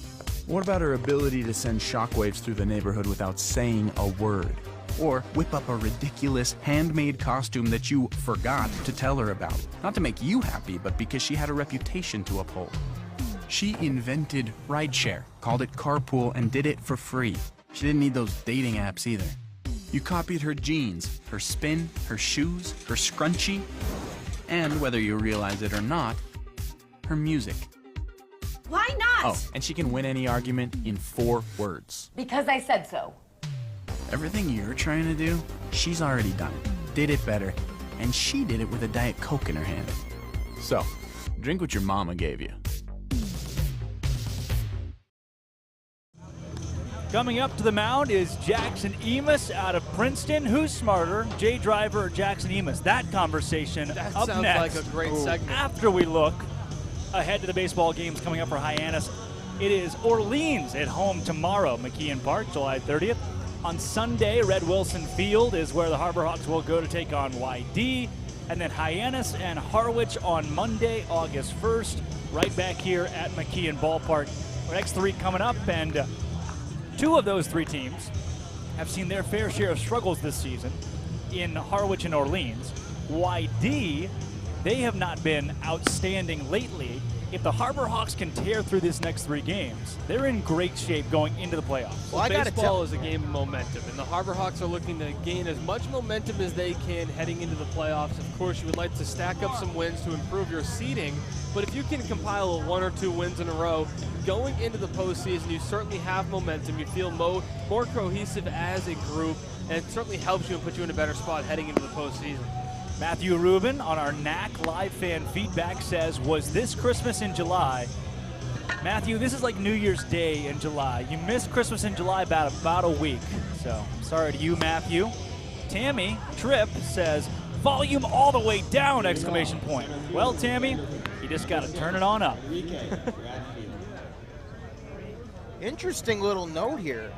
[SPEAKER 9] What about her ability to send shockwaves through the neighborhood without saying a word? Or whip up a ridiculous handmade costume that you forgot to tell her about? Not to make you happy, but because she had a reputation to uphold. She invented rideshare, called it carpool, and did it for free. She didn't need those dating apps either. You copied her jeans, her spin, her shoes, her scrunchie, and whether you realize it or not, her music.
[SPEAKER 15] Why not?
[SPEAKER 9] Oh, and she can win any argument in 4 words.
[SPEAKER 15] Because I said so.
[SPEAKER 9] Everything you're trying to do, she's already done it. Did it better, and she did it with a Diet Coke in her hand. So, drink what your mama gave you.
[SPEAKER 10] Coming up to the mound is Jackson Emus out of Princeton. Who's smarter, Jay Driver or Jackson Emus? That conversation
[SPEAKER 11] that
[SPEAKER 10] up
[SPEAKER 11] sounds
[SPEAKER 10] next.
[SPEAKER 11] like a great segment.
[SPEAKER 10] After we look ahead to the baseball games coming up for Hyannis. It is Orleans at home tomorrow, McKeon Park, July 30th. On Sunday, Red Wilson Field is where the Harbor Hawks will go to take on YD. And then Hyannis and Harwich on Monday, August 1st, right back here at McKeon Ballpark. Our next 3 coming up, and 2 of those 3 teams have seen their fair share of struggles this season in Harwich and Orleans. YD, they have not been outstanding lately. If the Harbor Hawks can tear through this next 3 games, they're in great shape going into the playoffs.
[SPEAKER 11] Well, baseball is a game of momentum, and the Harbor Hawks are looking to gain as much momentum as they can heading into the playoffs. Of course, you would like to stack up some wins to improve your seeding, but if you can compile 1 or 2 wins in a row, going into the postseason, you certainly have momentum. You feel more cohesive as a group, and it certainly helps you and puts you in a better spot heading into the postseason.
[SPEAKER 10] Matthew Rubin on our NAC live fan feedback says, was this Christmas in July? Matthew, this is like New Year's Day in July. You missed Christmas in July about a week. So, sorry to you, Matthew. Tammy Tripp says, volume all the way down, exclamation point. Well, Tammy, you just got to turn it on up.
[SPEAKER 6] Interesting little note here.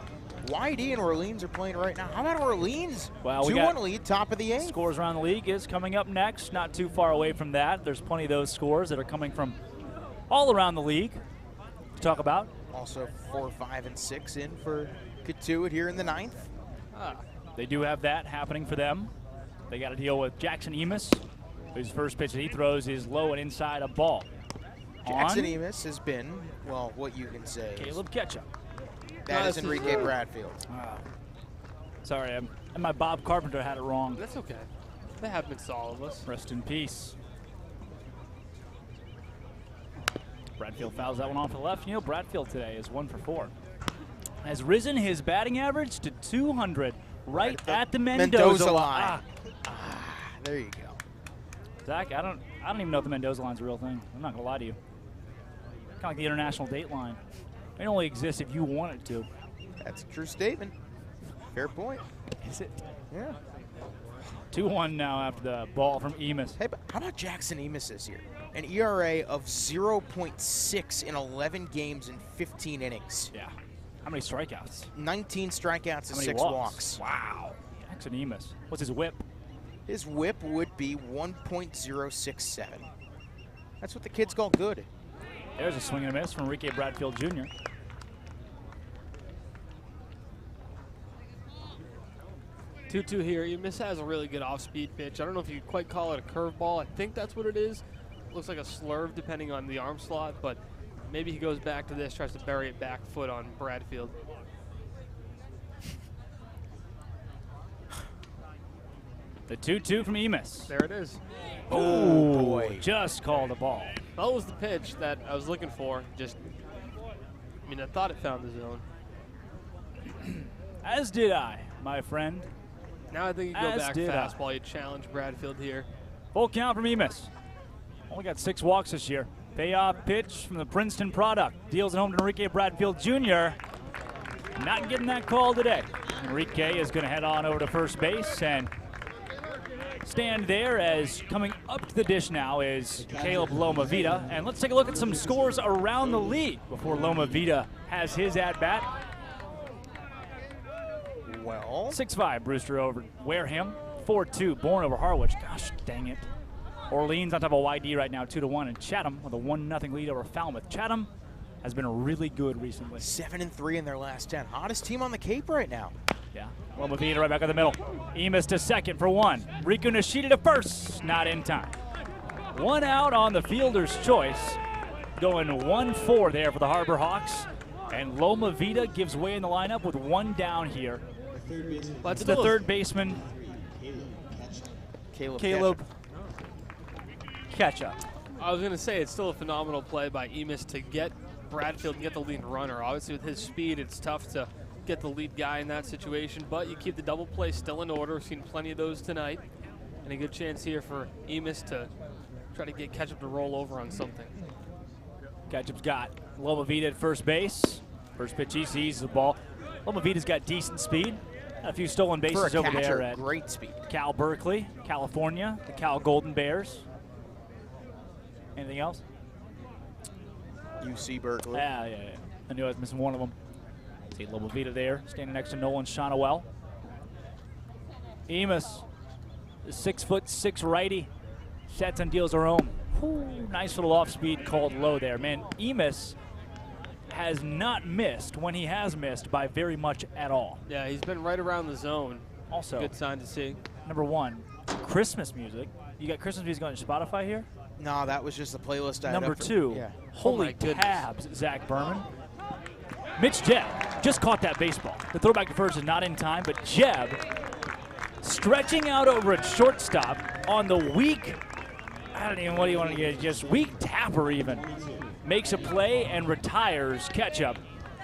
[SPEAKER 6] YD and Orleans are playing right now. How about Orleans?
[SPEAKER 10] Well,
[SPEAKER 6] 2-1 lead, top of the 8th.
[SPEAKER 10] Scores around the league is coming up next. Not too far away from that. There's plenty of those scores that are coming from all around the league to talk about.
[SPEAKER 6] Also 4, 5, and 6 in for Cotuit here in the 9th.
[SPEAKER 10] They do have that happening for them. They got to deal with Jackson Emus, whose first pitch that he throws is low and inside a ball.
[SPEAKER 6] Jackson Emus has been, well, what you can say.
[SPEAKER 10] Caleb Ketchup.
[SPEAKER 6] That is Enrique Bradfield.
[SPEAKER 10] Sorry, my Bob Carpenter had it wrong.
[SPEAKER 11] That's okay. That happens to all of us.
[SPEAKER 10] Rest in peace. Bradfield fouls that one off to the left. You know, Bradfield today is 1 for 4. Has risen his batting average to 200 right at the Mendoza line.
[SPEAKER 6] There you go.
[SPEAKER 10] Zach, I don't even know if the Mendoza line's a real thing. I'm not gonna lie to you. Kind of like the international date line. It only exists if you want it to.
[SPEAKER 6] That's a true statement. Fair point.
[SPEAKER 10] Is it?
[SPEAKER 6] Yeah.
[SPEAKER 10] 2-1 now after the ball from Emus.
[SPEAKER 6] Hey, but how about Jackson Emus this year? An ERA of 0.6 in 11 games in 15 innings.
[SPEAKER 10] Yeah. How many strikeouts?
[SPEAKER 6] 19 strikeouts and 6 walks.
[SPEAKER 10] Wow. Jackson Emus. What's his whip?
[SPEAKER 6] His whip would be 1.067. That's what the kids call good.
[SPEAKER 10] There's a swing and a miss from Enrique Bradfield Jr.
[SPEAKER 11] Two here. Emus has a really good off-speed pitch. I don't know if you quite call it a curveball. I think that's what it is. Looks like a slurve depending on the arm slot, but maybe he goes back to this, tries to bury it back foot on Bradfield.
[SPEAKER 10] The 2-2 from Emus.
[SPEAKER 11] There it is.
[SPEAKER 10] Oh, boy. Just called a ball.
[SPEAKER 11] That was the pitch that I was looking for. I thought it found the zone.
[SPEAKER 10] As did I, my friend.
[SPEAKER 11] Now I think you go back fastball. You challenge Bradfield here.
[SPEAKER 10] Full count from Emus. Only got 6 walks this year. Payoff pitch from the Princeton product. Deals it home to Enrique Bradfield Jr. Not getting that call today. Enrique is going to head on over to first base and stand there, as coming up to the dish now is Caleb Loma Vida. And let's take a look at some scores around the league before Loma Vida has his at-bat.
[SPEAKER 6] Well,
[SPEAKER 10] 6-5 Brewster over Wareham. 4-2 Bourne over Harwich. Gosh dang it. Orleans on top of YD right now, 2-1, and Chatham with a 1-0 lead over Falmouth. Chatham has been really good recently.
[SPEAKER 6] 7-3 in their last 10. Hottest team on the Cape right now.
[SPEAKER 10] Yeah. Loma Vita right back in the middle. Emus to second for 1. Riku Nishida to first. Not in time. 1 out on the fielder's choice. Going 1-4 there for the Harbor Hawks. And Loma Vita gives way in the lineup with 1 down here. That's the third baseman, Caleb Ketchup.
[SPEAKER 11] I was going to say, it's still a phenomenal play by Emus to get Bradfield and get the lead runner. Obviously, with his speed, it's tough to get the lead guy in that situation, but you keep the double play still in order. We've seen plenty of those tonight, and a good chance here for Emus to try to get Ketchup to roll over on something.
[SPEAKER 10] Ketchup's got Loma Vita at first base. First pitch, he sees the ball. Loma Vita's got decent speed. Got a few stolen bases over there at
[SPEAKER 6] great speed.
[SPEAKER 10] Cal Berkeley, California, the Cal Golden Bears. Anything else?
[SPEAKER 6] UC Berkeley.
[SPEAKER 10] Yeah. I knew I was missing one of them. See Loma Vita there, standing next to Nolan Shonowell. Emus, the 6'6" righty, sets and deals her own. Ooh, nice little off-speed called low there. Man, Emus has not missed when he has missed by very much at all.
[SPEAKER 11] Yeah, he's been right around the zone.
[SPEAKER 10] Also,
[SPEAKER 11] good sign to see.
[SPEAKER 10] Number 1, Christmas music. You got Christmas music on your Spotify here?
[SPEAKER 6] No, that was just the playlist I had
[SPEAKER 10] Number
[SPEAKER 6] up for,
[SPEAKER 10] 2,
[SPEAKER 6] yeah.
[SPEAKER 10] holy tabs, Zach Berman. Mitch Jebb just caught that baseball. The throwback to first is not in time, but Jebb stretching out over at shortstop on the weak, I don't even, what do you want to get, just weak tapper even. Makes a play and retires Ketchup,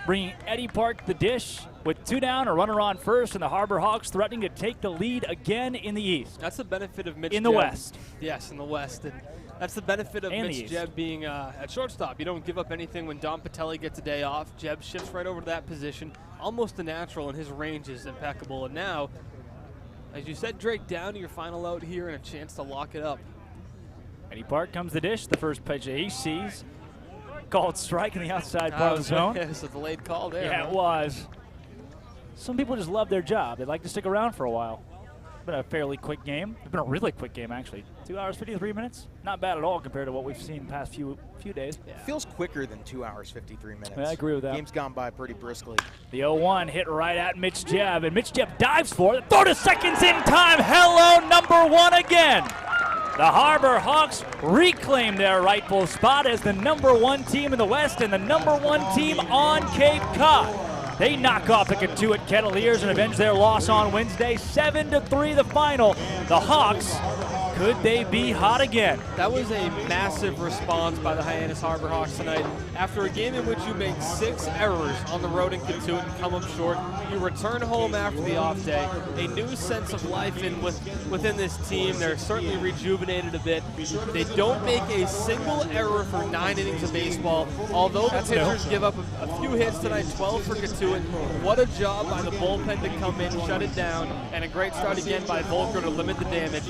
[SPEAKER 10] bringing Eddie Park the dish with 2 down, a runner on first, and the Harbor Hawks threatening to take the lead again in the East.
[SPEAKER 11] That's the benefit of Mitch
[SPEAKER 10] in the
[SPEAKER 11] Jebb.
[SPEAKER 10] West.
[SPEAKER 11] Yes, in the West. And that's the benefit of Mitch Jebb being at shortstop. You don't give up anything when Dom Patelli gets a day off. Jebb shifts right over to that position, almost a natural, and his range is impeccable. And now, as you said, Drake, down to your final out here and a chance to lock it up.
[SPEAKER 10] Eddie Park comes the dish. The first pitch that he sees. Called strike in the outside part of the zone.
[SPEAKER 11] It's a delayed call there.
[SPEAKER 10] Yeah, it was. Some people just love their job. They like to stick around for a while. It's been a fairly quick game. It's been a really quick game, actually. 2 hours, 53 minutes. Not bad at all compared to what we've seen the past few days.
[SPEAKER 6] Yeah. Feels quicker than 2 hours, 53 minutes.
[SPEAKER 10] Yeah, I agree with that.
[SPEAKER 6] Game's gone by pretty briskly.
[SPEAKER 10] The 0-1 hit right at Mitch Jebb, and Mitch Jebb dives for it. Throw to seconds in time. Hello, number 1 again. The Harbor Hawks reclaim their rightful spot as the number 1 team in the West and the number 1 team on Cape Cod. They knock off the Cotuit Kettleers and avenge their loss on Wednesday. 7-3 the final. The Hawks, could they be hot again?
[SPEAKER 11] That was a massive response by the Hyannis Harbor Hawks tonight. After a game in which you make 6 errors on the road in Cotuit and come up short, you return home after the off day. A new sense of life within this team. They're certainly rejuvenated a bit. They don't make a single error for 9 innings of baseball. Although the pitchers give up a few hits tonight, 12 for Cotuit. What a job by the bullpen to come in, shut it down, and a great start again by Volker to limit the damage.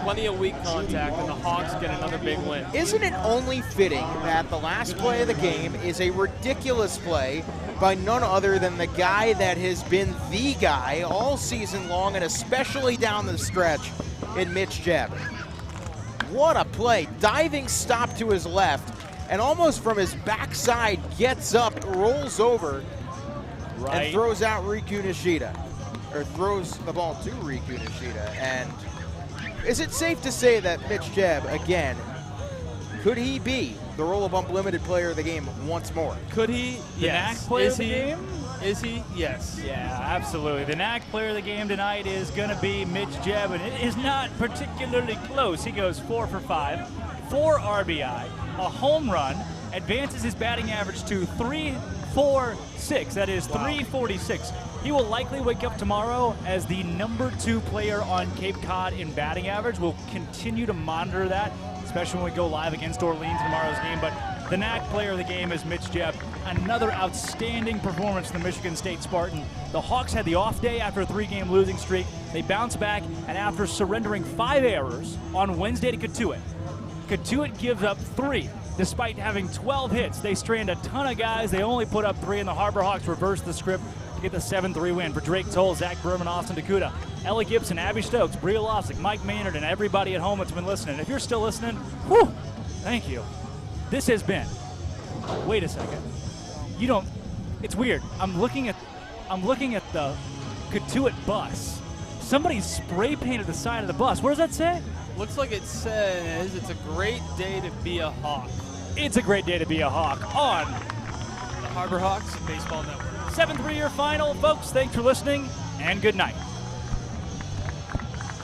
[SPEAKER 11] Plenty of weak contact, and the Hawks get another big win.
[SPEAKER 6] Isn't it only fitting that the last play of the game is a ridiculous play by none other than the guy that has been the guy all season long, and especially down the stretch, in Mitch Jebb. What a play. Diving stop to his left, and almost from his backside gets up, rolls over, and throws out Riku Nishida. Or throws the ball to Riku Nishida. And is it safe to say that Mitch Jebb, again, could he be the roll-a-bump limited player of the game once more?
[SPEAKER 11] Could he? Yes.
[SPEAKER 10] The NAC player of the game?
[SPEAKER 11] Is he? Yes.
[SPEAKER 10] Yeah, absolutely. The NAC player of the game tonight is going to be Mitch Jebb, and it is not particularly close. He goes 4 for 5, 4 RBI, a home run, advances his batting average to 346. That is 346. He will likely wake up tomorrow as the number 2 player on Cape Cod in batting average. We'll continue to monitor that, especially when we go live against Orleans in tomorrow's game. But the NAC player of the game is Mitch Jebb. Another outstanding performance from the Michigan State Spartan. The Hawks had the off day after a 3-game losing streak. They bounced back, and after surrendering 5 errors on Wednesday to Cotuit, Cotuit gives up 3. Despite having 12 hits, they strand a ton of guys. They only put up 3, and the Harbor Hawks reversed the script, get the 7-3 win for Drake Toll, Zach Berman, Austin Dakuda, Ella Gibson, Abby Stokes, Bria Lofsick, Mike Maynard, and everybody at home that's been listening. If you're still listening, whew, thank you. This has been, wait a second. You don't, it's weird. I'm looking at the Cotuit bus. Somebody spray painted the side of the bus. What does that say?
[SPEAKER 11] Looks like it says it's a great day to be a Hawk.
[SPEAKER 10] It's a great day to be a Hawk on
[SPEAKER 11] the Harbor Hawks Baseball Network.
[SPEAKER 10] 7-3 your final, folks. Thanks for listening, and good night.